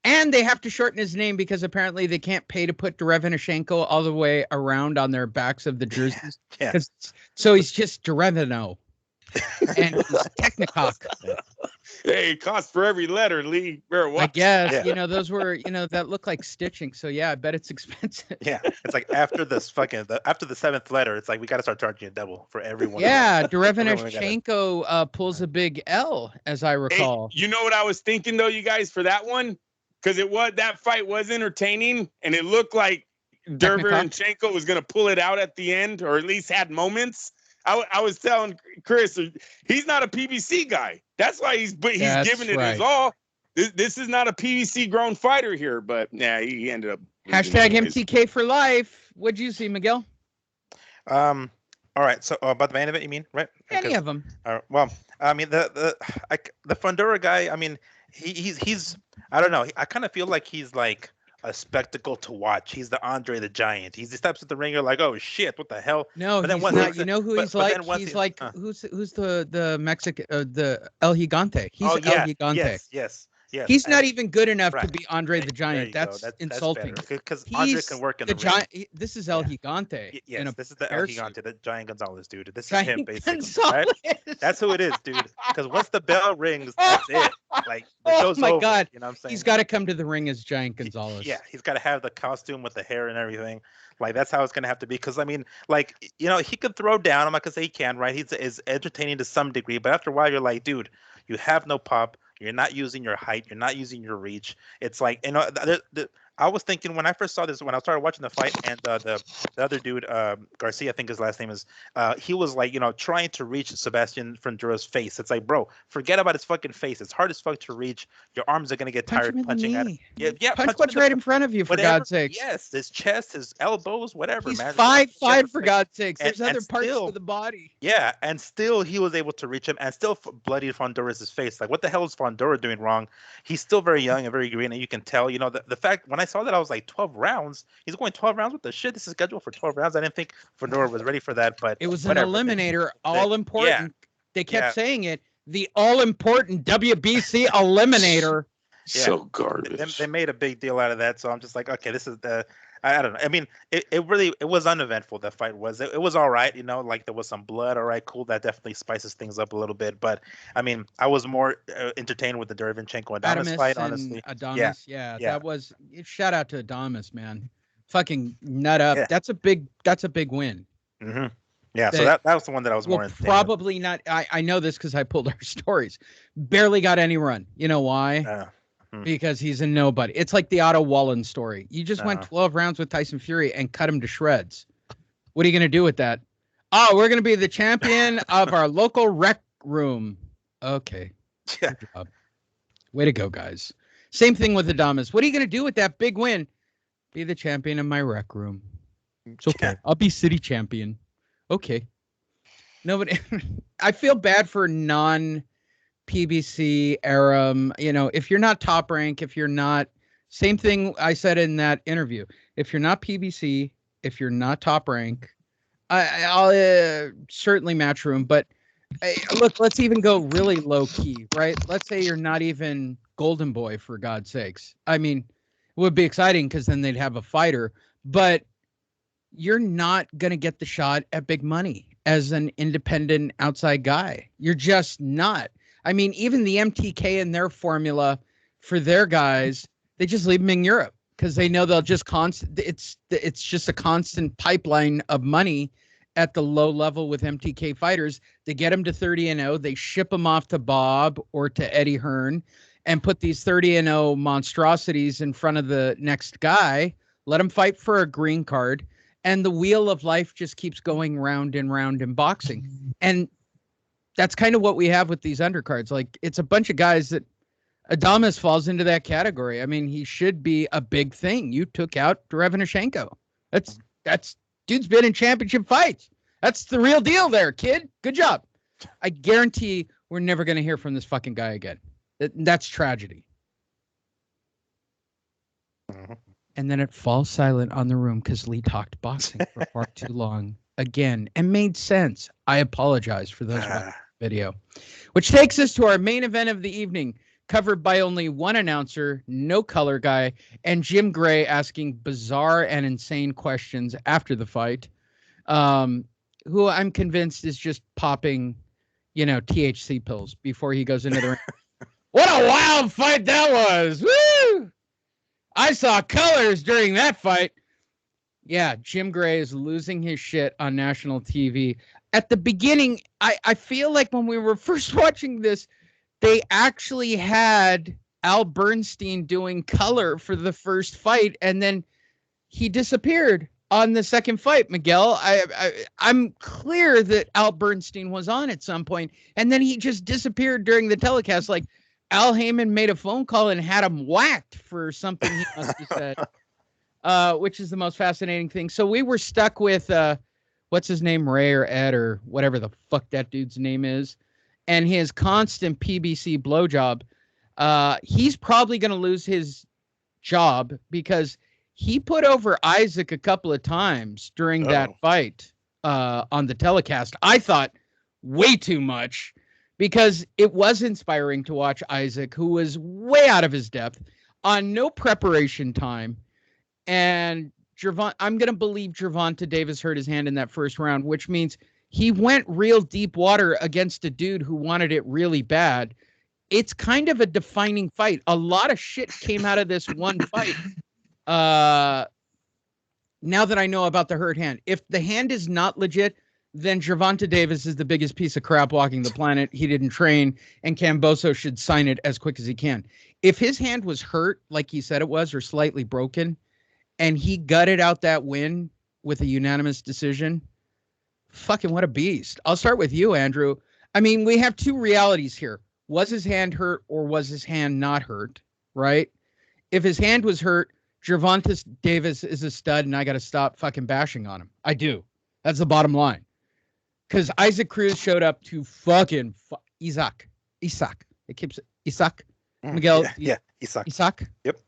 And they have to shorten his name because apparently they can't pay to put Derevyanchenko all the way around on their backs of the jerseys. Yeah. So he's just Derevino. And he's Technicock. Hey, it costs for every letter, Lee. Better watch. I guess, Yeah. those were, that looked like stitching. So yeah, I bet it's expensive. Yeah, it's like after this after the seventh letter, it's like we got to start charging a double for everyone. Yeah, Everyone Derevyanchenko pulls a big L, as I Hey, recall. you know what I was thinking though, you guys, for that one? Because that fight was entertaining, and it looked like Derevyanchenko was gonna pull it out at the end, or at least had moments. I was telling Chris, he's not a PBC guy. That's why he's That's giving it right. his all. This is not a PBC grown fighter here, but yeah, he ended up. losing Hashtag anyways. MTK for life. What'd you see, Miguel? All right. So about the main event, you mean, right? Any of them. Well, I mean the Fundura guy. I mean he's I don't know. I kind of feel like he's like a spectacle to watch. He's the Andre the Giant. He steps at the ring. You're like, oh shit, what the hell? No, But then he's once not. he- You know who but- he's but like? then once He's he- like who's the Mexican the El Gigante. He's Oh El yeah. Gigante. Yes. He's not and- even good enough to right. be Andre the There Giant. you go. That's insulting. Because Andre He's can work in the the ring. giant. This is El Gigante. Yes, in a this is the El parachute. Gigante, the Giant Gonzalez dude. This is Giant him basically. Gonzalez. Right? That's who it is, dude. Because once the bell rings, that's it. Like the Oh show's my over, God. you know what I'm saying? He's got to come to the ring as Giant Gonzalez. Yeah, he's got to have the costume with the hair and everything. Like that's how it's gonna have to be. Because I mean, like he could throw down. I'm not gonna say he can, right? Is entertaining to some degree, but after a while, you're like, dude, you have no pop. You're not using your height. You're not using your reach. It's like I was thinking when I first saw this, when I started watching the fight, and the other dude, Garcia, I think his last name is, he was like, trying to reach Sebastian Fundura's face. It's like, bro, forget about his fucking face. It's hard as fuck to reach. Your arms are gonna get Punch tired him in the punching at him. knee. Yeah. Punch him what's the- right in front of you, for whatever. God's sakes. Yes, his chest, his elbows, whatever, He's man. 5'5" for God's God's sakes. And- There's other and parts still- of the body. Yeah, and still he was able to reach him and still bloodied Fundura's face. Like, what the hell is Fundura doing wrong? He's still very young and very green, and you can tell, the fact, when I saw that, I was like, 12 rounds? He's going 12 rounds? What the shit? This is scheduled for 12 rounds? I didn't think Fundura was ready for that, but It was an whatever. eliminator, all important. They kept Yeah. saying it. The all important WBC eliminator. Yeah. So garbage. They made a big deal out of that, so I'm just like, okay, this is I don't know. I mean, it was uneventful. The fight was. It was all right, like there was some blood. All right, cool. That definitely spices things up a little bit. But I mean, I was more entertained with the Derevyanchenko and Adames fight, honestly. Adonis, yeah, Yeah. that was. Shout out to Adonis, man. Fucking nut up. Yeah. That's a big win. Mm-hmm. Yeah, so That- that was the one that I was more Well, entertained probably not. I know this because I pulled our stories. Barely got any run. You know why? with. Because he's a nobody. It's like the Otto Wallen story. You just went Uh. 12 rounds with Tyson Fury and cut him to shreds. What are you going to do with that? Oh, we're going to be the champion of our local rec room. Okay. Yeah. Good job. Way to go, guys. Same thing with Adamas. What are you going to do with that big win? Be the champion of my rec room. It's okay. Yeah. I'll be city champion. Okay. Nobody. I feel bad for non-PBC era. If you're not Top Rank, if you're not, same thing I said in that interview. If you're not PBC, if you're not Top Rank, I'll certainly Matchroom. But look, let's even go really low key, right? Let's say you're not even Golden Boy, for God's sakes. I mean, it would be exciting because then they'd have a fighter, but you're not going to get the shot at big money. as an independent outside guy. You're just not. I mean, even the MTK in their formula for their guys, they just leave them in Europe because they know they'll just it's just a constant pipeline of money at the low level with MTK fighters. They get them to 30-0. They ship them off to Bob or to Eddie Hearn and put these 30-0 monstrosities in front of the next guy. Let them fight for a green card. And the wheel of life just keeps going round and round in boxing. And that's kind of what we have with these undercards. Like, it's a bunch of guys that Adames falls into that category. I mean, he should be a big thing. You took out Derevyanchenko. That's dude's been in championship fights. That's the real deal there, kid. Good job. I guarantee we're never going to hear from this fucking guy again. That's tragedy. And then it falls silent on the room because Lee talked boxing for far too long again and made sense. I apologize for those video, which takes us to our main event of the evening, covered by only one announcer, no color guy, and Jim Gray asking bizarre and insane questions after the fight, who I'm convinced is just popping, THC pills before he goes into the ring. What a wild fight that was. Woo! I saw colors during that fight. Yeah, Jim Gray is losing his shit on national TV. At the beginning, I feel like when we were first watching this, they actually had Al Bernstein doing color for the first fight, and then he disappeared on the second fight, Miguel. I'm clear that Al Bernstein was on at some point, and then he just disappeared during the telecast. Like, Al Heyman made a phone call and had him whacked for something he must have said, which is the most fascinating thing. So we were stuck with, what's his name, Ray or Ed or whatever the fuck that dude's name is, and his constant PBC blowjob. He's probably going to lose his job because he put over Isaac a couple of times during that fight on the telecast. I thought way too much, because it was inspiring to watch Isaac, who was way out of his depth on no preparation time. And I'm going to believe Gervonta Davis hurt his hand in that first round, which means he went real deep water against a dude who wanted it really bad. It's kind of a defining fight. A lot of shit came out of this one fight. Now that I know about the hurt hand, if the hand is not legit, then Gervonta Davis is the biggest piece of crap walking the planet. He didn't train, and Camboso should sign it as quick as he can. If his hand was hurt, like he said it was, or slightly broken, and he gutted out that win with a unanimous decision, fucking what a beast. I'll start with you, Andrew. I mean, we have two realities here. Was his hand hurt or was his hand not hurt, right? If his hand was hurt, Gervonta Davis is a stud, and I got to stop fucking bashing on him. I do. That's the bottom line. Because Isaac Cruz showed up to fucking Isaac. It keeps Isaac. Miguel. Yeah, Isaac. Isaac? Yep.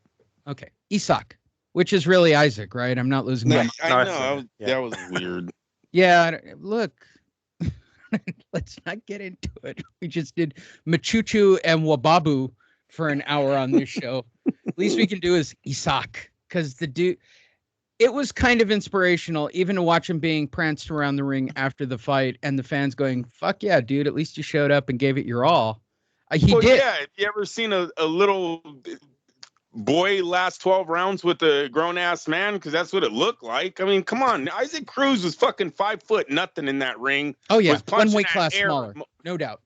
Okay. Isaac, which is really Isaac, right? I'm not losing my I know. That was weird. Yeah, look. Let's not get into it. We just did Machuchu and Wababu for an hour on this show. Least we can do is Isaac, because the dude... It was kind of inspirational, even to watch him being pranced around the ring after the fight, and the fans going, "Fuck yeah, dude! At least you showed up and gave it your all." He did. Yeah, have you ever seen a little boy last 12 rounds with a grown ass man? Because that's what it looked like. I mean, come on, Isaac Cruz was fucking 5 foot nothing in that ring. Oh yeah, was one weight at class air. smaller, no doubt.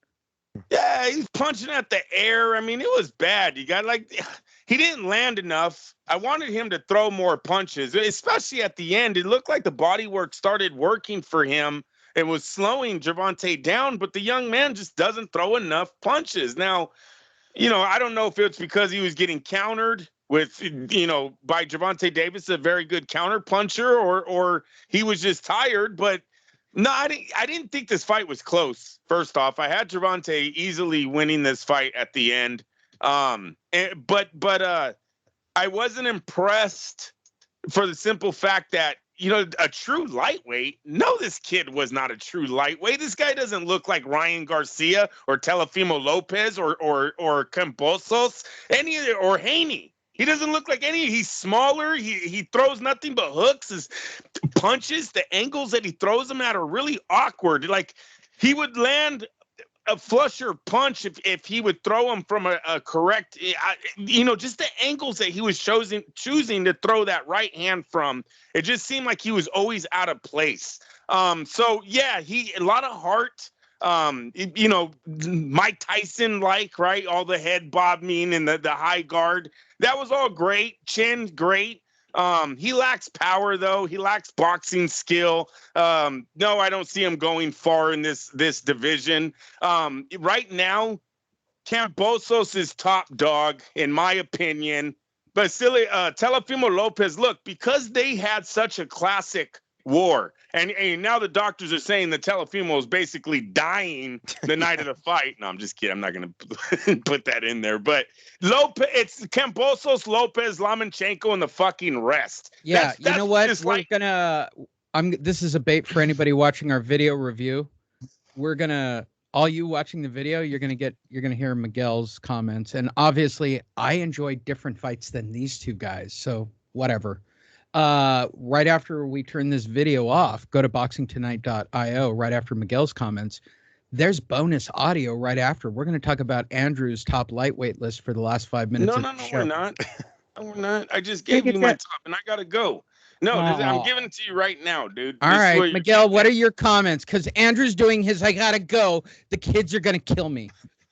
Yeah, he's punching at the air. I mean, it was bad. You got he didn't land enough. I wanted him to throw more punches, especially at the end. It looked like the body work started working for him. It was slowing Gervonta down, but the young man just doesn't throw enough punches. Now, I don't know if it's because he was getting countered with, by Gervonta Davis, a very good counter puncher, or he was just tired, but no, I didn't think this fight was close. First off, I had Gervonta easily winning this fight at the end. But I wasn't impressed for the simple fact that, a true lightweight. No, this kid was not a true lightweight. This guy doesn't look like Ryan Garcia or Telefimo Lopez or Cambosos, or Haney. He doesn't look like any. He's smaller. He throws nothing but hooks. His punches, the angles that he throws them at are really awkward. Like he would land a flusher punch if he would throw him from a correct, just the angles that he was choosing to throw that right hand from. It just seemed like he was always out of place. So yeah, a lot of heart. Mike Tyson, right? All the head bobbing and the high guard. That was all great. Chin, great. He lacks power, though. He lacks boxing skill. No, I don't see him going far in this division. Right now, Cambosos is top dog, in my opinion. But still, Teofimo Lopez, look, because they had such a classic war, and now the doctors are saying that Teofimo is basically dying the night of the fight. No, I'm just kidding. I'm not going to put that in there. But Lopez, it's Cambosos, Lopez, Lomachenko, and the fucking rest. Yeah, you know what? We're this is a bait for anybody watching our video review. All you watching the video, you're gonna hear Miguel's comments, and obviously I enjoy different fights than these two guys. So whatever. Right after we turn this video off, go to boxingtonight.io. Right after Miguel's comments, there's bonus audio right after. We're going to talk about Andrew's top lightweight list for the last 5 minutes. No, we're not. No, we're not. I just gave you my top, and I gotta go. No, I'm giving it to you right now, dude. All right, Miguel, what are your comments? Because Andrew's doing his I gotta go. The kids are going to kill me,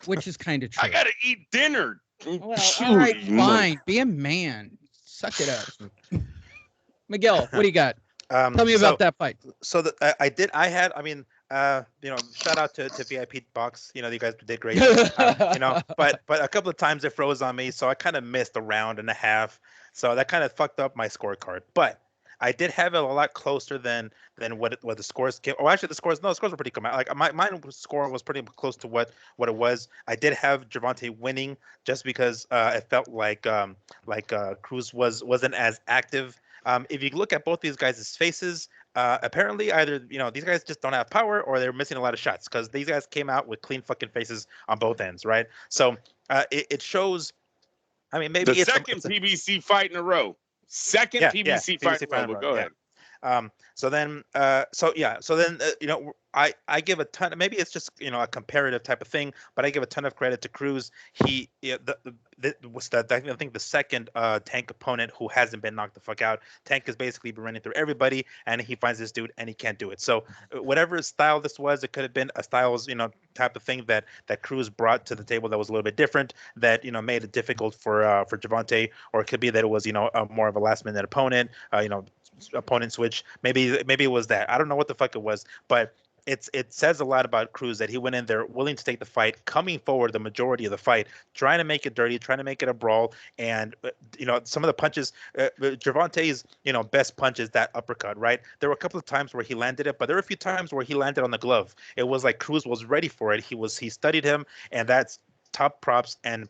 which is kind of true. I got to eat dinner. Well, all right, fine. Be a man. Suck it up. Miguel, what do you got? Tell me about that fight. So shout out to VIP Box. You guys did great. But a couple of times it froze on me, so I kind of missed a round and a half. So that kind of fucked up my scorecard. But I did have it a lot closer than what the scores came. Oh, actually, the scores were pretty cool. Like mine score was pretty close to what it was. I did have Gervonta winning just because it felt like Cruz wasn't as active. If you look at both these guys' faces, apparently either these guys just don't have power or they're missing a lot of shots because these guys came out with clean fucking faces on both ends, right? So it shows. I mean, maybe it's second PBC fight in a row. Second PBC fight in a row. Go ahead. So then, I give a ton. Maybe it's just a comparative type of thing, but I give a ton of credit to Cruz. I think the second Tank opponent who hasn't been knocked the fuck out. Tank has basically been running through everybody, and he finds this dude and he can't do it. So whatever style this was, it could have been a styles type of thing that Cruz brought to the table that was a little bit different, that made it difficult for Gervonta, or it could be that it was more of a last minute opponent, opponent switch. Maybe it was that. I don't know what the fuck it was, but it says a lot about Cruz that he went in there willing to take the fight, coming forward the majority of the fight, trying to make it dirty, trying to make it a brawl. And some of the punches, Gervonta's best punch is that uppercut, right? There were a couple of times where he landed it, but there were a few times where he landed on the glove. It was like Cruz was ready for it. He studied him, and that's top props. And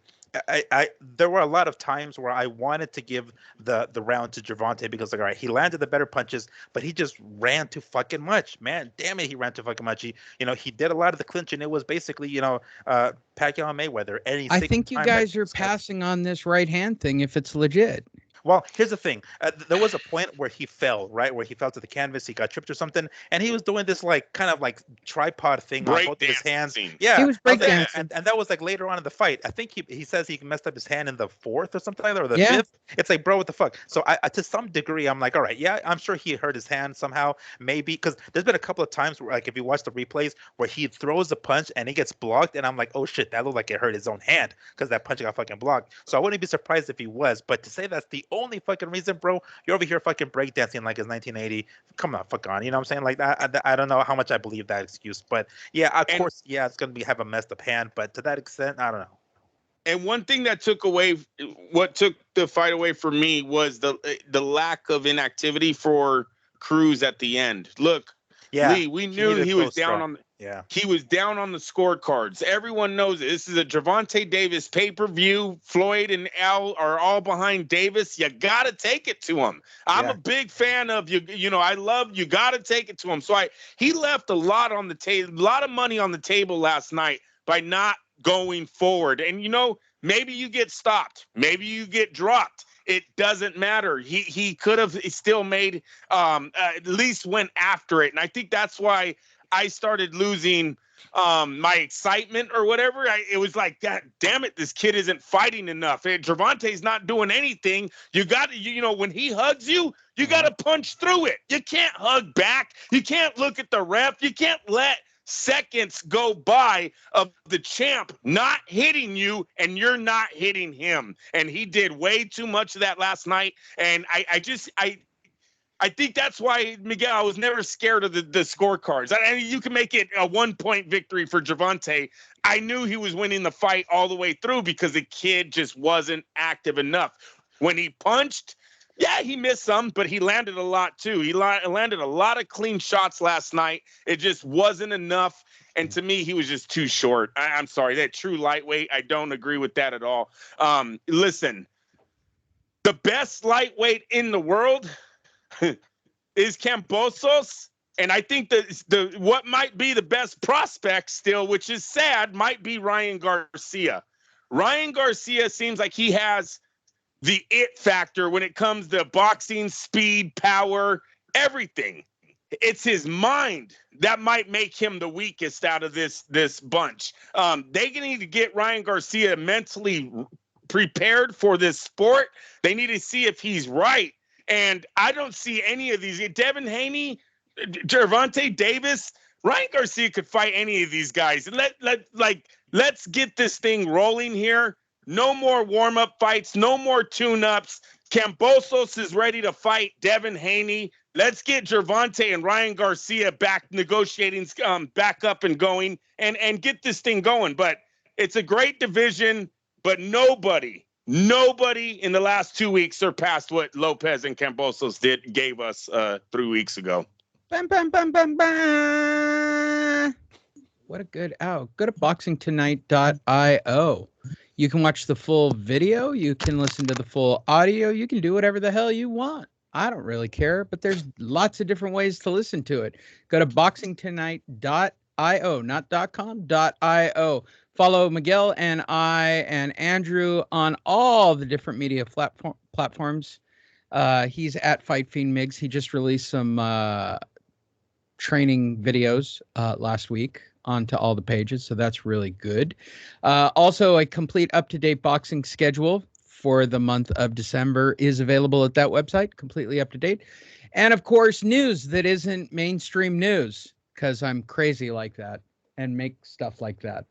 there were a lot of times where I wanted to give the round to Gervonta because, like, all right, he landed the better punches, but he just ran too fucking much. Man, damn it, he ran too fucking much. He did a lot of the clinching. It was basically, Pacquiao and Mayweather. I think you guys are passing on this right hand thing if it's legit. Well, here's the thing. There was a point where he fell, right? Where he fell to the canvas, he got tripped or something, and he was doing this kind of tripod thing on both of his hands. Yeah, he was breakdancing, and that was like later on in the fight. I think he says he messed up his hand in the fourth or something like that, or the fifth. It's like, bro, what the fuck? So I to some degree, I'm like, all right, yeah, I'm sure he hurt his hand somehow, maybe, because there's been a couple of times where, like, if you watch the replays where he throws a punch and he gets blocked, and I'm like, oh shit, that looked like it hurt his own hand because that punch got fucking blocked. So I wouldn't be surprised if he was, but to say that's the only fucking reason, bro, you're over here fucking breakdancing like it's 1980. Come on, fuck on. You know what I'm saying? Like, I don't know how much I believe that excuse, but yeah, of course, yeah, it's gonna have a messed up hand, but to that extent, I don't know. And one thing that took the fight away from me was the lack of inactivity for Cruz at the end. Look, Lee, we knew he was down on. He was down on the scorecards. Everyone knows it. This is a Gervonta Davis pay-per-view. Floyd and Al are all behind Davis. You got to take it to him. I'm a big fan of you. I love you. Got to take it to him. So he left a lot on the table, a lot of money on the table last night by not going forward. And Maybe you get stopped. Maybe you get dropped. It doesn't matter. He could have still made at least went after it. And I think that's why I started losing my excitement or whatever. It was like, God damn it, this kid isn't fighting enough. Gervonta's not doing anything. You got to, when he hugs you, you got to punch through it. You can't hug back. You can't look at the ref. You can't let seconds go by of the champ not hitting you and you're not hitting him. And he did way too much of that last night. And I think that's why, Miguel, I was never scared of the scorecards. I mean, you can make it a 1-point victory for Gervonta. I knew he was winning the fight all the way through because the kid just wasn't active enough. When he punched, yeah, he missed some, but he landed a lot too. He landed a lot of clean shots last night. It just wasn't enough. And to me, he was just too short. I'm sorry, that true lightweight, I don't agree with that at all. Listen, the best lightweight in the world is Kambosos, and I think the what might be the best prospect still, which is sad, might be Ryan Garcia. Ryan Garcia seems like he has the it factor when it comes to boxing, speed, power, everything. It's his mind that might make him the weakest out of this bunch. They need to get Ryan Garcia mentally prepared for this sport. They need to see if he's right. And I don't see any of these. Devin Haney, Gervonta Davis, Ryan Garcia could fight any of these guys. Let's get this thing rolling here. No more warm-up fights. No more tune-ups. Kambosos is ready to fight Devin Haney. Let's get Gervonta and Ryan Garcia back negotiating, back up and going, and get this thing going. But it's a great division, but nobody in the last 2 weeks surpassed what Lopez and Kambosos gave us 3 weeks ago. Bam, bam, bam, bam, bam. What a good out. Go to boxingtonight.io. You can watch the full video. You can listen to the full audio. You can do whatever the hell you want. I don't really care, but there's lots of different ways to listen to it. Go to boxingtonight.io, not .com, .io. Follow Miguel and I and Andrew on all the different media platforms. He's at Fight Fiend Migs. He just released some training videos last week onto all the pages, so that's really good. Also, a complete up-to-date boxing schedule for the month of December is available at that website, completely up to date. And of course, news that isn't mainstream news, because I'm crazy like that and make stuff like that.